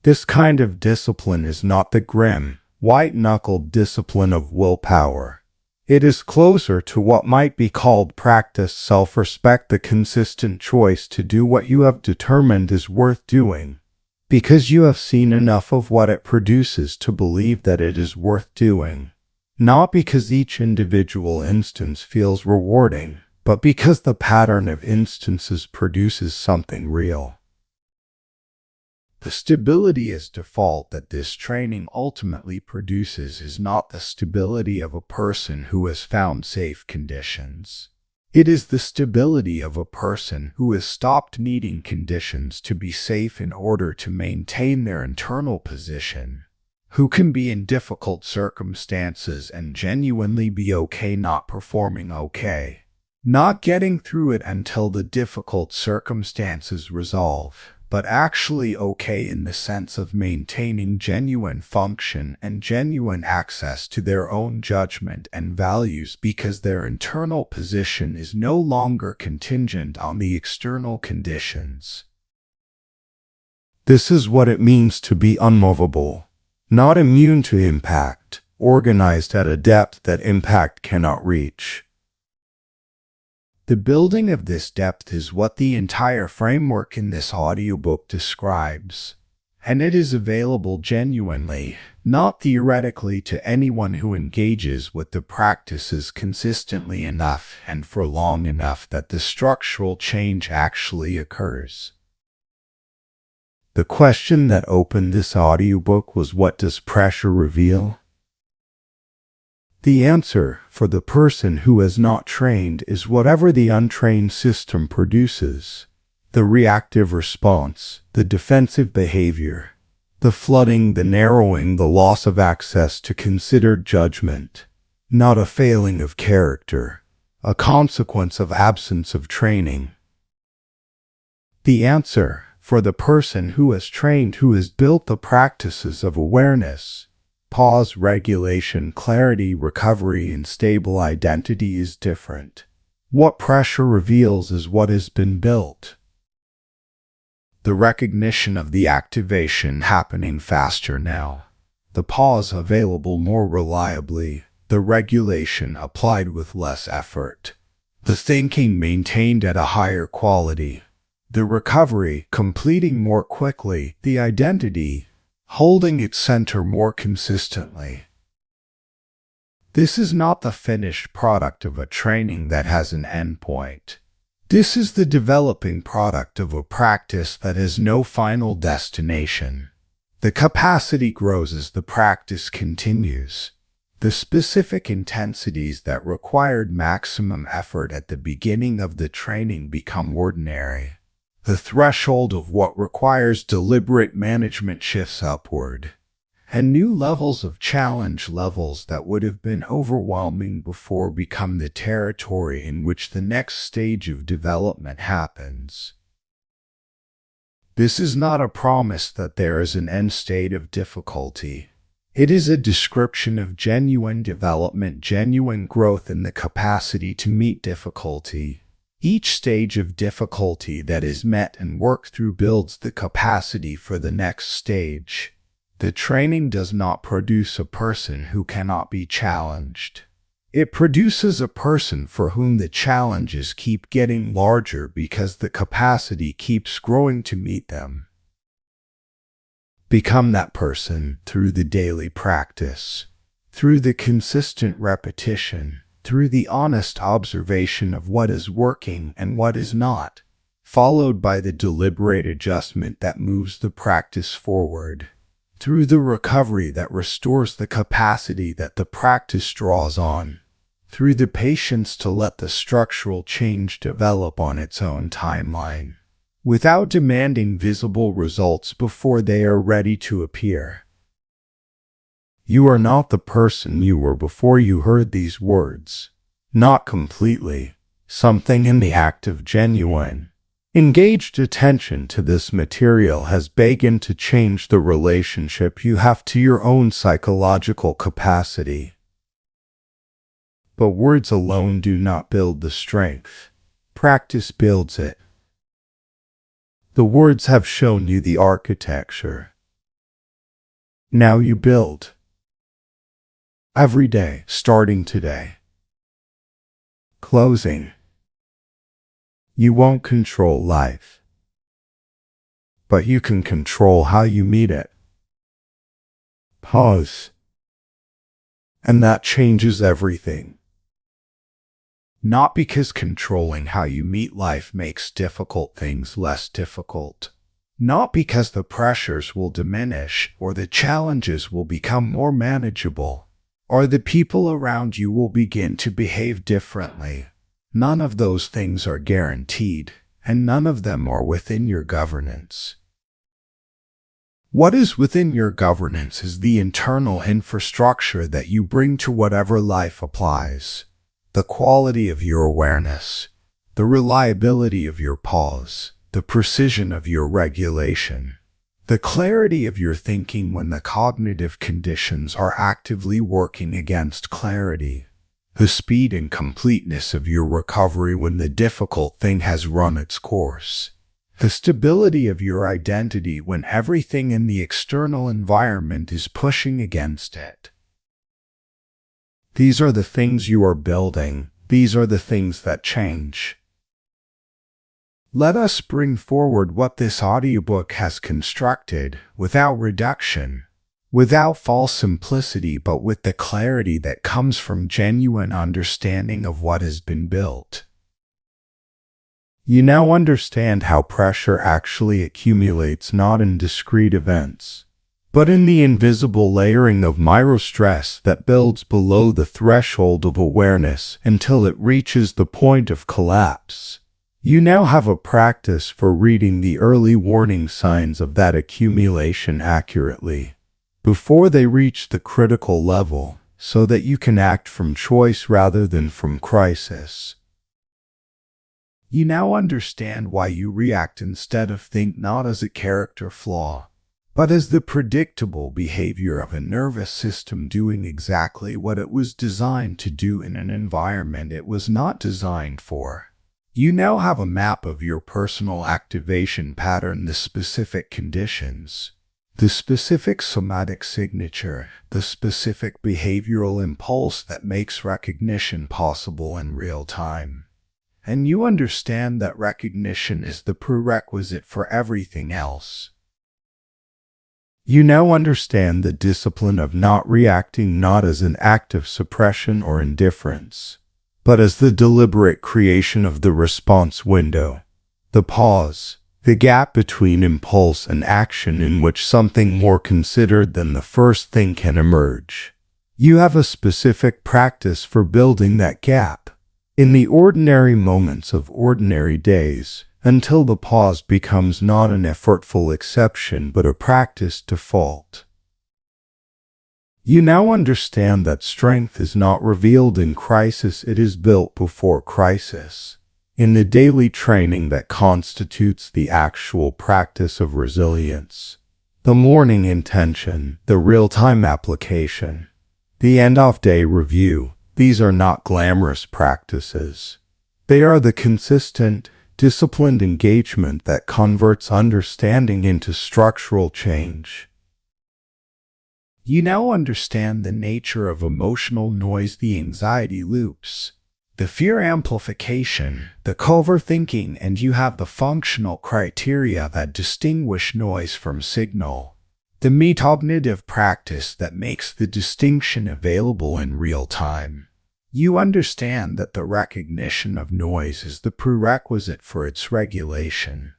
This kind of discipline is not the grim, white-knuckled discipline of willpower. It is closer to what might be called practiced self-respect, the consistent choice to do what you have determined is worth doing, because you have seen enough of what it produces to believe that it is worth doing. Not because each individual instance feels rewarding, but because the pattern of instances produces something real. The stability as default that this training ultimately produces is not the stability of a person who has found safe conditions. It is the stability of a person who has stopped needing conditions to be safe in order to maintain their internal position, who can be in difficult circumstances and genuinely be okay not performing okay, not getting through it until the difficult circumstances resolve, but actually okay in the sense of maintaining genuine function and genuine access to their own judgment and values because their internal position is no longer contingent on the external conditions. This is what it means to be unmovable, not immune to impact, organized at a depth that impact cannot reach. The building of this depth is what the entire framework in this audiobook describes, and it is available genuinely, not theoretically, to anyone who engages with the practices consistently enough and for long enough that the structural change actually occurs. The question that opened this audiobook was, what does pressure reveal? The answer, for the person who is not trained, is whatever the untrained system produces. The reactive response, the defensive behavior, the flooding, the narrowing, the loss of access to considered judgment. Not a failing of character, a consequence of absence of training. The answer, for the person who is trained, who has built the practices of awareness, pause, regulation, clarity, recovery, and stable identity, is different. What pressure reveals is what has been built. The recognition of the activation happening faster now. The pause available more reliably. The regulation applied with less effort. The thinking maintained at a higher quality. the recovery completing more quickly, the identity holding its center more consistently. This is not the finished product of a training that has an endpoint. This is the developing product of a practice that has no final destination. The capacity grows as the practice continues. The specific intensities that required maximum effort at the beginning of the training become ordinary. The threshold of what requires deliberate management shifts upward, and new levels of challenge, levels that would have been overwhelming before, become the territory in which the next stage of development happens. This is not a promise that there is an end state of difficulty. It is a description of genuine development, genuine growth in the capacity to meet difficulty. Each stage of difficulty that is met and worked through builds the capacity for the next stage. The training does not produce a person who cannot be challenged. It produces a person for whom the challenges keep getting larger because the capacity keeps growing to meet them. Become that person through the daily practice, through the consistent repetition, through the honest observation of what is working and what is not, followed by the deliberate adjustment that moves the practice forward, through the recovery that restores the capacity that the practice draws on, through the patience to let the structural change develop on its own timeline, without demanding visible results before they are ready to appear. You are not the person you were before you heard these words. Not completely. Something in the act of genuine, engaged attention to this material has begun to change the relationship you have to your own psychological capacity. But words alone do not build the strength. Practice builds it. The words have shown you the architecture. Now you build. Every day, starting today. Closing. You won't control life, but you can control how you meet it. Pause. And that changes everything. Not because controlling how you meet life makes difficult things less difficult. Not because the pressures will diminish or the challenges will become more manageable, or the people around you will begin to behave differently. None of those things are guaranteed, and none of them are within your governance. What is within your governance is the internal infrastructure that you bring to whatever life applies. The quality of your awareness, the reliability of your pause, the precision of your regulation, the clarity of your thinking when the cognitive conditions are actively working against clarity, the speed and completeness of your recovery when the difficult thing has run its course, the stability of your identity when everything in the external environment is pushing against it. These are the things you are building. These are the things that change. Let us bring forward what this audiobook has constructed, without reduction, without false simplicity, but with the clarity that comes from genuine understanding of what has been built. You now understand how pressure actually accumulates not in discrete events, but in the invisible layering of microstress that builds below the threshold of awareness until it reaches the point of collapse. You now have a practice for reading the early warning signs of that accumulation accurately, before they reach the critical level, so that you can act from choice rather than from crisis. You now understand why you react instead of think, not as a character flaw, but as the predictable behavior of a nervous system doing exactly what it was designed to do in an environment it was not designed for. You now have a map of your personal activation pattern, the specific conditions, the specific somatic signature, the specific behavioral impulse that makes recognition possible in real time. and you understand that recognition is the prerequisite for everything else. You now understand the discipline of not reacting not as an act of suppression or indifference, but as the deliberate creation of the response window, the pause, the gap between impulse and action in which something more considered than the first thing can emerge. You have a specific practice for building that gap in the ordinary moments of ordinary days, until the pause becomes not an effortful exception but a practiced default. You now understand that strength is not revealed in crisis, it is built before crisis, in the daily training that constitutes the actual practice of resilience, the morning intention, the real-time application, the end-of-day review. These are not glamorous practices. They are the consistent, disciplined engagement that converts understanding into structural change. You now understand the nature of emotional noise, the anxiety loops, the fear amplification, the overthinking, and you have the functional criteria that distinguish noise from signal, the metacognitive practice that makes the distinction available in real time. You understand that the recognition of noise is the prerequisite for its regulation.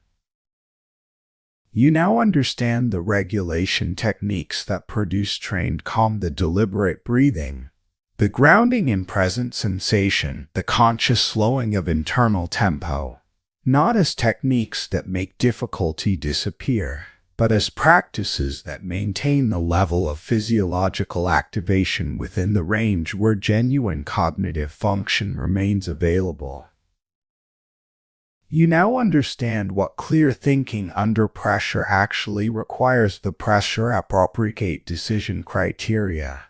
You now understand the regulation techniques that produce trained calm, the deliberate breathing, the grounding in present sensation, the conscious slowing of internal tempo, not as techniques that make difficulty disappear, but as practices that maintain the level of physiological activation within the range where genuine cognitive function remains available. You now understand what clear thinking under pressure actually requires, the pressure-appropriate decision criteria,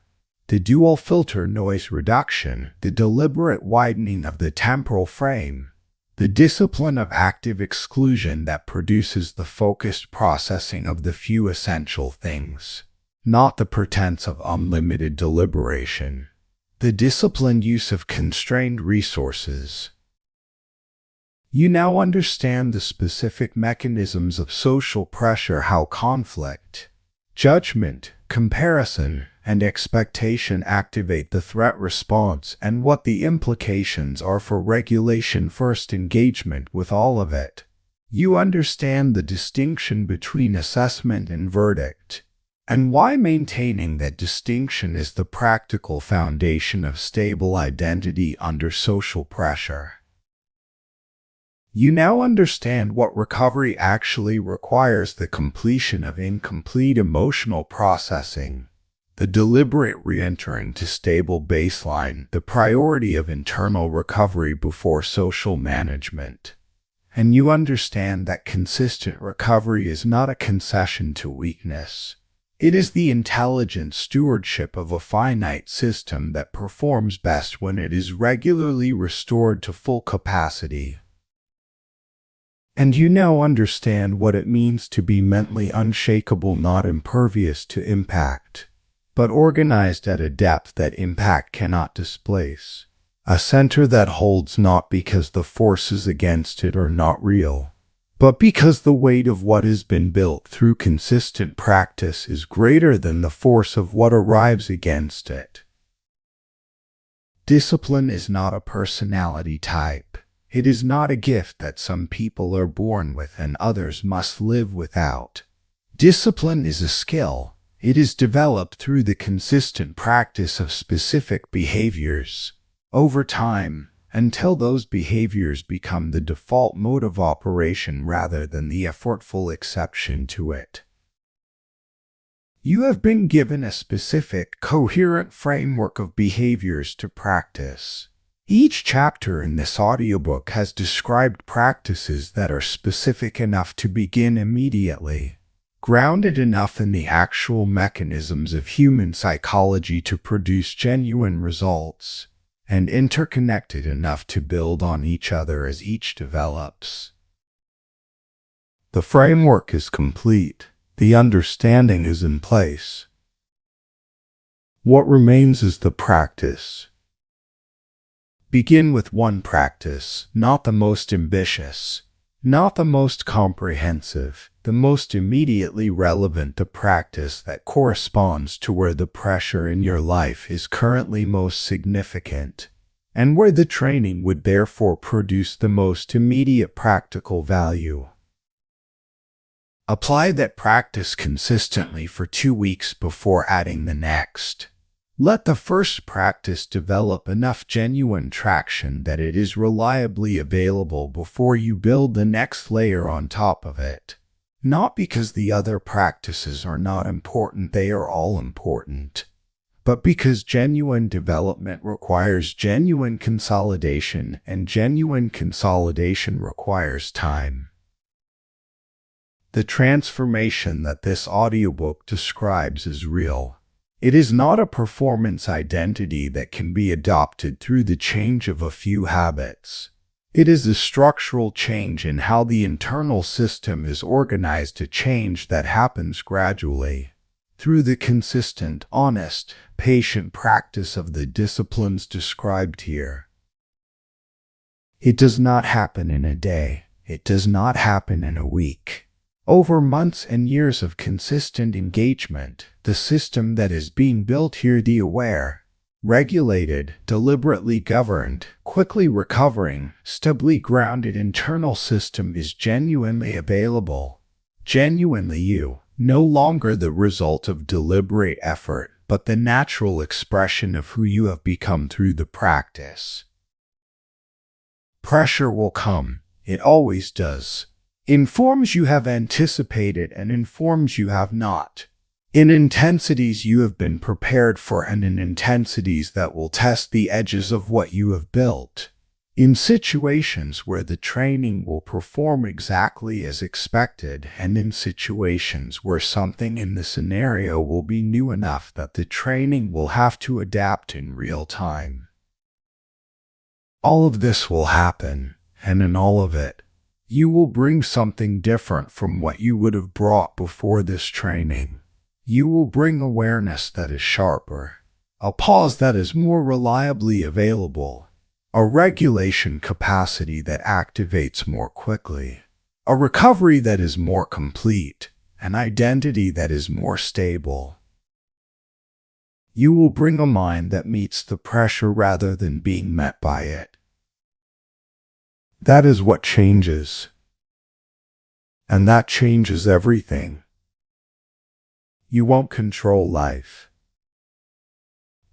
the dual filter noise reduction, the deliberate widening of the temporal frame, the discipline of active exclusion that produces the focused processing of the few essential things, not the pretense of unlimited deliberation, the disciplined use of constrained resources. You now understand the specific mechanisms of social pressure, how conflict, judgment, comparison, and expectation activate the threat response, and what the implications are for regulation-first engagement with all of it. You understand the distinction between assessment and verdict, and why maintaining that distinction is the practical foundation of stable identity under social pressure. You now understand what recovery actually requires, the completion of incomplete emotional processing, the deliberate re-entering to stable baseline, the priority of internal recovery before social management. And you understand that consistent recovery is not a concession to weakness. It is the intelligent stewardship of a finite system that performs best when it is regularly restored to full capacity. And you now understand what it means to be mentally unshakable, not impervious to impact, but organized at a depth that impact cannot displace. A center that holds not because the forces against it are not real, but because the weight of what has been built through consistent practice is greater than the force of what arrives against it. Discipline is not a personality type. It is not a gift that some people are born with and others must live without. Discipline is a skill. It is developed through the consistent practice of specific behaviors over time, until those behaviors become the default mode of operation rather than the effortful exception to it. You have been given a specific, coherent framework of behaviors to practice. Each chapter in this audiobook has described practices that are specific enough to begin immediately, grounded enough in the actual mechanisms of human psychology to produce genuine results, and interconnected enough to build on each other as each develops. The framework is complete. The understanding is in place. What remains is the practice. Begin with one practice, not the most ambitious, not the most comprehensive, the most immediately relevant, the practice that corresponds to where the pressure in your life is currently most significant, and where the training would therefore produce the most immediate practical value. Apply that practice consistently for 2 weeks before adding the next. Let the first practice develop enough genuine traction that it is reliably available before you build the next layer on top of it. Not because the other practices are not important, they are all important, but because genuine development requires genuine consolidation, and genuine consolidation requires time. The transformation that this audiobook describes is real. It is not a performance identity that can be adopted through the change of a few habits. It is a structural change in how the internal system is organized, a change that happens gradually, through the consistent, honest, patient practice of the disciplines described here. It does not happen in a day. It does not happen in a week. Over months and years of consistent engagement, the system that is being built here, the aware, regulated, deliberately governed, quickly recovering, stably grounded internal system is genuinely available, genuinely you, no longer the result of deliberate effort, but the natural expression of who you have become through the practice. Pressure will come. It always does. In forms you have anticipated and in forms you have not. In intensities you have been prepared for and in intensities that will test the edges of what you have built. In situations where the training will perform exactly as expected, and in situations where something in the scenario will be new enough that the training will have to adapt in real time. All of this will happen, and in all of it, you will bring something different from what you would have brought before this training. You will bring awareness that is sharper, a pause that is more reliably available, a regulation capacity that activates more quickly, a recovery that is more complete, an identity that is more stable. You will bring a mind that meets the pressure rather than being met by it. That is what changes. And that changes everything. You won't control life,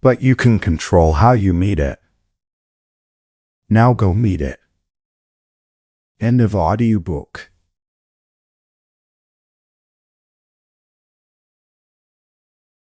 but you can control how you meet it. Now go meet it. End of audiobook.